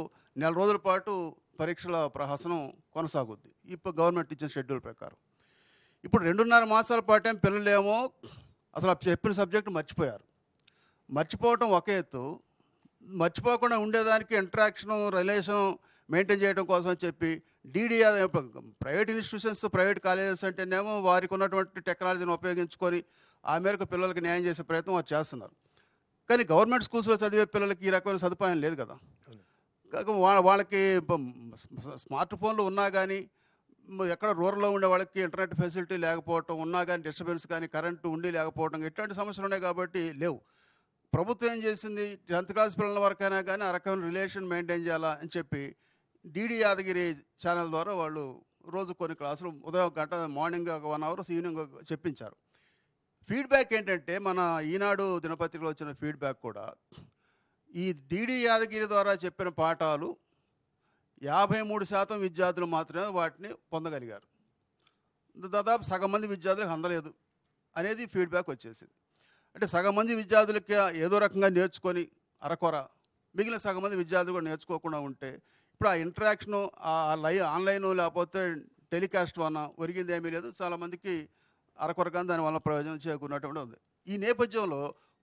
4 రోజుల పాటు పరీక్షల ప్రహసనం కొనసాగుద్ది ఇప్పుడు గవర్నమెంట్ ఇచ్చిన షెడ్యూల్ ప్రకారం. ఇప్పుడు 2.5 మాసాల పాటు పిల్లలేమో అసలు చెప్పిన సబ్జెక్టు మర్చిపోయారు. మర్చిపోవటం ఒక ఎత్తు, మర్చిపోకుండా ఉండేదానికి ఇంటరాక్షను, రిలేషను మెయింటైన్ చేయడం కోసం అని చెప్పి DD private institutions, private colleges అంటేనేమో వారికి ఉన్నటువంటి టెక్నాలజీని ఉపయోగించుకొని ఆ మేరకు పిల్లలకి న్యాయం చేసే ప్రయత్నం వారు చేస్తున్నారు. కానీ గవర్నమెంట్ స్కూల్స్లో చదివే పిల్లలకి ఈ రకమైన సదుపాయం లేదు కదా. కాక వాళ్ళకి స్మార్ట్ ఫోన్లు ఉన్నా కానీ, ఎక్కడ రూరల్లో ఉండే వాళ్ళకి ఇంటర్నెట్ ఫెసిలిటీ లేకపోవటం, ఉన్నా కానీ డిస్టర్బెన్స్ కానీ, కరెంటు ఉండి లేకపోవడం, ఇట్లాంటి సమస్యలు ఉన్నాయి కాబట్టి లేవు. ప్రభుత్వం ఏం చేసింది, 10th క్లాస్ పిల్లల వరకైనా కానీ ఆ రకమైన రిలేషన్ మెయింటైన్ చేయాలా అని చెప్పి డీడీ యాదగిరి ఛానల్ ద్వారా వాళ్ళు రోజు కొన్ని క్లాసులు ఉదయం గంట, మార్నింగ్ ఒక 1 hour, ఈవినింగ్ చెప్పించారు. ఫీడ్బ్యాక్ ఏంటంటే, మన ఈనాడు దినపత్రికలో వచ్చిన ఫీడ్బ్యాక్ కూడా ఈ డీడీ యాదగిరి ద్వారా చెప్పిన పాఠాలు 53% విద్యార్థులు మాత్రమే వాటిని పొందగలిగారు. దాదాపు సగం మంది విద్యార్థులకు అందలేదు అనేది ఫీడ్బ్యాక్ వచ్చేసింది. అంటే సగం మంది విద్యార్థులకి ఏదో రకంగా నేర్చుకొని అరకొర, మిగిలిన సగం మంది విద్యార్థులు కూడా నేర్చుకోకుండా ఉంటే ఇప్పుడు ఆ ఇంటరాక్షను, ఆ ఆన్లైన్ లేకపోతే టెలికాస్ట్ వల్ల ఒరిగింది ఏమీ లేదు. చాలామందికి అరకొరగా దానివల్ల ప్రయోజనం చేకూరినటువంటి ఉంది. ఈ నేపథ్యంలో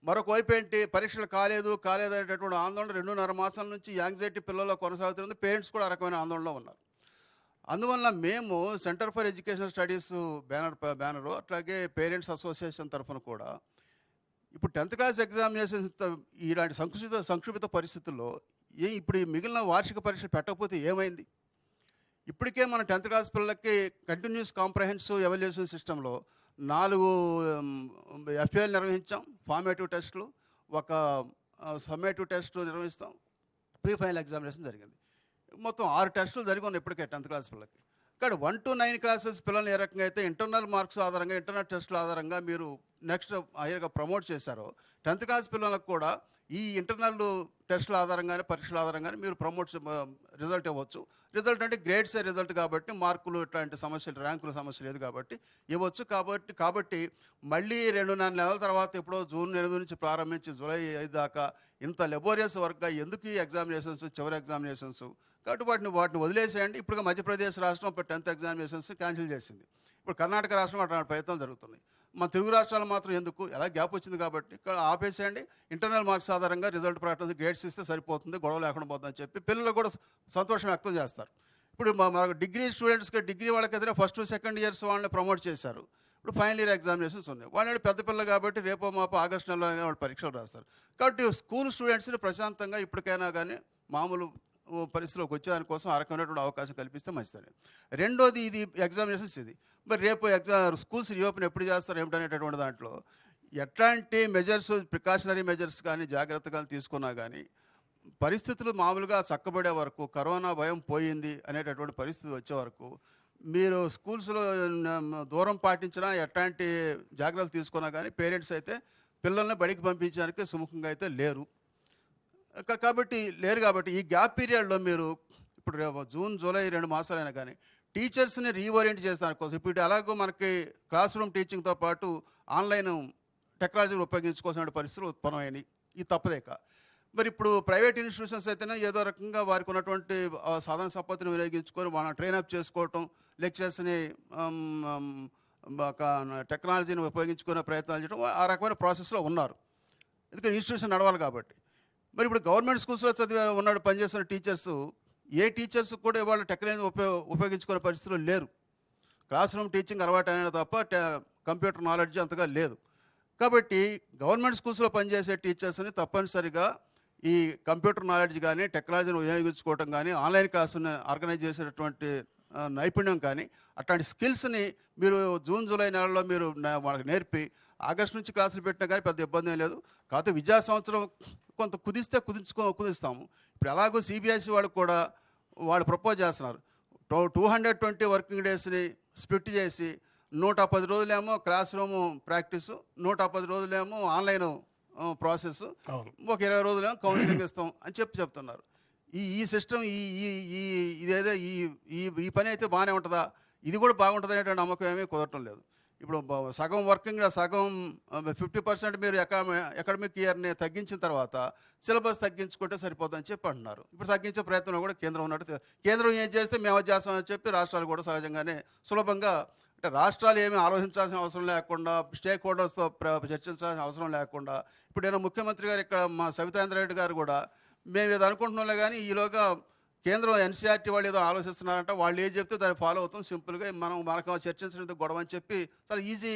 మరొక వైపు ఏంటి, పరీక్షలు కాలేదు అనేటటువంటి ఆందోళన 2.5 మాసాల నుంచి యాంగ్జైటీ పిల్లల్లో కొనసాగుతుంది. పేరెంట్స్ కూడా ఆ రకమైన ఆందోళనలో ఉన్నారు. అందువల్ల మేము centre for educational studies banner, అట్లాగే పేరెంట్స్ అసోసియేషన్ తరఫున కూడా ఇప్పుడు 10th క్లాస్ ఎగ్జామినేషన్స్ ఇలాంటి సంక్షుభిత పరిస్థితుల్లో ఇప్పుడు ఈ మిగిలిన వార్షిక పరీక్ష పెట్టకపోతే ఏమైంది? ఇప్పటికే మన 10th క్లాస్ పిల్లలకి కంటిన్యూస్ కాంప్రహెన్సివ్ ఎవాల్యుయేషన్ సిస్టంలో 4 ఎఫ్ఏలు నిర్వహించాం, ఫార్మేటివ్ టెస్టులు, ఒక సమ్మేటివ్ టెస్ట్ నిర్వహిస్తాం, ప్రీ ఫైనల్ ఎగ్జామినేషన్ జరిగింది. మొత్తం 6 టెస్టులు జరిగి ఉన్నాయి ఇప్పటికే 10th క్లాస్ పిల్లలకి. కానీ 1 to 9 క్లాసెస్ పిల్లల్ని ఏ రకంగా అయితే ఇంటర్నల్ మార్క్స్ ఆధారంగా, ఇంటర్నల్ టెస్టుల ఆధారంగా మీరు నెక్స్ట్ హైయర్గా ప్రమోట్ చేశారో, 10th క్లాస్ పిల్లలకు కూడా ఈ ఇంటర్నల్ టెస్టుల ఆధారంగానే, పరీక్షల ఆధారంగానే మీరు రిజల్ట్ ఇవ్వచ్చు. రిజల్ట్ అంటే గ్రేడ్సే రిజల్ట్ కాబట్టి మార్కులు ఇట్లాంటి సమస్యలు, ర్యాంకుల సమస్య లేదు కాబట్టి ఇవ్వచ్చు. కాబట్టి మళ్ళీ 2.5 నెలల తర్వాత ఎప్పుడో June 8 నుంచి ప్రారంభించి July 5 దాకా ఇంత లెబోరియస్ వర్క్గా ఎందుకు ఈ ఎగ్జామినేషన్స్, చివరి ఎగ్జామినేషన్స్? కాబట్టి వాటిని వదిలేసేయండి. ఇప్పుడు మధ్యప్రదేశ్ రాష్ట్రం 10th ఎగ్జామినేషన్స్ క్యాన్సిల్ చేసింది. ఇప్పుడు కర్ణాటక రాష్ట్రం అట్లాంటి ప్రయత్నం జరుగుతుంది. మన తెలుగు రాష్ట్రాలు మాత్రం ఎందుకు, ఎలా గ్యాప్ వచ్చింది కాబట్టి ఇక్కడ ఆపేసేయండి. ఇంటర్నల్ మార్క్స్ ఆధారంగా రిజల్ట్ ప్రకటన, గ్రేడ్స్ ఇస్తే సరిపోతుంది, గొడవ లేకుండా పోతుందని చెప్పి పిల్లలు కూడా సంతోషం వ్యక్తం చేస్తారు. ఇప్పుడు మన డిగ్రీ స్టూడెంట్స్కి, డిగ్రీ వాళ్ళకైతే ఫస్ట్ 2nd ఇయర్స్ వాళ్ళని ప్రమోట్ చేశారు. ఇప్పుడు ఫైనల్ ఇయర్ ఎగ్జామినేషన్స్ ఉన్నాయి. వాళ్ళు పెద్ద పిల్లలు కాబట్టి రేపో మాపో ఆగస్టు నెలలో వాళ్ళు పరీక్షలు రాస్తారు. కాబట్టి స్కూల్ స్టూడెంట్స్ని ప్రశాంతంగా ఇప్పటికైనా కానీ మామూలు పరిస్థితిలోకి వచ్చేదానికోసం ఆ రకమైనటువంటి అవకాశం కల్పిస్తే మంచిదని. రెండోది, ఇది ఎగ్జామినేషన్స్ ఇది. మరి రేపు స్కూల్స్ రీఓపెన్ ఎప్పుడు చేస్తారు ఏమిటనేటటువంటి దాంట్లో ఎట్లాంటి మెజర్స్, ప్రికాషనరీ మెజర్స్ కానీ, జాగ్రత్తగా తీసుకున్నా కానీ పరిస్థితులు మామూలుగా చక్కబడే వరకు, కరోనా భయం పోయింది అనేటటువంటి పరిస్థితి వచ్చే వరకు మీరు స్కూల్స్లో దూరం పాటించినా, ఎట్లాంటి జాగ్రత్తలు తీసుకున్నా కానీ పేరెంట్స్ అయితే పిల్లల్ని బడికి పంపించడానికి సుముఖంగా అయితే లేరు. కాబట్టి ఈ గ్యాప్ పీరియడ్లో మీరు ఇప్పుడు June, July 2 మాసాలైనా కానీ టీచర్స్ని రీఓరియంట్ చేసేదాని కోసం, ఇప్పుడు అలాగో మనకి క్లాస్ రూమ్ టీచింగ్తో పాటు ఆన్లైన్ టెక్నాలజీని ఉపయోగించుకోవాల్సిన పరిస్థితులు ఉత్పన్నమైనవి. ఇది తప్పదేక. మరి ఇప్పుడు ప్రైవేట్ ఇన్స్టిట్యూషన్స్ అయితేనే ఏదో రకంగా వారికి ఉన్నటువంటి సాధన సంపత్తిని వినియోగించుకొని వాళ్ళని ట్రైనప్ చేసుకోవటం, లెక్చర్స్ని టెక్నాలజీని ఉపయోగించుకునే ప్రయత్నాలు చేయడం, ఆ రకమైన ప్రాసెస్లో ఉన్నారు. ఎందుకంటే ఇన్స్టిట్యూషన్ నడవాలి కాబట్టి. మరి ఇప్పుడు గవర్నమెంట్ స్కూల్స్లో పనిచేస్తున్న టీచర్స్, ఏ టీచర్స్ కూడా ఇవాళ టెక్నాలజీ ఉపయోగించుకునే పరిస్థితులు లేరు. క్లాస్ రూమ్ టీచింగ్ అలవాటు అయినా తప్ప కంప్యూటర్ నాలెడ్జ్ అంతగా లేదు. కాబట్టి గవర్నమెంట్ స్కూల్స్లో పనిచేసే టీచర్స్ని తప్పనిసరిగా ఈ కంప్యూటర్ నాలెడ్జ్ కానీ, టెక్నాలజీని ఉపయోగించుకోవటం కానీ, ఆన్లైన్ క్లాసుని ఆర్గనైజ్ చేసేటటువంటి నైపుణ్యం కానీ, అట్లాంటి స్కిల్స్ని మీరు June, July నెలలో మీరు వాళ్ళకి నేర్పి ఆగస్టు నుంచి క్లాసులు పెట్టినా కానీ పెద్ద ఇబ్బంది ఏం లేదు. కాకపోతే విద్యా సంవత్సరం కొంత కుదిస్తాము. ఇప్పుడు ఎలాగో CBSE వాళ్ళకు కూడా వాళ్ళు ప్రపోజ్ చేస్తున్నారు, 220 వర్కింగ్ డేస్ని స్ప్లిట్ చేసి 110 రోజులేమో క్లాస్ రూము ప్రాక్టీసు, 110 రోజులేమో ఆన్లైన్ ప్రాసెస్, ఒక 20 రోజులేమో కౌన్సిలింగ్ ఇస్తాం అని చెప్తున్నారు. ఈ సిస్టమ్, ఇదేదో ఈ పని అయితే బాగానే ఉంటుందా, ఇది కూడా బాగుంటుంది అనేటువంటి నమ్మకం ఏమీ కుదరటం లేదు. ఇప్పుడు సగం వర్కింగ్, సగం 50% మీరు అకాడమిక్ ఇయర్ని తగ్గించిన తర్వాత సిలబస్ తగ్గించుకుంటే సరిపోతుందని చెప్పి అంటున్నారు. ఇప్పుడు తగ్గించే ప్రయత్నంలో కూడా కేంద్రం ఉన్నట్టు, కేంద్రం ఏం చేస్తే మేము చేస్తామని చెప్పి రాష్ట్రాలు కూడా సహజంగానే సులభంగా, అంటే రాష్ట్రాలు ఏమీ ఆలోచించాల్సిన అవసరం లేకుండా, స్టేక్ హోల్డర్స్తో చర్చించాల్సిన అవసరం లేకుండా, ఇప్పుడు నేను ముఖ్యమంత్రి గారు ఇక్కడ మా సవితాంద్ర రెడ్డి గారు కూడా మేము ఇది అనుకుంటున్నాంలే కానీ ఈలోగా కేంద్రం ఎన్సీఆర్టీ వాళ్ళు ఏదో ఆలోచిస్తున్నారంట, వాళ్ళు ఏం చెప్తే దాన్ని ఫాలో అవుతాం సింపుల్గా, మనకు చర్చించడం గొడవ అని చెప్పి చాలా ఈజీ,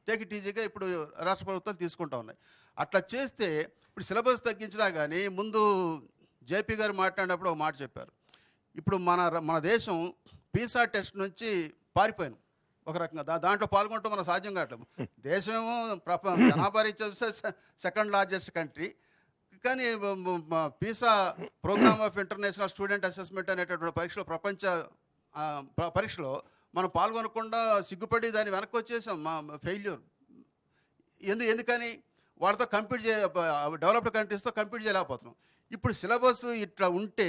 టేక్ ఇట్ ఈజీగా ఇప్పుడు రాష్ట్ర ప్రభుత్వం తీసుకుంటా ఉన్నాయి. అట్లా చేస్తే ఇప్పుడు సిలబస్ తగ్గించినా కానీ ముందు జేపీ గారు మాట్లాడినప్పుడు ఒక మాట చెప్పారు. ఇప్పుడు మన దేశం పీసా టెస్ట్ నుంచి పారిపోయాను ఒక రకంగా, దాంట్లో పాల్గొనడం మనకు సాధ్యం కావట్లేదు. దేశమేమో జనాభా రీత్యా సెకండ్ లార్జెస్ట్ కంట్రీ, కానీ PISA programme of international student assessment అనేటటువంటి పరీక్షలో మనం పాల్గొనకుండా సిగ్గుపడి దాన్ని వెనక్కి వచ్చేసాం. ఫెయిల్యూర్ ఎందుకని వాళ్ళతో కంపీట్ డెవలప్డ్ కంట్రీస్తో కంపీట్ చేయలేకపోతున్నాం. ఇప్పుడు సిలబస్ ఇట్లా ఉంటే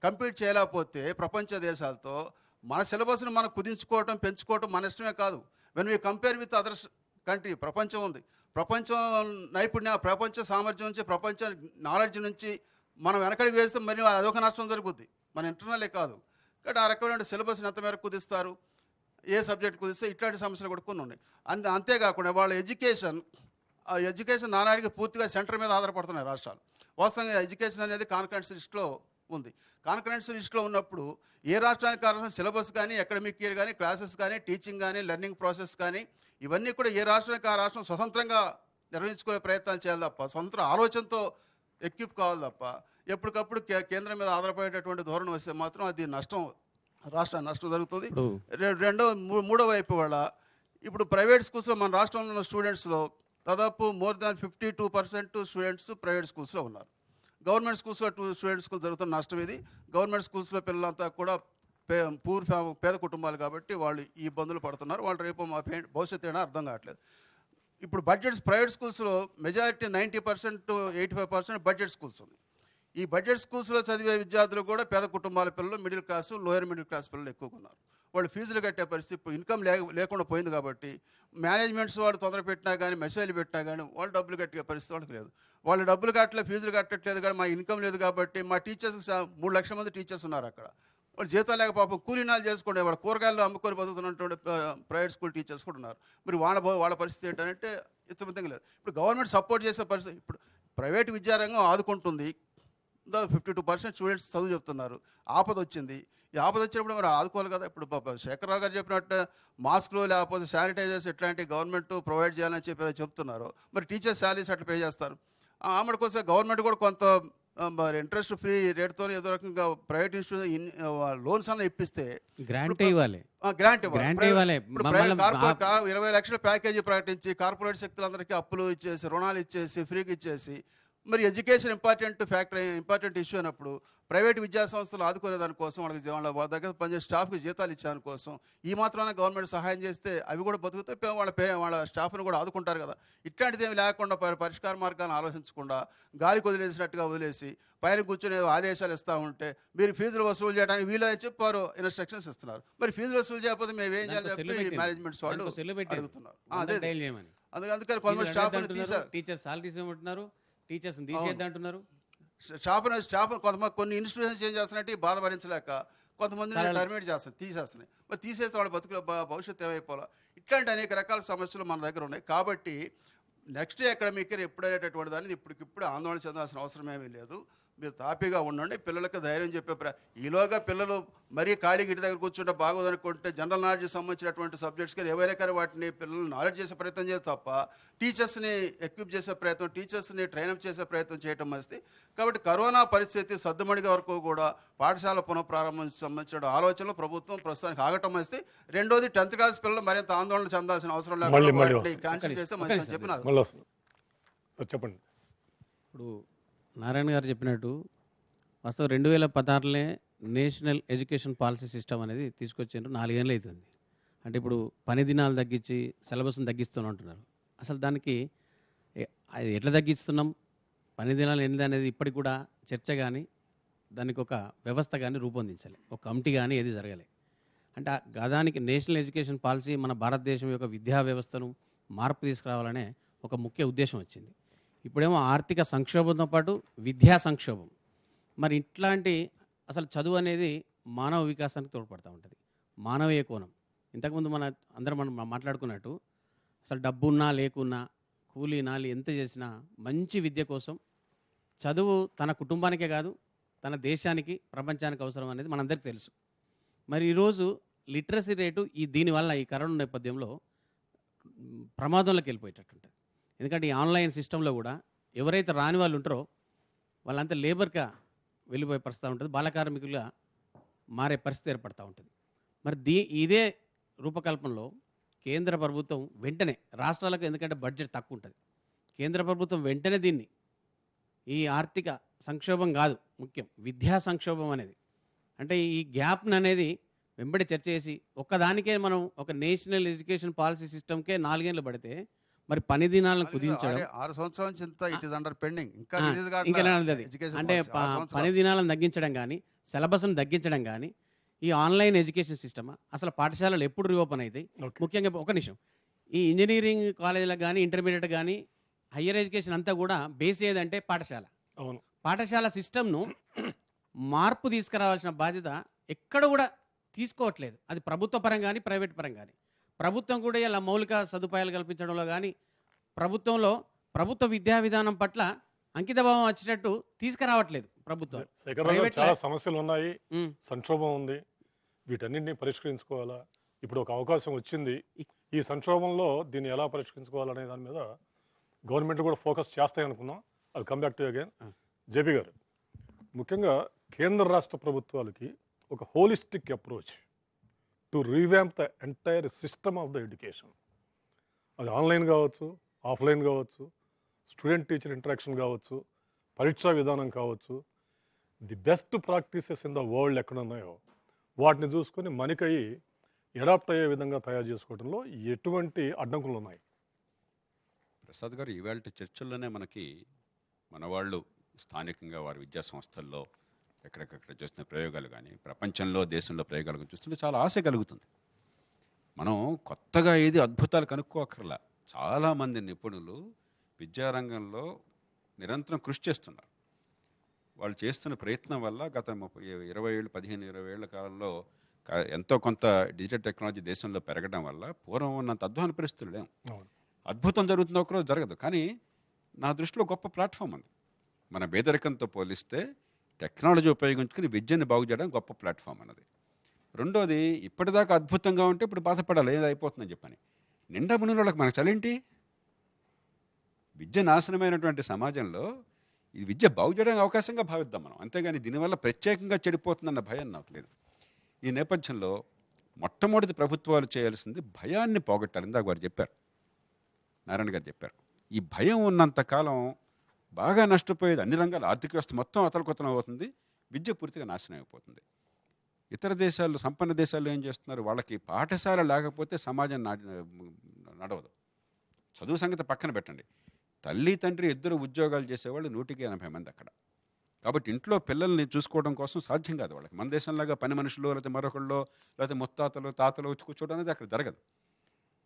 కంపీట్ చేయలేకపోతే ప్రపంచ దేశాలతో మన సిలబస్ని మనం కుదించుకోవటం పెంచుకోవటం మన ఇష్టమే కాదు. When we compare with others country, ప్రపంచం ఉంది, ప్రపంచం నైపుణ్య, ప్రపంచ సామర్థ్యం నుంచి, ప్రపంచ నాలెడ్జ్ నుంచి మనం వెనకడికి వేస్తే మరి అదొక నష్టం జరుగుద్ది, మన ఇంటర్నలే కాదు. కాబట్టి ఆ రకమైన సిలబస్ని ఎంత మేరకు కుదిస్తారు, ఏ సబ్జెక్ట్ కుదిస్తే ఇట్లాంటి సమస్యలు కూడా కొన్ని ఉన్నాయి. అంతేకాకుండా వాళ్ళ ఎడ్యుకేషన్ నానాడికి పూర్తిగా సెంటర్ మీద ఆధారపడుతున్నాయి రాష్ట్రాలు. వాస్తవంగా ఎడ్యుకేషన్ అనేది కాన్కరెన్స్ లిస్ట్లో ఉంది. కాన్కరెన్స్ లిస్ట్లో ఉన్నప్పుడు ఏ రాష్ట్రానికి కావాల్సిన సిలబస్ కానీ, అకాడమిక్ ఇయర్ కానీ, క్లాసెస్ కానీ, టీచింగ్ కానీ, లెర్నింగ్ ప్రాసెస్ కానీ, ఇవన్నీ కూడా ఏ రాష్ట్రానికి ఆ రాష్ట్రం స్వతంత్రంగా నిర్వహించుకునే ప్రయత్నాలు చేయాలి తప్ప, స్వతంత్ర ఆలోచనతో ఎక్విప్ కావాలి తప్ప, ఎప్పటికప్పుడు కేంద్రం మీద ఆధారపడేటటువంటి ధోరణి వస్తే మాత్రం అది నష్టం, రాష్ట్రానికి నష్టం జరుగుతుంది. మూడో వైపు వల్ల ఇప్పుడు ప్రైవేట్ స్కూల్స్లో మన రాష్ట్రంలో ఉన్న స్టూడెంట్స్లో దాదాపు మోర్ దాన్ 52% స్టూడెంట్స్ ప్రైవేట్ స్కూల్స్లో ఉన్నారు. గవర్నమెంట్ స్కూల్స్లో స్టూడెంట్స్ జరుగుతున్న నష్టం ఇది. గవర్నమెంట్ స్కూల్స్లో పిల్లలంతా కూడా పేద కుటుంబాలు కాబట్టి వాళ్ళు ఈ ఇబ్బందులు పడుతున్నారు. వాళ్ళు రేపు మా భవిష్యత్తు ఏమైనా అర్థం కావట్లేదు. ఇప్పుడు బడ్జెట్స్ ప్రైవేట్ స్కూల్స్లో మెజారిటీ 90% to 85% బడ్జెట్ స్కూల్స్ ఉన్నాయి. ఈ బడ్జెట్ స్కూల్స్లో చదివే విద్యార్థులు కూడా పేద కుటుంబాల పిల్లలు, middle class, lower middle class పిల్లలు ఎక్కువగా ఉన్నారు. వాళ్ళు ఫీజులు కట్టే పరిస్థితి, ఇప్పుడు ఇన్కమ్ లేకుండా పోయింది కాబట్టి మేనేజ్మెంట్స్ వాళ్ళు తొందర పెట్టినా కానీ, మెసేజ్లు పెట్టినా కానీ వాళ్ళు డబ్బులు కట్టే పరిస్థితి వాళ్ళకి లేదు. వాళ్ళు డబ్బులు కట్టలేదు, ఫీజులు కట్టట్లేదు, కానీ మా ఇన్కమ్ లేదు కాబట్టి మా టీచర్స్ 3 లక్షల మంది టీచర్స్ ఉన్నారు అక్కడ. వాళ్ళు జీతాలు లేక పాపం కూలీనాలు చేసుకునే వాళ్ళు, కూరగాయలు అమ్ముకొని బతుకుతున్నటువంటి ప్రైవేట్ స్కూల్ టీచర్స్ కూడా ఉన్నారు. మరి వాళ్ళ పరిస్థితి ఏంటంటే ఇతమితంగా లేదు. ఇప్పుడు గవర్నమెంట్ సపోర్ట్ చేసే పరిస్థితి, ఇప్పుడు ప్రైవేట్ విద్యారంగం ఆదుకుంటుంది, 52% స్టూడెంట్స్ చదువు చెప్తున్నారు. ఆపద వచ్చింది, ఈ ఆపద వచ్చినప్పుడు మరి ఆదుకోవాలి కదా. ఇప్పుడు శేఖరరావు గారు చెప్పినట్టు మాస్క్లు లేకపోతే శానిటైజర్స్ ఇట్లాంటి గవర్నమెంట్ ప్రొవైడ్ చేయాలని చెప్తున్నారు. మరి టీచర్స్ శాలరీస్ అట్లా పే చేస్తారు. ఆమె కోసం గవర్నమెంట్ కూడా కొంత మరి ఇంట్రెస్ట్ ఫ్రీ రేట్తో ఏదో రకంగా ప్రైవేట్ ఇన్స్టిట్యూషన్ లోన్స్ అన్న ఇప్పిస్తే గ్రాంట్ ఇవ్వాలి. 20 లక్షల ప్యాకేజీ ప్రకటించి కార్పొరేట్ శక్తులందరికీ అప్పులు ఇచ్చేసి, రుణాలు ఇచ్చేసి, ఫ్రీకి ఇచ్చేసి, మరి ఎడ్యుకేషన్ ఇంపార్టెంట్ ఇష్యూ అయినప్పుడు ప్రైవేట్ విద్యా సంస్థలు ఆదుకునే దానికోసం, వాళ్ళ దగ్గర పనిచేసే స్టాఫ్కి జీతాలు ఇచ్చేదాని కోసం ఈ మాత్రమే గవర్నమెంట్ సహాయం చేస్తే అవి కూడా బతుకుతాయి, వాళ్ళ స్టాఫ్ను కూడా ఆదుకుంటారు కదా. ఇట్లాంటిది ఏమి లేకుండా పరిష్కార మార్గాన్ని ఆలోచించకుండా గాలికి వదిలేసినట్టుగా వదిలేసి పైన కూర్చొని ఆదేశాలు ఇస్తూ ఉంటే మీరు ఫీజులు వసూలు చేయడానికి వీళ్ళని చెప్పి వారు ఇన్స్ట్రక్షన్స్ ఇస్తున్నారు. మరి ఫీజులు వసూలు చేయకపోతే మేము ఏం చేయాలని చెప్పి మేనేజ్మెంట్స్ వాళ్ళు అడుగుతున్నారు. అందుకని కొంతమంది టీచర్ సాలరీస్ ఏమంటున్నారు, టీచర్స్ని తీసేద్దంటున్నారు. స్టాఫ్ కొన్ని ఇన్స్టిట్యూషన్స్ ఏం చేస్తున్నారంటే బాధ భరించలేక కొంతమందిని టర్మినేట్ తీసేస్తున్నాయి. మరి తీసేస్తే వాళ్ళ బతుకుల భవిష్యత్తు ఏమైపోవాలా. ఇట్లాంటి అనేక రకాల సమస్యలు మన దగ్గర ఉన్నాయి. కాబట్టి నెక్స్ట్ అకాడమిక్ ఇయర్ ఎప్పుడైనటువంటి దాన్ని ఇప్పటికిప్పుడు ఆందోళన చెందాల్సిన అవసరం ఏమీ లేదు. మీరు తాపీగా ఉండండి, పిల్లలకు ధైర్యం చెప్పే ఈలోగా పిల్లలు మరీ ఖాళీ గిటి దగ్గర కూర్చుంటే బాగోదనుకుంటే జనరల్ నాలెడ్జ్ సంబంధించినటువంటి సబ్జెక్ట్స్ కానీ ఏవైనా కానీ వాటిని పిల్లలు నాలెడ్జ్ చేసే ప్రయత్నం చేస్తే తప్ప టీచర్స్ని ఎక్విప్ చేసే ప్రయత్నం, టీచర్స్ని ట్రైనప్ చేసే ప్రయత్నం చేయడం మంచిది. కాబట్టి కరోనా పరిస్థితి సర్దుమణిగే వరకు కూడా పాఠశాల పునఃప్రారంభం సంబంధించిన ఆలోచనలు ప్రభుత్వం ప్రస్తుతానికి ఆగటం మంచిది. రెండోది 10th క్లాస్ పిల్లలు మరింత ఆందోళన చెందాల్సిన అవసరం లేకుండా క్యాన్సిల్ చేస్తే మంచిదని చెప్పినారు. చెప్పండి. ఇప్పుడు నారాయణ గారు చెప్పినట్టు వాస్తవం 2016 నేషనల్ ఎడ్యుకేషన్ పాలసీ సిస్టమ్ అనేది తీసుకొచ్చిండ్రు. 4 ఏళ్ళు అవుతుంది. అంటే ఇప్పుడు పని దినాలు తగ్గించి సిలబస్ని తగ్గిస్తున్నాం అంటున్నారు. అసలు దానికి అది ఎట్లా తగ్గిస్తున్నాం, పని దినాలు ఎన్ని అనేది ఇప్పటికి కూడా చర్చ కానీ, దానికి ఒక వ్యవస్థ కానీ రూపొందించాలి, ఒక కమిటీ కానీ ఏది జరగాలి. అంటే గదానికి నేషనల్ ఎడ్యుకేషన్ పాలసీ మన భారతదేశం యొక్క విద్యా వ్యవస్థను మార్పు తీసుకురావాలనే ఒక ముఖ్య ఉద్దేశం వచ్చింది. ఇప్పుడేమో ఆర్థిక సంక్షోభంతో పాటు విద్యా సంక్షోభం. మరి ఇట్లాంటి అసలు చదువు అనేది మానవ వికాసానికి తోడ్పడుతూ ఉంటుంది, మానవీయ కోణం. ఇంతకుముందు మనం మాట్లాడుకున్నట్టు అసలు డబ్బున్నా లేకున్నా, కూలీ నాలి ఎంత చేసినా మంచి విద్య కోసం చదువు తన కుటుంబానికే కాదు తన దేశానికి ప్రపంచానికి అవసరం అనేది మనందరికీ తెలుసు. మరి ఈరోజు లిటరసీ రేటు దీనివల్ల ఈ కరోనా నేపథ్యంలో ప్రమాదంలోకి వెళ్ళిపోయేటట్టుంటుంది. ఎందుకంటే ఈ ఆన్లైన్ సిస్టంలో కూడా ఎవరైతే రాని వాళ్ళు ఉంటారో వాళ్ళంతా లేబర్గా వెళ్ళిపోయే పరిస్థితి ఉంటుంది, బాల కార్మికులుగా మారే పరిస్థితి ఏర్పడుతూ ఉంటుంది. మరి ఇదే రూపకల్పనలో కేంద్ర ప్రభుత్వం వెంటనే రాష్ట్రాలకు, ఎందుకంటే బడ్జెట్ తక్కువ ఉంటుంది, కేంద్ర ప్రభుత్వం వెంటనే దీన్ని ఈ ఆర్థిక సంక్షోభం కాదు ముఖ్యం, విద్యా సంక్షోభం అనేది, అంటే ఈ గ్యాప్ని అనేది వెంబడి చర్చ చేసి ఒక్కదానికే మనం ఒక నేషనల్ ఎడ్యుకేషన్ పాలసీ సిస్టమ్కే 4 ఏళ్ళు పడితే మరి పని దినాలను కుదించడం 6 సంవత్సరాల నుంచి ఇంత ఇట్ ఇస్ అండర్ పెండింగ్, ఇంకా ఆ, రిలీజ్ ఇంకా కావట్లేదు నడవదు. ఎడ్యుకేషన్ అంటే పాలసీ. 6 పని సంవత్సరాలు. దినాలను తగ్గించడం కానీ సిలబస్ను తగ్గించడం కానీ ఈ ఆన్లైన్ ఎడ్యుకేషన్ సిస్టమా, అసలు పాఠశాలలు ఎప్పుడు రీఓపెన్ అవుతాయి, ఓకే. ముఖ్యంగా ఒక నిమిషం, ఈ ఇంజనీరింగ్ కాలేజీలకు కానీ ఇంటర్మీడియట్ కానీ హయ్యర్ ఎడ్యుకేషన్ అంతా కూడా బేస్ ఏదంటే పాఠశాల. అవును. పాఠశాల సిస్టమ్ను మార్పు తీసుకురావాల్సిన బాధ్యత ఎక్కడ కూడా తీసుకోవట్లేదు. అది ప్రభుత్వ పరం కానీ ప్రైవేట్ పరం కానీ. ప్రభుత్వం కూడా ఇలా మౌలిక సదుపాయాలు కల్పించడంలో కానీ ప్రభుత్వ విద్యా విధానం పట్ల అంకితభావం వచ్చేటట్టు తీసుకురావట్లేదు ప్రభుత్వం. శేఖర్ ప్రైవేట్ చాలా లా- సమస్యలు ఉన్నాయి, ఉమ్, సంక్షోభం ఉంది, వీటన్నింటినీ పరిష్కరించుకోవాలా. ఇప్పుడు ఒక అవకాశం వచ్చింది, ఈ సంక్షోభంలో దీన్ని ఎలా పరిష్కరించుకోవాలనే దాని మీద గవర్నమెంట్ కూడా ఫోకస్ చేస్తాయి అనుకున్నాం. అది come back to again. JP గారు, ముఖ్యంగా కేంద్ర రాష్ట్ర ప్రభుత్వాలకి ఒక holistic approach to revamp the entire system of the education, అది ఆన్లైన్ కావచ్చు, ఆఫ్లైన్ కావచ్చు, స్టూడెంట్ టీచర్ ఇంటరాక్షన్ కావచ్చు, పరీక్షా విధానం కావచ్చు, the best practices in the world ఎక్కడ ఉన్నాయో వాటిని చూసుకొని మనకై అడాప్ట్ అయ్యే విధంగా తయారు చేసుకోవడంలో ఎటువంటి అడ్డంకులు ఉన్నాయి? ప్రసాద్ గారు, ఇవాళ చర్చల్లోనే మనకి మన వాళ్ళు స్థానికంగా వారి విద్యా సంస్థల్లో ఎక్కడెక్కడ చేస్తున్న ప్రయోగాలు కానీ ప్రపంచంలో దేశంలో ప్రయోగాలు కానీ చూస్తుంటే చాలా ఆశ కలుగుతుంది. మనం కొత్తగా ఏది అద్భుతాలు కనుక్కోకర్లా. చాలామంది నిపుణులు విద్యారంగంలో నిరంతరం కృషి చేస్తున్నారు. వాళ్ళు చేస్తున్న ప్రయత్నం వల్ల గత 20 ఏళ్ళు 15-20 ఏళ్ల కాలంలో ఎంతో కొంత డిజిటల్ టెక్నాలజీ దేశంలో పెరగడం వల్ల పూర్వం ఉన్నంత అద్భుతమైన పరిస్థితులు లేవు. అద్భుతం జరుగుతుందో ఒకరోజు జరగదు, కానీ నా దృష్టిలో గొప్ప ప్లాట్ఫామ్ ఉంది. మన పేదరికంతో పోలిస్తే టెక్నాలజీ ఉపయోగించుకుని విద్యను బాగు చేయడం గొప్ప ప్లాట్ఫామ్ అన్నది. రెండోది, ఇప్పటిదాకా అద్భుతంగా ఉంటే ఇప్పుడు బాధపడాలి ఏది అయిపోతుందని చెప్పని. నిండా మునిగిన వాళ్ళకి మనకు చలేంటి? విద్య నాశనమైనటువంటి సమాజంలో ఈ విద్య బాగు చేయడానికి అవకాశంగా భావిద్దాం మనం, అంతేగాని దీనివల్ల ప్రత్యేకంగా చెడిపోతుందన్న భయం నాకు లేదు. ఈ నేపథ్యంలో మొట్టమొదటి ప్రభుత్వాలు చేయాల్సింది భయాన్ని పోగొట్టాలి. ఇందాక వారు చెప్పారు, నారాయణ గారు చెప్పారు, ఈ భయం ఉన్నంతకాలం బాగా నష్టపోయేది అన్ని రంగాలు, ఆర్థిక వ్యవస్థ మొత్తం అతలకొతలం అవుతుంది, విద్య పూర్తిగా నాశనం అయిపోతుంది. ఇతర దేశాల్లో, సంపన్న దేశాల్లో ఏం చేస్తున్నారు, వాళ్ళకి పాఠశాల లేకపోతే సమాజం నడవదు. చదువు సంగతి పక్కన పెట్టండి, తల్లి తండ్రి ఇద్దరు ఉద్యోగాలు చేసేవాళ్ళు 180 మంది అక్కడ. కాబట్టి ఇంట్లో పిల్లల్ని చూసుకోవడం కోసం సాధ్యం కాదు వాళ్ళకి. మన దేశంలాగా పని మనుషులు లేకపోతే మరొకళ్ళు లేకపోతే ముత్తాతలు తాతలు వచ్చి కూర్చోవడం అనేది అక్కడ జరగదు.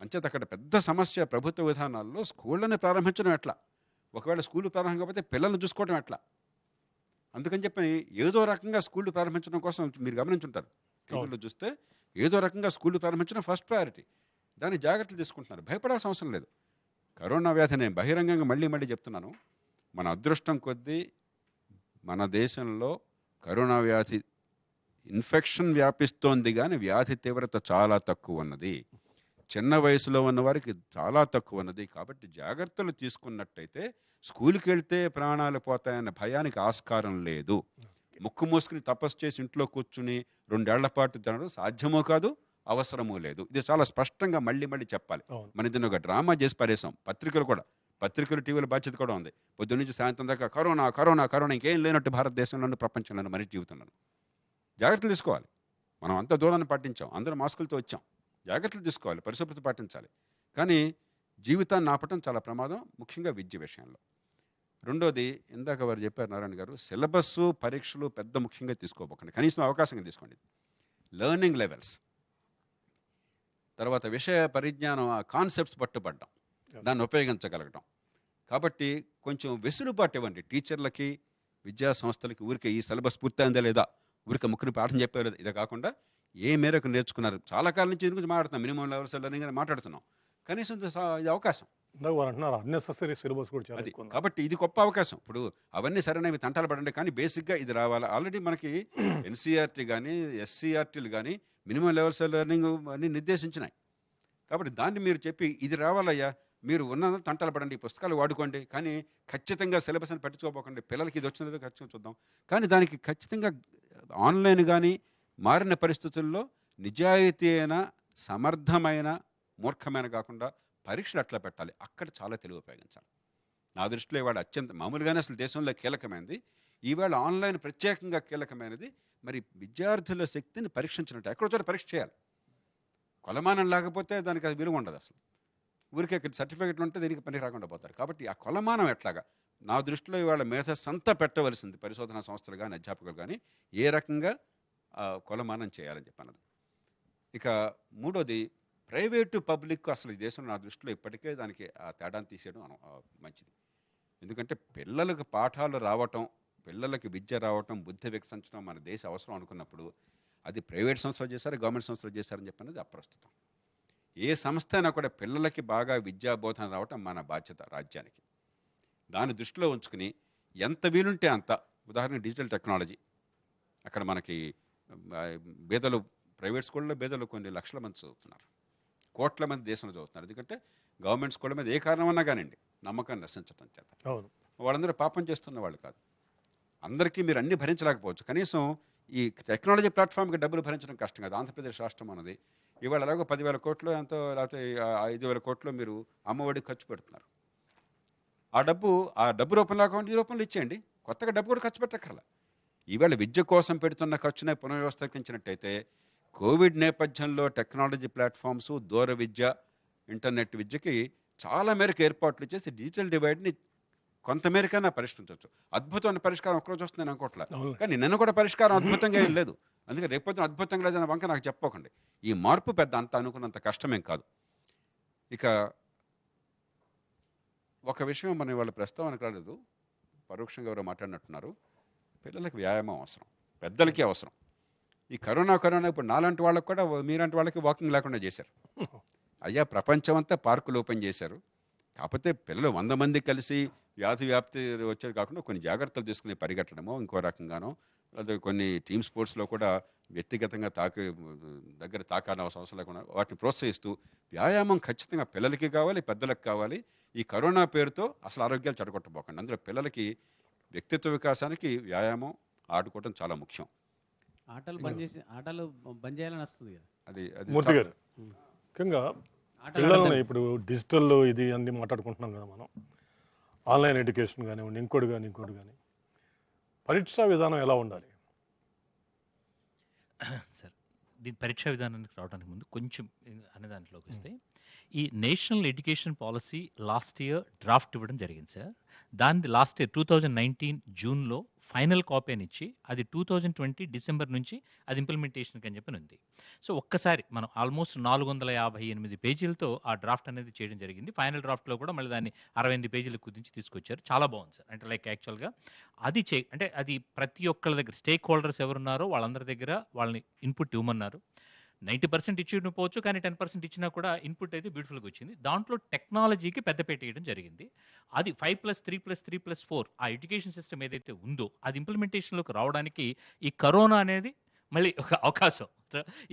అంచేత అక్కడ పెద్ద సమస్య ప్రభుత్వ విధానాల్లో స్కూళ్ళని ప్రారంభించడం ఎట్లా, ఒకవేళ స్కూళ్ళు ప్రారంభం కాకపోతే పిల్లల్ని చూసుకోవడం ఎట్లా. అందుకని చెప్పి ఏదో రకంగా స్కూళ్ళు ప్రారంభించడం కోసం మీరు గమనించుంటారు, టీవీలో చూస్తే ఏదో రకంగా స్కూళ్ళు ప్రారంభించడం ఫస్ట్ ప్రయారిటీ. దాని జాగ్రత్తలు తీసుకుంటున్నారు, భయపడాల్సిన అవసరం లేదు. కరోనా వ్యాధి నేను బహిరంగంగా మళ్ళీ చెప్తున్నాను, మన అదృష్టం కొద్దీ మన దేశంలో కరోనా వ్యాధి ఇన్ఫెక్షన్ వ్యాపిస్తోంది, కానీ వ్యాధి తీవ్రత చాలా తక్కువ ఉన్నది. చిన్న వయసులో ఉన్న వారికి చాలా తక్కువ ఉన్నది. కాబట్టి జాగ్రత్తలు తీసుకున్నట్టయితే స్కూల్కి వెళ్తే ప్రాణాలు పోతాయన్న భయానికి ఆస్కారం లేదు. ముక్కు మూసుకుని తపస్సు చేసి ఇంట్లో కూర్చుని 2 ఏళ్ల పాటు తినడం సాధ్యమో కాదు, అవసరమూ లేదు. ఇది చాలా స్పష్టంగా మళ్ళీ చెప్పాలి. మన దీన్ని ఒక డ్రామా చేసి పారేసాం. పత్రికలు టీవీల బాధ్యత కూడా ఉంది. పొద్దు నుంచి సాయంత్రం దాకా కరోనా ఇంకేం లేనట్టు భారతదేశంలోనూ ప్రపంచంలోనూ మనిషి జీవితంలో జాగ్రత్తలు తీసుకోవాలి. మనం అంత దూరాన్ని పాటించాం, అందరూ మాస్కులతో వచ్చాం. జాగ్రత్తలు తీసుకోవాలి, పరిశుభ్రత పాటించాలి. కానీ జీవితాన్ని ఆపటం చాలా ప్రమాదం, ముఖ్యంగా విద్య విషయంలో. రెండోది, ఇందాక వారు చెప్పారు నారాయణ గారు, సిలబస్సు పరీక్షలు పెద్ద ముఖ్యంగా తీసుకోబోకండి, కనీసం అవకాశంగా తీసుకోండి. లెర్నింగ్ లెవెల్స్, తర్వాత విషయ పరిజ్ఞానం, ఆ కాన్సెప్ట్స్ పట్టుబడ్డం, దాన్ని ఉపయోగించగలగడం. కాబట్టి కొంచెం వెసులుబాటు ఇవ్వండి టీచర్లకి, విద్యా సంస్థలకి. ఊరికే ఈ సిలబస్ పూర్తయిందా లేదా, ఊరికే ముక్కుని పాఠం చెప్పే లేదా, ఇదే కాకుండా ఏ మేరకు నేర్చుకున్నారు. చాలా కాలం నుంచి దీని గురించి మాట్లాడుతున్నాం, మినిమం లెవెల్స్ లెర్నింగ్ అని మాట్లాడుతున్నాం. కనీసం ఇది అవకాశం, ఇందాక వారు అంటున్నారు అన్నెసెసరీ సిలబస్ కూడా చాలా అది ఎక్కువ ఉంది. కాబట్టి ఇది గొప్ప అవకాశం. ఇప్పుడు అవన్నీ సరైనవి తంటాలు పడండి, కానీ బేసిక్గా ఇది రావాలి. ఆల్రెడీ మనకి ఎన్సీఆర్టీ కానీ ఎస్సీఆర్టీలు కానీ మినిమం లెవెల్స్ లెర్నింగ్ అన్ని నిర్దేశించినాయి. కాబట్టి దాన్ని మీరు చెప్పి ఇది రావాలయ్యా, మీరు ఉన్న తంటాలు పడండి, ఈ పుస్తకాలు వాడుకోండి, కానీ ఖచ్చితంగా సిలబస్ అని పట్టించుకోపోకండి, పిల్లలకి ఇది వచ్చినదో ఖచ్చితంగా చూద్దాం. కానీ దానికి ఖచ్చితంగా ఆన్లైన్ కానీ మారిన పరిస్థితుల్లో నిజాయితీ అయిన సమర్థమైన మూర్ఖమైన కాకుండా పరీక్షలు అట్లా పెట్టాలి. అక్కడ చాలా తెలివి ఉపయోగించాలి. నా దృష్టిలో ఇవాళ అత్యంత మామూలుగానే అసలు దేశంలో కీలకమైనది, ఈవేళ ఆన్లైన్ ప్రత్యేకంగా కీలకమైనది. మరి విద్యార్థుల శక్తిని పరీక్షించినట్టు ఎక్కడో చోట పరీక్ష చేయాలి. కొలమానం లేకపోతే దానికి అది విలువ ఉండదు. అసలు ఊరికే సర్టిఫికెట్లు ఉంటే దీనికి పనికి రాకుండా పోతారు. కాబట్టి ఆ కొలమానం ఎట్లాగా నా దృష్టిలో ఇవాళ మేధస్సు అంతా పెట్టవలసింది, పరిశోధనా సంస్థలు కానీ అధ్యాపకులు కానీ ఏ రకంగా కొలమానం చేయాలని చెప్పన్నది. ఇక మూడోది ప్రైవేటు పబ్లిక్. అసలు ఈ దేశంలో నా దృష్టిలో ఇప్పటికే దానికి ఆ తేడాను తీసేయడం మంచిది. ఎందుకంటే పిల్లలకు పాఠాలు రావటం, పిల్లలకి విద్య రావటం, బుద్ధి వికసించడం మన దేశ అవసరం అనుకున్నప్పుడు అది ప్రైవేట్ సంస్థలు చేశారు, గవర్నమెంట్ సంస్థలు చేశారని చెప్పన్నది అప్రస్తుతం. ఏ సంస్థ అయినా కూడా పిల్లలకి బాగా విద్యా బోధన రావటం మన బాధ్యత రాజ్యానికి. దాన్ని దృష్టిలో ఉంచుకుని ఎంత వీలుంటే అంత, ఉదాహరణకు డిజిటల్ టెక్నాలజీ, అక్కడ మనకి పేదలు ప్రైవేట్ స్కూళ్ళలో పేదలు కొన్ని లక్షల మంది చదువుతున్నారు, కోట్ల మంది దేశంలో చదువుతున్నారు. ఎందుకంటే గవర్నమెంట్ స్కూళ్ళ మీద ఏ కారణమన్నా కానివ్వండి నమ్మకాన్ని నశించడం చేత అవును, వాళ్ళందరూ పాపం చేస్తున్న వాళ్ళు కాదు. అందరికీ మీరు అన్ని భరించలేకపోవచ్చు, కనీసం ఈ టెక్నాలజీ ప్లాట్ఫామ్కి డబ్బులు భరించడం కష్టం కాదు. ఆంధ్రప్రదేశ్ రాష్ట్రం అన్నది ఇవాళ అలాగో 10,000 కోట్లు ఎంతో, లేకపోతే 5,000 కోట్లు మీరు అమ్మఒడికి ఖర్చు పెడుతున్నారు. ఆ డబ్బు రూపంలో కాకుండా ఈ రూపంలో ఇచ్చేయండి, కొత్తగా డబ్బు కూడా ఖర్చు పెట్టక్కర్లా. ఈవేళ విద్య కోసం పెడుతున్న ఖర్చునే పునర్వ్యవస్థీకరించినట్టయితే కోవిడ్ నేపథ్యంలో టెక్నాలజీ ప్లాట్ఫామ్స్, దూర విద్య, ఇంటర్నెట్ విద్యకి చాలా మేరకు ఏర్పాట్లు చేసి డిజిటల్ డివైడ్ని కొంతమేరకైనా పరిష్కరించవచ్చు. అద్భుతమైన పరిష్కారం ఒక్కరోజు వస్తుంది నేను అనుకోవట్లే, కానీ నిన్న కూడా పరిష్కారం అద్భుతంగా ఏం లేదు. అందుకే రేపొద్దున అద్భుతంగా లేదన్న వంక నాకు చెప్పకండి. ఈ మార్పు పెద్ద అంత అనుకున్నంత కష్టమేం కాదు. ఇక ఒక విషయం మనం ఇవాళ ప్రస్తావనకు రాలేదు, పరోక్షంగా ఎవరో మాట్లాడినట్టున్నారు. పిల్లలకి వ్యాయామం అవసరం, పెద్దలకి అవసరం. ఈ కరోనా ఇప్పుడు నాలాంటి వాళ్ళకి కూడా మీలాంటి వాళ్ళకి వాకింగ్ లేకుండా చేశారు. అయ్యా ప్రపంచం అంతా పార్కులు ఓపెన్ చేశారు, కాకపోతే పిల్లలు 100 మంది కలిసి వ్యాధి వ్యాప్తి వచ్చేది కాకుండా కొన్ని జాగ్రత్తలు తీసుకుని పరిగెట్టడమో ఇంకో రకంగానో, లేదా కొన్ని టీమ్ స్పోర్ట్స్లో కూడా వ్యక్తిగతంగా దగ్గర తాకాల్సిన అవసరం లేకుండా వాటిని ప్రోత్సహిస్తూ వ్యాయామం ఖచ్చితంగా పిల్లలకి కావాలి, పెద్దలకు కావాలి. ఈ కరోనా పేరుతో అసలు ఆరోగ్యాలు చెడగొట్టబోకండి. అందులో పిల్లలకి వ్యక్తిత్వ వికాసానికి వ్యాయామం, ఆడుకోవడం చాలా ముఖ్యం. ఆటలు బంద్ చేయాలని వస్తుంది కదా. అది మూర్తి గారు, ముఖ్యంగా పిల్లల్ని ఇప్పుడు డిజిటల్ ఇది అన్ని మాట్లాడుకుంటున్నాం కదా మనం, ఆన్లైన్ ఎడ్యుకేషన్ కానివ్వండి, ఇంకోటి కానీ పరీక్షా విధానం ఎలా ఉండాలి? సార్, దీని పరీక్షా విధానానికి రావడానికి ముందు కొంచెం అనే దాంట్లోకి వస్తే, ఈ national education policy last year draft ఇవ్వడం జరిగింది సార్. దాన్ని లాస్ట్ ఇయర్ 2019 జూన్లో ఫైనల్ కాపీ అని ఇచ్చి, అది 2020 డిసెంబర్ నుంచి అది ఇంప్లిమెంటేషన్కి అని చెప్పి ఉంది. సో ఒక్కసారి మనం ఆల్మోస్ట్ 458 పేజీలతో ఆ డ్రాఫ్ట్ అనేది చేయడం జరిగింది. ఫైనల్ డ్రాఫ్ట్లో కూడా మళ్ళీ దాన్ని 68 పేజీలకు కుదించి తీసుకొచ్చారు. చాలా బాగుంది సార్. అంటే లైక్ యాక్చువల్గా అది అంటే అది ప్రతి ఒక్కళ్ళ దగ్గర స్టేక్ హోల్డర్స్ ఎవరున్నారో వాళ్ళందరి దగ్గర వాళ్ళని ఇన్పుట్ ఇవ్వమన్నారు. 90% ఇచ్చి పోవచ్చు, కానీ 10% ఇచ్చినా కూడా ఇన్పుట్ అయితే బ్యూటిఫుల్గా వచ్చింది. దాంట్లో టెక్నాలజీకి పెద్దపేట వేయడం జరిగింది. అది 5+3+3+4 ఆ ఎడ్యుకేషన్ సిస్టమ్ ఏదైతే ఉందో అది ఇంప్లిమెంటేషన్లోకి రావడానికి ఈ కరోనా అనేది మళ్ళీ ఒక అవకాశం,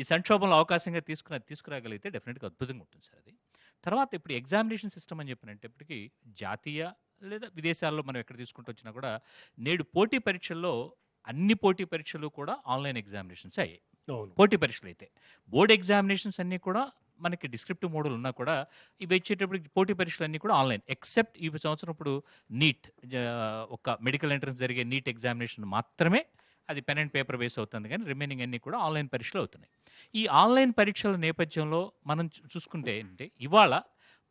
ఈ సంక్షోభంలో అవకాశంగా తీసుకురాగలిగితే డెఫినెట్గా అద్భుతంగా ఉంటుంది సార్. అది తర్వాత ఇప్పుడు ఎగ్జామినేషన్ సిస్టమ్ అని చెప్పినప్పటికీ జాతీయ లేదా విదేశాల్లో మనం ఎక్కడ తీసుకుంటూ వచ్చినా కూడా నేడు పోటీ పరీక్షల్లో అన్ని పోటీ పరీక్షలు కూడా ఆన్లైన్ ఎగ్జామినేషన్స్ అయ్యాయి. పోటీ పరీక్షలు అయితే బోర్డ్ ఎగ్జామినేషన్స్ అన్నీ కూడా మనకి డిస్క్రిప్టివ్ మోడల్ ఉన్నా కూడా ఇవి వచ్చేటప్పటికి పోటీ పరీక్షలు అన్నీ కూడా ఆన్లైన్, ఎక్సెప్ట్ ఈ సంవత్సరం ఇప్పుడు నీట్, ఒక మెడికల్ ఎంట్రన్స్ జరిగే నీట్ ఎగ్జామినేషన్ మాత్రమే అది పెన్ అండ్ పేపర్ బేస్ అవుతుంది, కానీ రిమైనింగ్ అన్నీ కూడా ఆన్లైన్ పరీక్షలు అవుతున్నాయి. ఈ ఆన్లైన్ పరీక్షల నేపథ్యంలో మనం చూసుకుంటే ఏంటంటే ఇవాళ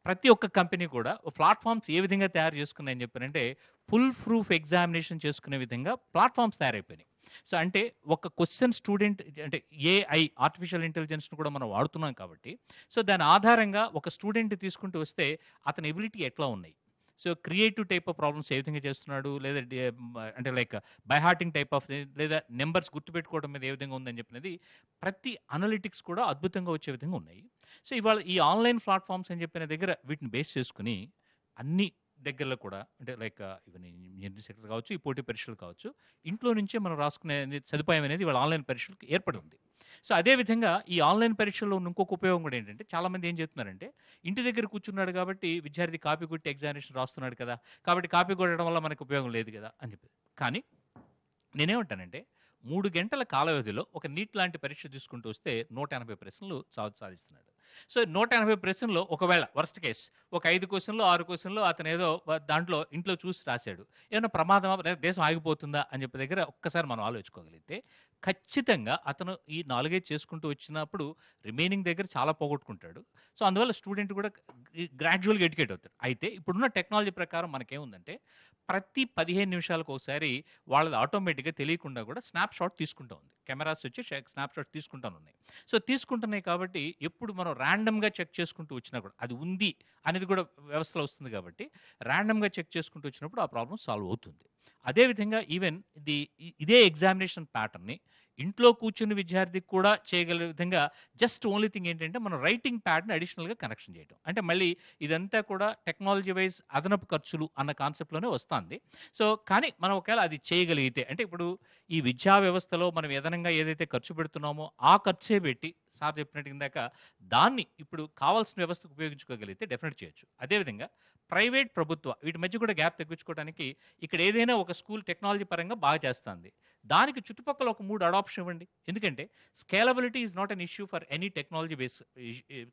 ప్రతి ఒక్క కంపెనీ కూడా ప్లాట్ఫామ్స్ ఏ విధంగా తయారు చేసుకున్నాయని చెప్పారంటే ఫుల్ ప్రూఫ్ ఎగ్జామినేషన్ చేసుకునే విధంగా ప్లాట్ఫామ్స్ తయారైపోయినాయి. సో అంటే ఒక క్వశ్చన్ స్టూడెంట్ అంటే ఏఐ ఆర్టిఫిషియల్ ఇంటెలిజెన్స్ను కూడా మనం వాడుతున్నాం కాబట్టి, సో దాని ఆధారంగా ఒక స్టూడెంట్ తీసుకుంటూ వస్తే అతని ఎబిలిటీ ఎట్లా ఉన్నాయి, so creative type of problems ఏ విధంగా చేస్తున్నాడు, లేదా అంటే లైక్ బైహార్టింగ్ టైప్ ఆఫ్, లేదా నెంబర్స్ గుర్తుపెట్టుకోవడం మీద ఏ విధంగా ఉందని చెప్పినది ప్రతి అనలిటిక్స్ కూడా అద్భుతంగా వచ్చే విధంగా ఉన్నాయి. సో ఇవాళ ఈ ఆన్లైన్ ప్లాట్ఫామ్స్ అని చెప్పిన దగ్గర వీటిని బేస్ చేసుకుని అన్ని దగ్గరలో కూడా అంటే లైక్ ఈవెన్ ఇంజనీరింగ్ సెక్టర్ కావచ్చు, ఈ పోటీ పరీక్షలు కావచ్చు, ఇంట్లో నుంచే మనం రాసుకునే సదుపాయం అనేది వాళ్ళ ఆన్లైన్ పరీక్షలకు ఏర్పడి ఉంది. సో అదేవిధంగా ఈ ఆన్లైన్ పరీక్షల్లో ఉన్న ఇంకొక ఉపయోగం కూడా ఏంటంటే, చాలామంది ఏం చేస్తున్నారంటే, ఇంటి దగ్గర కూర్చున్నాడు కాబట్టి విద్యార్థి కాపీ కొట్టి ఎగ్జామినేషన్ రాస్తున్నాడు కదా, కాబట్టి కాపీ కొట్టడం వల్ల మనకు ఉపయోగం లేదు కదా అని చెప్పి. కానీ నేనేమంటానంటే, 3 గంటల కాల వ్యవధిలో ఒక నీట్ లాంటి పరీక్ష తీసుకుంటూ వస్తే 180 ప్రశ్నలు సాధిస్తున్నాడు. సో 180 ప్రశ్నల్లో ఒకవేళ వర్స్ట్ కేస్ ఒక 5 క్వశ్చన్లు 6 క్వశ్చన్లు అతను ఏదో దాంట్లో ఇంట్లో చూసి రాశాడు, ఏమైనా ప్రమాదమా, దేశం ఆగిపోతుందా అని చెప్పి దగ్గర ఒక్కసారి మనం ఆలోచించుకోగలిగితే ఖచ్చితంగా అతను ఈ 4 చేసుకుంటూ వచ్చినప్పుడు రిమైనింగ్ దగ్గర చాలా పోగొట్టుకుంటాడు. సో అందువల్ల స్టూడెంట్ కూడా గ్రాడ్యువల్గా ఎడ్యుకేట్ అవుతాడు. అయితే ఇప్పుడున్న టెక్నాలజీ ప్రకారం మనకేముందంటే, ప్రతి 15 నిమిషాలకు ఒకసారి వాళ్ళది ఆటోమేటిక్గా తెలియకుండా కూడా స్నాప్ షాట్ తీసుకుంటూ ఉంది. కెమెరాస్ వచ్చి స్నాప్ షాట్ తీసుకుంటూ ఉన్నాయి. సో తీసుకుంటున్నాయి కాబట్టి ఎప్పుడు మనం ర్యాండమ్గా చెక్ చేసుకుంటూ వచ్చినా కూడా అది ఉంది అనేది కూడా వ్యవస్థలో వస్తుంది కాబట్టి ర్యాండమ్గా చెక్ చేసుకుంటూ వచ్చినప్పుడు ఆ ప్రాబ్లం సాల్వ్ అవుతుంది. అదేవిధంగా ఈవెన్ ఇదే ఎగ్జామినేషన్ ప్యాటర్న్ని ఇంట్లో కూర్చుని విద్యార్థికి కూడా చేయగల విధంగా జస్ట్ ఓన్లీ థింగ్ ఏంటంటే, మనం రైటింగ్ ప్యాడ్ని అడిషనల్గా కనెక్షన్ చేయడం. అంటే మళ్ళీ ఇదంతా కూడా టెక్నాలజీ వైజ్ అదనపు ఖర్చులు అన్న కాన్సెప్ట్లోనే వస్తుంది. సో కానీ మనం ఒకవేళ అది చేయగలిగితే, అంటే ఇప్పుడు ఈ విద్యా వ్యవస్థలో మనం అదనంగా ఏదైతే ఖర్చు పెడుతున్నామో ఆ ఖర్చే పెట్టి సార్ చెప్పినట్టు ఇందాక దాన్ని ఇప్పుడు కావాల్సిన వ్యవస్థకు ఉపయోగించుకోగలిగితే డెఫినెట్ చేయొచ్చు. అదేవిధంగా ప్రైవేట్, ప్రభుత్వ వీటి మధ్య కూడా గ్యాప్ తగ్గించుకోవడానికి ఇక్కడ ఏదైనా ఒక స్కూల్ టెక్నాలజీ పరంగా బాగా చేస్తుంది, దానికి చుట్టుపక్కల ఒక 3 అడాప్షన్ ఇవ్వండి. ఎందుకంటే scalability is not an issue for any technology base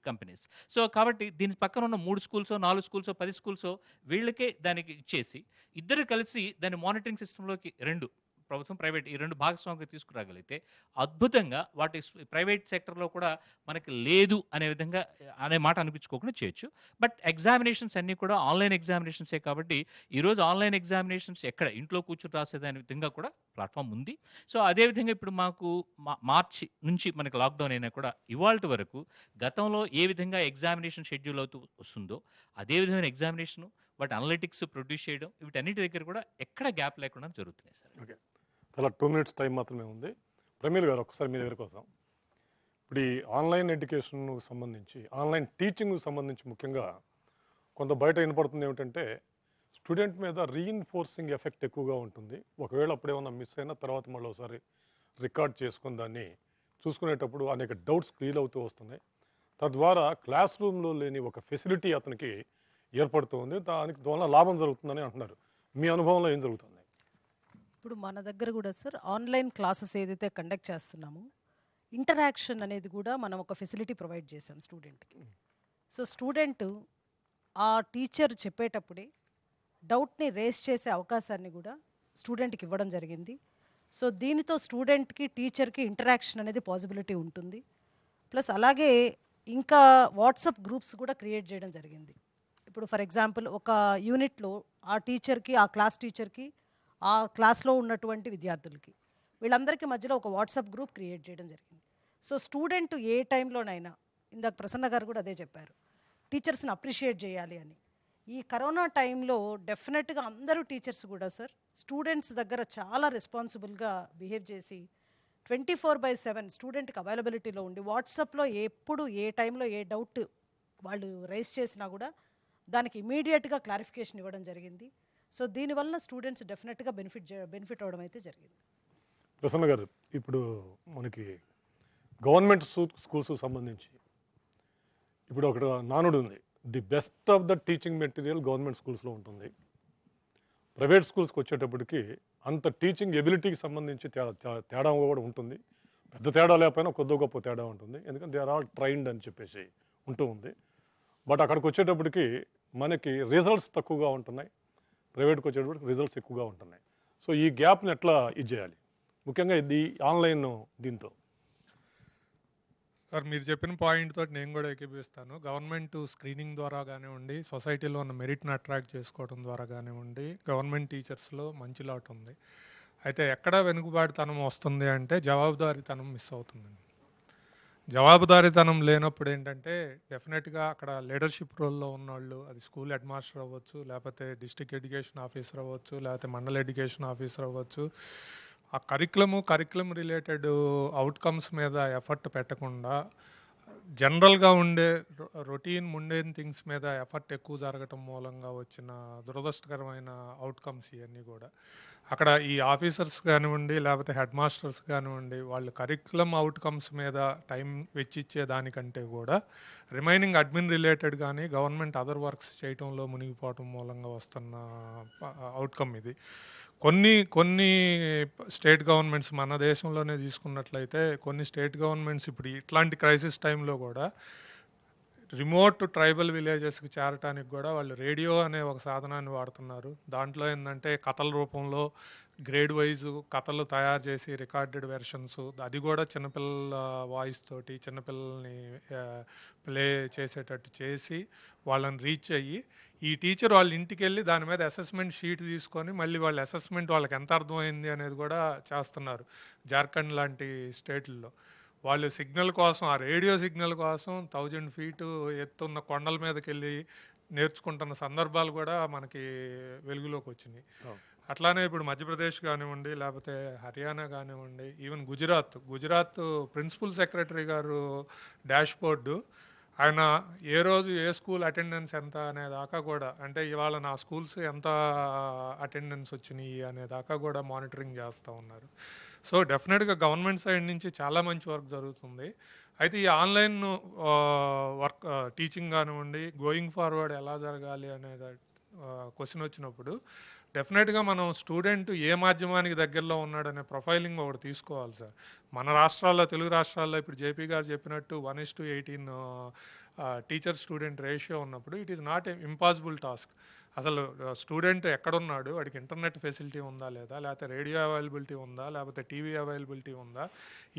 companies. So కాబట్టి దీని పక్కన ఉన్న 3 స్కూల్సో 4 స్కూల్సో 10 స్కూల్సో వీళ్ళకే దానికి ఇచ్చేసి ఇద్దరు కలిసి దాన్ని మానిటరింగ్ సిస్టంలోకి, 2 ప్రభుత్వం ప్రైవేట్ ఈ 2 భాగస్వామ్యంగా తీసుకురాగలిగితే అద్భుతంగా వాటి ప్రైవేట్ సెక్టర్లో కూడా మనకి లేదు అనే మాట అనిపించుకోకుండా చేయొచ్చు. బట్ ఎగ్జామినేషన్స్ అన్నీ కూడా ఆన్లైన్ ఎగ్జామినేషన్సే కాబట్టి ఈరోజు ఆన్లైన్ ఎగ్జామినేషన్స్ ఎక్కడ ఇంట్లో కూర్చుని రాసేదాని విధంగా కూడా ప్లాట్ఫామ్ ఉంది. సో అదేవిధంగా ఇప్పుడు మాకు మార్చి నుంచి మనకి లాక్డౌన్ అయినా కూడా ఇవాళ వరకు గతంలో ఏ విధంగా ఎగ్జామినేషన్ షెడ్యూల్ అవుతూ వస్తుందో అదే విధమైన ఎగ్జామినేషను, వాటి అనలిటిక్స్ ప్రొడ్యూస్ చేయడం, వీటన్నిటి దగ్గర కూడా ఎక్కడ గ్యాప్ లేకుండా జరుగుతున్నాయి సార్. ఓకే, చాలా 2 minutes టైం మాత్రమే ఉంది. ప్రమీల్ గారు ఒకసారి మీ దగ్గరకు వస్తాం. ఇప్పుడు ఈ ఆన్లైన్ ఎడ్యుకేషన్కు సంబంధించి, ఆన్లైన్ టీచింగ్కు సంబంధించి ముఖ్యంగా కొంత బయట వినపడుతుంది ఏమిటంటే, స్టూడెంట్ మీద రీఇన్ఫోర్సింగ్ ఎఫెక్ట్ ఎక్కువగా ఉంటుంది. ఒకవేళ అప్పుడేమన్నా మిస్ అయినా తర్వాత మళ్ళీ ఒకసారి రికార్డ్ చేసుకుని దాన్ని చూసుకునేటప్పుడు అనేక డౌట్స్ క్లియర్ అవుతూ వస్తున్నాయి. తద్వారా క్లాస్ రూమ్లో లేని ఒక ఫెసిలిటీ అతనికి ఏర్పడుతుంది. దానికి ద్వారా లాభం జరుగుతుందని అంటున్నారు. మీ అనుభవంలో ఏం జరుగుతుంది? ఇప్పుడు మన దగ్గర కూడా సార్ ఆన్లైన్ క్లాసెస్ ఏదైతే కండక్ట్ చేస్తున్నామో ఇంటరాక్షన్ అనేది కూడా మనం ఒక ఫెసిలిటీ ప్రొవైడ్ చేసాం స్టూడెంట్కి. సో స్టూడెంట్ ఆ టీచర్ చెప్పేటప్పుడే డౌట్ని రేస్ చేసే అవకాశాన్ని కూడా స్టూడెంట్కి ఇవ్వడం జరిగింది. సో దీనితో స్టూడెంట్కి టీచర్కి ఇంటరాక్షన్ అనేది పాసిబిలిటీ ఉంటుంది. ప్లస్ అలాగే ఇంకా వాట్సాప్ గ్రూప్స్ కూడా క్రియేట్ చేయడం జరిగింది. ఇప్పుడు ఫర్ ఎగ్జాంపుల్ ఒక యూనిట్లో ఆ టీచర్కి, ఆ క్లాస్ టీచర్కి, ఆ క్లాస్లో ఉన్నటువంటి విద్యార్థులకి వీళ్ళందరికీ మధ్యలో ఒక వాట్సాప్ గ్రూప్ క్రియేట్ చేయడం జరిగింది. సో స్టూడెంట్ ఏ టైంలోనైనా, ఇందాక ప్రసన్న గారు కూడా అదే చెప్పారు, టీచర్స్ని అప్రిషియేట్ చేయాలి అని. ఈ కరోనా టైంలో డెఫినెట్గా అందరూ టీచర్స్ కూడా సార్ స్టూడెంట్స్ దగ్గర చాలా రెస్పాన్సిబుల్గా బిహేవ్ చేసి 24/7 స్టూడెంట్కి అవైలబిలిటీలో ఉండి వాట్సాప్లో ఎప్పుడు ఏ టైంలో ఏ డౌట్ వాళ్ళు రైజ్ చేసినా కూడా దానికి ఇమీడియట్గా క్లారిఫికేషన్ ఇవ్వడం జరిగింది. సో దీనివల్ల స్టూడెంట్స్ డెఫినెట్గా బెనిఫిట్ అవ్వడం అయితే జరిగింది. ప్రసన్న గారు, ఇప్పుడు మనకి గవర్నమెంట్ స్కూల్స్ సంబంధించి ఇప్పుడు ఒక నానుడు ఉంది, the best of the teaching material government స్కూల్స్లో ఉంటుంది. ప్రైవేట్ స్కూల్స్కి వచ్చేటప్పటికి అంత టీచింగ్ ఎబిలిటీకి సంబంధించి తేడా కూడా ఉంటుంది. పెద్ద తేడా లేకపోయినా కొద్ది గొప్ప తేడా ఉంటుంది. ఎందుకంటే దే ఆర్ ఆల్ ట్రైన్డ్ అని చెప్పేసి ఉంటూ ఉంది. బట్ అక్కడికి వచ్చేటప్పటికి మనకి రిజల్ట్స్ తక్కువగా ఉంటున్నాయి, ప్రైవేట్కి వచ్చేటప్పటికి రిజల్ట్స్ ఎక్కువగా ఉంటున్నాయి. సో ఈ గ్యాప్ని ఎట్లా ఇది చేయాలి, ముఖ్యంగా ఇది ఆన్లైన్ దీంతో? సార్ మీరు చెప్పిన పాయింట్ తోటి నేను కూడా ఏకీపిస్తాను. గవర్నమెంట్ స్క్రీనింగ్ ద్వారా కానివ్వండి, సొసైటీలో ఉన్న మెరిట్ని అట్రాక్ట్ చేసుకోవడం ద్వారా కానివ్వండి, గవర్నమెంట్ టీచర్స్లో మంచి లాట్ ఉంది. అయితే ఎక్కడ వెనుకబాటుతనం వస్తుంది అంటే జవాబుదారీతనం మిస్ అవుతుందండి. జవాబుదారీతనం లేనప్పుడు ఏంటంటే డెఫినెట్గా అక్కడ లీడర్షిప్ రోల్లో ఉన్నవాళ్ళు, అది స్కూల్ హెడ్ మాస్టర్ అవ్వచ్చు, లేకపోతే డిస్ట్రిక్ట్ ఎడ్యుకేషన్ ఆఫీసర్ అవ్వచ్చు, లేకపోతే మండల ఎడ్యుకేషన్ ఆఫీసర్ అవ్వచ్చు, ఆ కరికులం రిలేటెడ్ అవుట్కమ్స్ మీద ఎఫర్ట్ పెట్టకుండా జనరల్గా ఉండే రొటీన్ ముండేన్ థింగ్స్ మీద ఎఫర్ట్ ఎక్కువ జరగటం మూలంగా వచ్చిన దురదృష్టకరమైన అవుట్కమ్స్ ఇవన్నీ కూడా. అక్కడ ఈ ఆఫీసర్స్ కానివ్వండి, లేకపోతే హెడ్ మాస్టర్స్ కానివ్వండి, వాళ్ళు కరికులం అవుట్కమ్స్ మీద టైం వెచ్చిచ్చే దానికంటే కూడా రిమైనింగ్ అడ్మిన్ రిలేటెడ్ కానీ గవర్నమెంట్ అదర్ వర్క్స్ చేయటంలో మునిగిపోవటం మూలంగా వస్తున్న అవుట్కమ్ ఇది. కొన్ని స్టేట్ గవర్నమెంట్స్ మన దేశంలోనే తీసుకున్నట్లయితే కొన్ని స్టేట్ గవర్నమెంట్స్ ఇప్పుడు ఇట్లాంటి క్రైసిస్ టైంలో కూడా రిమోట్ ట్రైబల్ విలేజెస్కి చేరటానికి కూడా వాళ్ళు రేడియో అనే ఒక సాధనాన్ని వాడుతున్నారు. దాంట్లో ఏంటంటే కథల రూపంలో గ్రేడ్ వైజ్ కథలు తయారు చేసి రికార్డెడ్ వెర్షన్స్, అది కూడా చిన్నపిల్లల వాయిస్ తోటి చిన్నపిల్లల్ని ప్లే చేసేటట్టు చేసి వాళ్ళని రీచ్ అయ్యి ఈ టీచర్ వాళ్ళ ఇంటికి వెళ్ళి దాని మీద అసెస్మెంట్ షీట్ తీసుకొని మళ్ళీ వాళ్ళ అసెస్మెంట్ వాళ్ళకి ఎంత అర్థమైంది అనేది కూడా చేస్తున్నారు. జార్ఖండ్ లాంటి స్టేట్లలో వాళ్ళు సిగ్నల్ కోసం, ఆ రేడియో సిగ్నల్ కోసం 1000 feet ఎత్తున్న కొండల మీదకి వెళ్ళి నేర్చుకుంటున్న సందర్భాలు కూడా మనకి వెలుగులోకి వచ్చినాయి. అట్లానే ఇప్పుడు మధ్యప్రదేశ్ కానివ్వండి, లేకపోతే హర్యానా కానివ్వండి, ఈవెన్ గుజరాత్ ప్రిన్సిపల్ సెక్రటరీ గారు డాష్ బోర్డు, ఆయన ఏ రోజు ఏ స్కూల్ అటెండెన్స్ ఎంత అనేదాకా కూడా, అంటే ఇవాళ నా స్కూల్స్ ఎంత అటెండెన్స్ వచ్చినాయి అనేదాకా కూడా మానిటరింగ్ చేస్తూ ఉన్నారు. సో డెఫినెట్గా గవర్నమెంట్ సైడ్ నుంచి చాలా మంచి వర్క్ జరుగుతుంది. అయితే ఈ ఆన్లైన్ వర్క్ టీచింగ్ కానివ్వండి గోయింగ్ ఫార్వర్డ్ ఎలా జరగాలి అనేది క్వశ్చన్ వచ్చినప్పుడు డెఫినెట్గా మనం స్టూడెంట్ ఏ మాధ్యమానికి దగ్గరలో ఉన్నాడనే ప్రొఫైలింగ్ ఒకటి తీసుకోవాలి సార్. మన రాష్ట్రాల్లో, తెలుగు రాష్ట్రాల్లో ఇప్పుడు జేపీ గారు చెప్పినట్టు 1:18 టీచర్ స్టూడెంట్ రేషియో ఉన్నప్పుడు it is not a impossible task. అసలు స్టూడెంట్ ఎక్కడున్నాడు, వాడికి ఇంటర్నెట్ ఫెసిలిటీ ఉందా లేదా, లేకపోతే రేడియో అవైలబిలిటీ ఉందా, లేకపోతే టీవీ అవైలబిలిటీ ఉందా,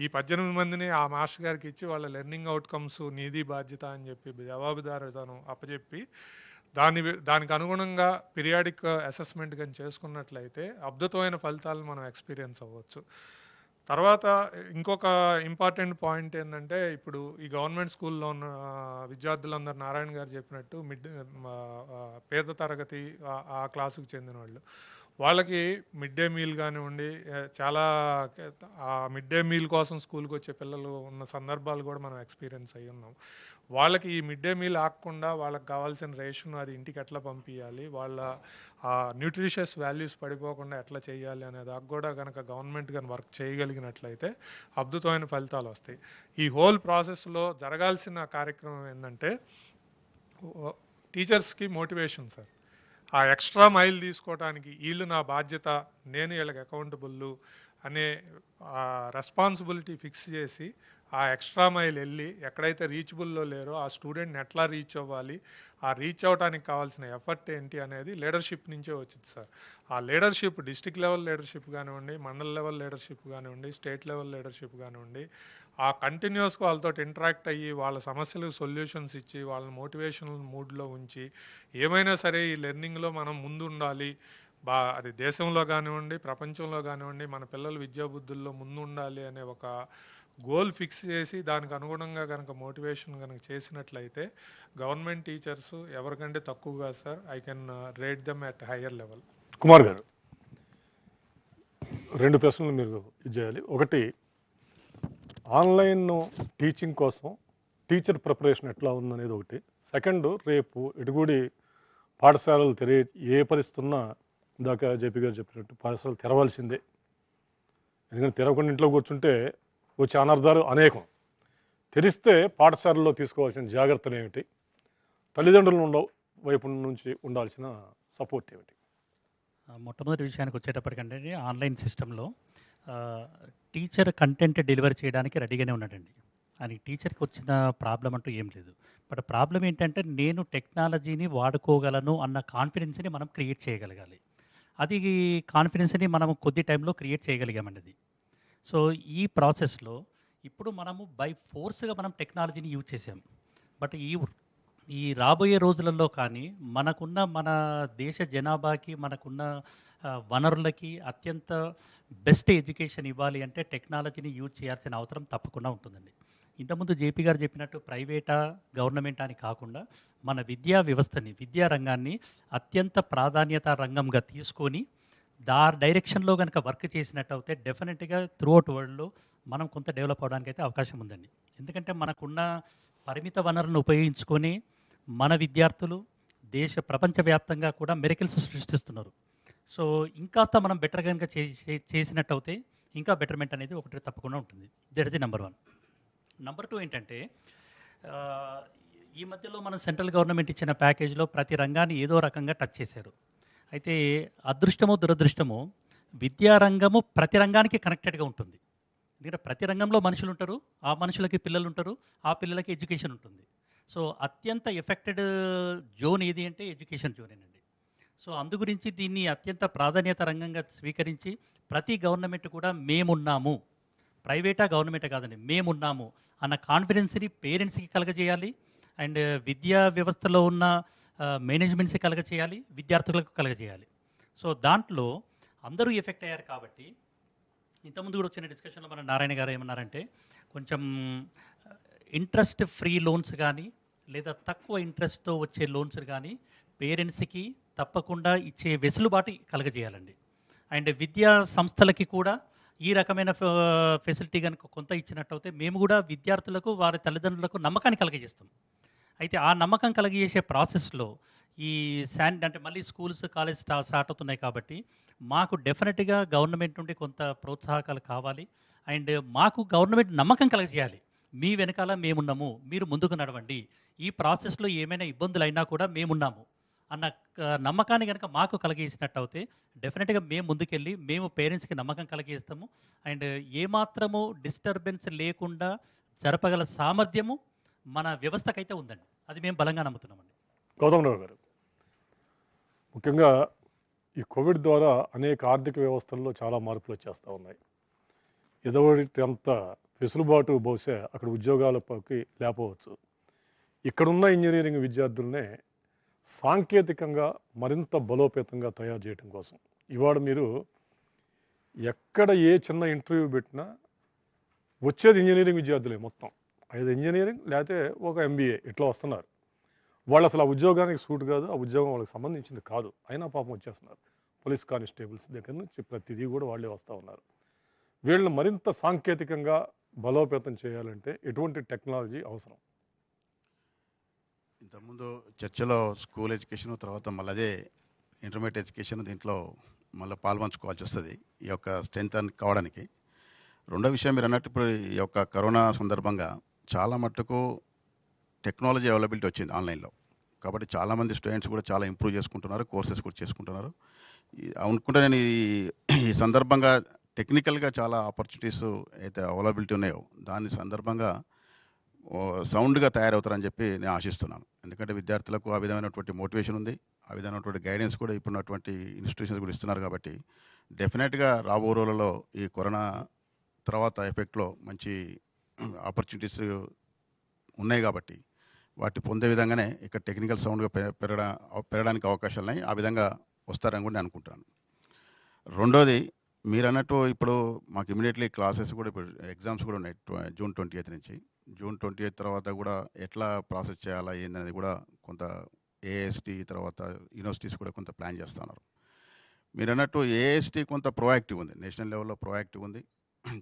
ఈ 18 మందిని ఆ మాస్టర్ గారికి ఇచ్చి వాళ్ళ లెర్నింగ్ అవుట్కమ్స్ నీది బాధ్యత అని చెప్పి జవాబుదారీతనం అప్పచెప్పి దానికి అనుగుణంగా పీరియాడిక్ అసెస్మెంట్ కానీ చేసుకున్నట్లయితే అద్భుతమైన ఫలితాలను మనం ఎక్స్పీరియన్స్ అవ్వచ్చు. తర్వాత ఇంకొక ఇంపార్టెంట్ పాయింట్ ఏంటంటే ఇప్పుడు ఈ గవర్నమెంట్ స్కూల్లో ఉన్న విద్యార్థులందరూ నారాయణ గారు చెప్పినట్టు పేద తరగతి ఆ క్లాసుకు చెందిన వాళ్ళు, వాళ్ళకి మిడ్ డే మీల్ కానివ్వండి, చాలా ఆ మిడ్ డే మీల్ కోసం స్కూల్కి వచ్చే పిల్లలు ఉన్న సందర్భాలు కూడా మనం ఎక్స్పీరియన్స్ అయ్యి ఉన్నాం. వాళ్ళకి ఈ మిడ్ డే మీల్ ఆగకుండా వాళ్ళకి కావాల్సిన రేషన్ అది ఇంటికి ఎట్లా పంపించాలి, వాళ్ళ ఆ న్యూట్రిషియస్ వాల్యూస్ పడిపోకుండా ఎట్లా చేయాలి అనే దాకా కూడా కనుక గవర్నమెంట్ కానీ వర్క్ చేయగలిగినట్లయితే అద్భుతమైన ఫలితాలు వస్తాయి. ఈ హోల్ ప్రాసెస్లో జరగాల్సిన కార్యక్రమం ఏంటంటే టీచర్స్కి మోటివేషన్ సార్. ఆ ఎక్స్ట్రా మైల్ తీసుకోవడానికి వీళ్ళు నా బాధ్యత, నేను వీళ్ళకి అకౌంటబుల్ అనే రెస్పాన్సిబిలిటీ ఫిక్స్ చేసి ఆ ఎక్స్ట్రా మైల్ వెళ్ళి ఎక్కడైతే రీచబుల్లో లేరో ఆ స్టూడెంట్ని ఎట్లా రీచ్ అవ్వాలి, ఆ రీచ్ అవ్వడానికి కావాల్సిన ఎఫర్ట్ ఏంటి అనేది లీడర్షిప్ నుంచే వచ్చింది సార్. ఆ లీడర్షిప్ డిస్ట్రిక్ట్ లెవెల్ లీడర్షిప్ కానివ్వండి, మండల్ లెవెల్ లీడర్షిప్ కానివ్వండి, స్టేట్ లెవెల్ లీడర్షిప్ కానివ్వండి, ఆ కంటిన్యూస్గా వాళ్ళతో ఇంటరాక్ట్ అయ్యి వాళ్ళ సమస్యలకు సొల్యూషన్స్ ఇచ్చి వాళ్ళని మోటివేషనల్ మూడ్లో ఉంచి ఏమైనా సరే ఈ లెర్నింగ్లో మనం ముందు ఉండాలి, అది దేశంలో కానివ్వండి ప్రపంచంలో కానివ్వండి మన పిల్లల విద్యాబుద్ధుల్లో ముందు ఉండాలి అనే ఒక గోల్ ఫిక్స్ చేసి దానికి అనుగుణంగా కనుక మోటివేషన్ కనుక చేసినట్లయితే గవర్నమెంట్ టీచర్స్ ఎవరికంటే తక్కువగా sir. I can rate them at higher level. Kumar గారు, 2 ప్రశ్నలు మీరు చేయాలి. ఒకటి, ఆన్లైన్ టీచింగ్ కోసం టీచర్ ప్రిపరేషన్ ఎట్లా ఉందనేది ఒకటి. సెకండ్, రేపు ఎటుగుడి పాఠశాలలు ఏ పరిస్థితి ఉన్నా ఇందాక జేపీ గారు చెప్పినట్టు పాఠశాలలు తెరవాల్సిందే. ఎందుకంటే తెరవకుండా ఇంట్లో కూర్చుంటే వచ్చే అనర్థాలు అనేకం. తెరిస్తే పాఠశాలలో తీసుకోవాల్సిన జాగ్రత్తలు ఏమిటి, తల్లిదండ్రుల వైపు నుంచి ఉండాల్సిన సపోర్ట్ ఏమిటి? మొట్టమొదటి విషయానికి వచ్చేటప్పటికంటే ఆన్లైన్ సిస్టంలో టీచర్ కంటెంట్ డెలివరీ చేయడానికి రెడీగానే ఉన్నాడండి. అని టీచర్కి వచ్చిన ప్రాబ్లం అంటూ ఏం లేదు. బట్ ప్రాబ్లం ఏంటంటే నేను టెక్నాలజీని వాడుకోగలను అన్న కాన్ఫిడెన్స్ని మనం క్రియేట్ చేయగలగాలి. అది కాన్ఫిడెన్స్ని మనం కొద్ది టైంలో క్రియేట్ చేయగలిగామండి. అది సో ఈ ప్రాసెస్లో ఇప్పుడు మనము బై ఫోర్స్గా మనం టెక్నాలజీని యూజ్ చేసాం. బట్ ఈ రాబోయే రోజులలో కానీ మన దేశ జనాభాకి మనకున్న వనరులకి అత్యంత బెస్ట్ ఎడ్యుకేషన్ ఇవ్వాలి అంటే టెక్నాలజీని యూజ్ చేయాల్సిన అవసరం తప్పకుండా ఉంటుందండి. ఇంతకుముందు జేపీ గారు చెప్పినట్టు ప్రైవేటా గవర్నమెంట్ అని కాకుండా మన విద్యా వ్యవస్థని, విద్యా రంగాన్ని అత్యంత ప్రాధాన్యత రంగంగా తీసుకొని డైరెక్షన్లో కనుక వర్క్ చేసినట్టు అయితే డెఫినెట్గా త్రూఅవుట్ వరల్డ్లో మనం కొంత డెవలప్ అవడానికి అయితే అవకాశం ఉందండి. ఎందుకంటే మనకున్న పరిమిత వనరులను ఉపయోగించుకొని మన విద్యార్థులు ప్రపంచవ్యాప్తంగా కూడా మెరికల్స్ సృష్టిస్తున్నారు. సో ఇంకాస్త మనం బెటర్ కనుక చేసినట్టు అయితే ఇంకా బెటర్మెంట్ అనేది ఒకటి తప్పకుండా ఉంటుంది. That is number 1. నెంబర్ 2 ఏంటంటే ఈ మధ్యలో మన సెంట్రల్ గవర్నమెంట్ ఇచ్చిన ప్యాకేజ్లో ప్రతి రంగాన్ని ఏదో రకంగా టచ్ చేశారు. అయితే అదృష్టమో దురదృష్టమో విద్యారంగము ప్రతి రంగానికి కనెక్టెడ్గా ఉంటుంది. ఎందుకంటే ప్రతి రంగంలో మనుషులు ఉంటారు, ఆ మనుషులకి పిల్లలు ఉంటారు, ఆ పిల్లలకి ఎడ్యుకేషన్ ఉంటుంది. సో అత్యంత ఎఫెక్టెడ్ జోన్ ఏది అంటే ఎడ్యుకేషన్ జోనేనండి. సో అందు గురించి దీన్ని అత్యంత ప్రాధాన్యత రంగంగా స్వీకరించి ప్రతి గవర్నమెంట్ కూడా మేమున్నాము, ప్రైవేటా గవర్నమెంటే కాదండి, మేమున్నాము అన్న కాన్ఫిడెన్స్ని పేరెంట్స్కి కలగజేయాలి. అండ్ విద్యా వ్యవస్థలో ఉన్న మేనేజ్మెంట్స్కి కలగజేయాలి, విద్యార్థులకు కలగజేయాలి. సో దాంట్లో అందరూ ఎఫెక్ట్ అయ్యారు కాబట్టి ఇంతకుముందు కూడా వచ్చిన డిస్కషన్లో మన నారాయణ గారు ఏమన్నారంటే కొంచెం ఇంట్రెస్ట్ ఫ్రీ లోన్స్ కానీ లేదా తక్కువ ఇంట్రెస్ట్తో వచ్చే లోన్స్ కానీ పేరెంట్స్కి తప్పకుండా ఇచ్చే వెసులుబాటు కలగజేయాలండి. అండ్ విద్యా సంస్థలకి కూడా ఈ రకమైన ఫెసిలిటీ కనుక కొంత ఇచ్చినట్టయితే మేము కూడా విద్యార్థులకు వారి తల్లిదండ్రులకు నమ్మకాన్ని కలగజేస్తాం. అయితే ఆ నమ్మకం కలగజేసే ప్రాసెస్లో ఈ అంటే మళ్ళీ స్కూల్స్ కాలేజ్ స్టార్ట్ అవుతున్నాయి కాబట్టి మాకు డెఫినెట్గా గవర్నమెంట్ నుండి కొంత ప్రోత్సాహకాలు కావాలి. అండ్ మాకు గవర్నమెంట్ నమ్మకం కలగజేయాలి, మీ వెనకాల మేమున్నాము, మీరు ముందుకు నడవండి, ఈ ప్రాసెస్లో ఏమైనా ఇబ్బందులు అయినా కూడా మేమున్నాము అన్న నమ్మకాన్ని కనుక మాకు కలిగేసినట్టు అయితే డెఫినెట్గా మేము ముందుకెళ్ళి మేము పేరెంట్స్కి నమ్మకం కలిగేస్తాము. అండ్ ఏమాత్రము డిస్టర్బెన్స్ లేకుండా జరపగల సామర్థ్యము మన వ్యవస్థకైతే ఉందండి. అది మేము బలంగా నమ్ముతున్నామండి. గౌతమరావు గారు, ముఖ్యంగా ఈ కోవిడ్ ద్వారా అనేక ఆర్థిక వ్యవస్థల్లో చాలా మార్పులు వచ్చేస్తూ ఉన్నాయి. ఎదవటి అంత వెసులుబాటు బహుశా అక్కడ ఉద్యోగాలపైకి లేకపోవచ్చు. ఇక్కడున్న ఇంజనీరింగ్ విద్యార్థులనే సాంకేతికంగా మరింత బలోపేతంగా తయారు చేయడం కోసం ఇవాళ మీరు ఎక్కడ ఏ చిన్న ఇంటర్వ్యూ పెట్టినా వచ్చేది ఇంజనీరింగ్ విద్యార్థులే. మొత్తం 5 ఇంజనీరింగ్ లేకపోతే ఒక MBA ఇట్లా వస్తున్నారు. వాళ్ళు అసలు ఆ ఉద్యోగానికి సూట్ కాదు, ఆ ఉద్యోగం వాళ్ళకి సంబంధించింది కాదు, అయినా పాపం వచ్చేస్తున్నారు. పోలీస్ కానిస్టేబుల్స్ దగ్గర నుంచి ప్రతిదీ కూడా వాళ్ళే వస్తూ ఉన్నారు. వీళ్ళని మరింత సాంకేతికంగా బలోపేతం చేయాలంటే ఎటువంటి టెక్నాలజీ అవసరం? ఇంతకుముందు చర్చలో స్కూల్ ఎడ్యుకేషన్ తర్వాత మళ్ళీ అదే ఇంటర్మీడియట్ ఎడ్యుకేషన్ దీంట్లో మళ్ళీ పాల్పంచుకోవాల్సి వస్తుంది ఈ యొక్క స్ట్రెంత్ కావడానికి. రెండో విషయం మీరు అన్నట్టు ఇప్పుడు ఈ యొక్క కరోనా సందర్భంగా చాలా మట్టుకు టెక్నాలజీ అవైలబిలిటీ వచ్చింది ఆన్లైన్లో. కాబట్టి చాలామంది స్టూడెంట్స్ కూడా చాలా ఇంప్రూవ్ చేసుకుంటున్నారు, కోర్సెస్ కూడా చేసుకుంటున్నారు. అనుకుంటే నేను ఈ సందర్భంగా టెక్నికల్గా చాలా ఆపర్చునిటీస్ అయితే అవైలబిలిటీ ఉన్నాయో దాని సందర్భంగా సౌండ్గా తయారవుతారని చెప్పి నేను ఆశిస్తున్నాను. ఎందుకంటే విద్యార్థులకు ఆ విధమైనటువంటి మోటివేషన్ ఉంది, ఆ విధమైనటువంటి గైడెన్స్ కూడా ఇప్పుడున్నటువంటి ఇన్స్టిట్యూషన్స్ కూడా ఇస్తున్నారు. కాబట్టి డెఫినెట్గా రాబో రోజులలో ఈ కరోనా తర్వాత ఎఫెక్ట్లో మంచి ఆపర్చునిటీస్ ఉన్నాయి కాబట్టి వాటి పొందే విధంగానే ఇక్కడ టెక్నికల్ సౌండ్గా పెరగడానికి అవకాశాలు ఉన్నాయి. ఆ విధంగా వస్తారని కూడా నేను అనుకుంటున్నాను. రెండోది మీరు అన్నట్టు ఇప్పుడు మాకు ఇమీడియట్లీ క్లాసెస్ కూడా ఇప్పుడు ఎగ్జామ్స్ కూడా ఉన్నాయి June 28 నుంచి. June 28 తర్వాత కూడా ఎట్లా ప్రాసెస్ చేయాలా ఏందనేది కూడా కొంత AIST తర్వాత యూనివర్సిటీస్ కూడా కొంత ప్లాన్ చేస్తున్నారు. మీరు అన్నట్టు AIST కొంత ప్రొయాక్టివ్ ఉంది, నేషనల్ లెవెల్లో ప్రొయాక్టివ్ ఉంది.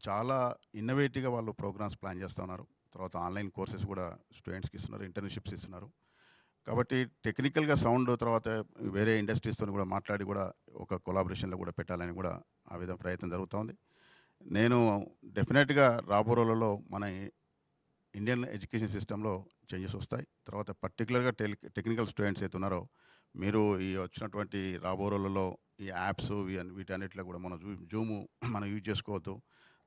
చాలా ఇన్నోవేటివ్గా వాళ్ళు ప్రోగ్రామ్స్ ప్లాన్ చేస్తున్నారు. తర్వాత ఆన్లైన్ కోర్సెస్ కూడా స్టూడెంట్స్కి ఇస్తున్నారు, ఇంటర్న్షిప్స్ ఇస్తున్నారు. కాబట్టి టెక్నికల్గా సౌండ్ తర్వాత వేరే ఇండస్ట్రీస్తో కూడా మాట్లాడి కూడా ఒక కొలాబరేషన్లో కూడా పెట్టాలని కూడా ఆ విధంగా ప్రయత్నం జరుగుతూ ఉంది. నేను డెఫినెట్గా రాబో రోజులలో మన ఇండియన్ ఎడ్యుకేషన్ సిస్టంలో చేంజెస్ వస్తాయి. తర్వాత పర్టికులర్గా టెక్నికల్ స్టూడెంట్స్ అయితే ఉన్నారో మీరు ఈ వచ్చినటువంటి రాబో రోజులలో ఈ యాప్స్ వీటన్నిటిలో కూడా మనం జూము మనం యూజ్ చేసుకోవద్దు.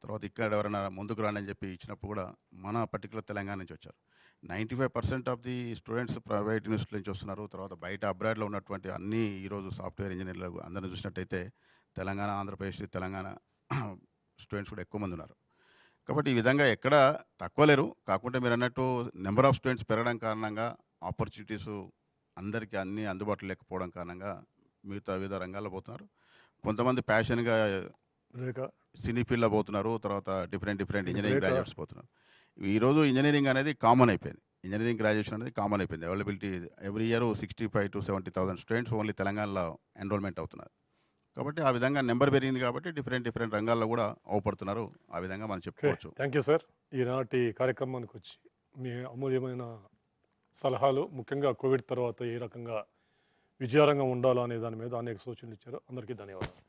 తర్వాత ఇక్కడ ఎవరైనా ముందుకు రాని అని చెప్పి ఇచ్చినప్పుడు కూడా మన పర్టికులర్ తెలంగాణ నుంచి వచ్చారు. 95% of the students private university నుంచి వస్తున్నారు. తర్వాత బయట అబ్రాడ్లో ఉన్నటువంటి అన్ని ఈరోజు సాఫ్ట్వేర్ ఇంజనీర్లు అందరిని చూసినట్టయితే తెలంగాణ, ఆంధ్రప్రదేశ్, తెలంగాణ స్టూడెంట్స్ కూడా ఎక్కువ మంది ఉన్నారు. కాబట్టి ఈ విధంగా ఎక్కడ తక్కువ లేరు. కాకుంటే మీరు అన్నట్టు నెంబర్ ఆఫ్ స్టూడెంట్స్ పెరగడం కారణంగా ఆపర్చునిటీస్ అందరికీ అన్నీ అందుబాటులో లేకపోవడం కారణంగా మిగతా వివిధ రంగాల్లో పోతున్నారు. కొంతమంది ప్యాషన్గా సినీ ఫీల్డ్లో పోతున్నారు. తర్వాత డిఫరెంట్ ఇంజనీరింగ్ గ్రాడ్యుయేట్స్ పోతున్నారు. ఈరోజు ఇంజనీరింగ్ అనేది కామన్ అయిపోయింది. ఇంజనీరింగ్ గ్రాడ్యుయేషన్ అనేది కామన్ అయిపోయింది. Availability every year 65,000 to 70,000 students only తెలంగాణలో ఎన్రోల్మెంట్ అవుతున్నారు. కాబట్టి ఆ విధంగా నెంబర్ పెరిగింది కాబట్టి డిఫరెంట్ రంగాల్లో కూడా అవపడుతున్నారు. ఆ విధంగా మనం చెప్పుకోవచ్చు. Thank you sir. ఈనాటి కార్యక్రమానికి వచ్చి మీ అమూల్యమైన సలహాలు, ముఖ్యంగా కోవిడ్ తర్వాత ఏ రకంగా విజయరంగం ఉండాలో అనే దాని మీద అనేక సూచనలు ఇచ్చారు. అందరికీ ధన్యవాదాలు.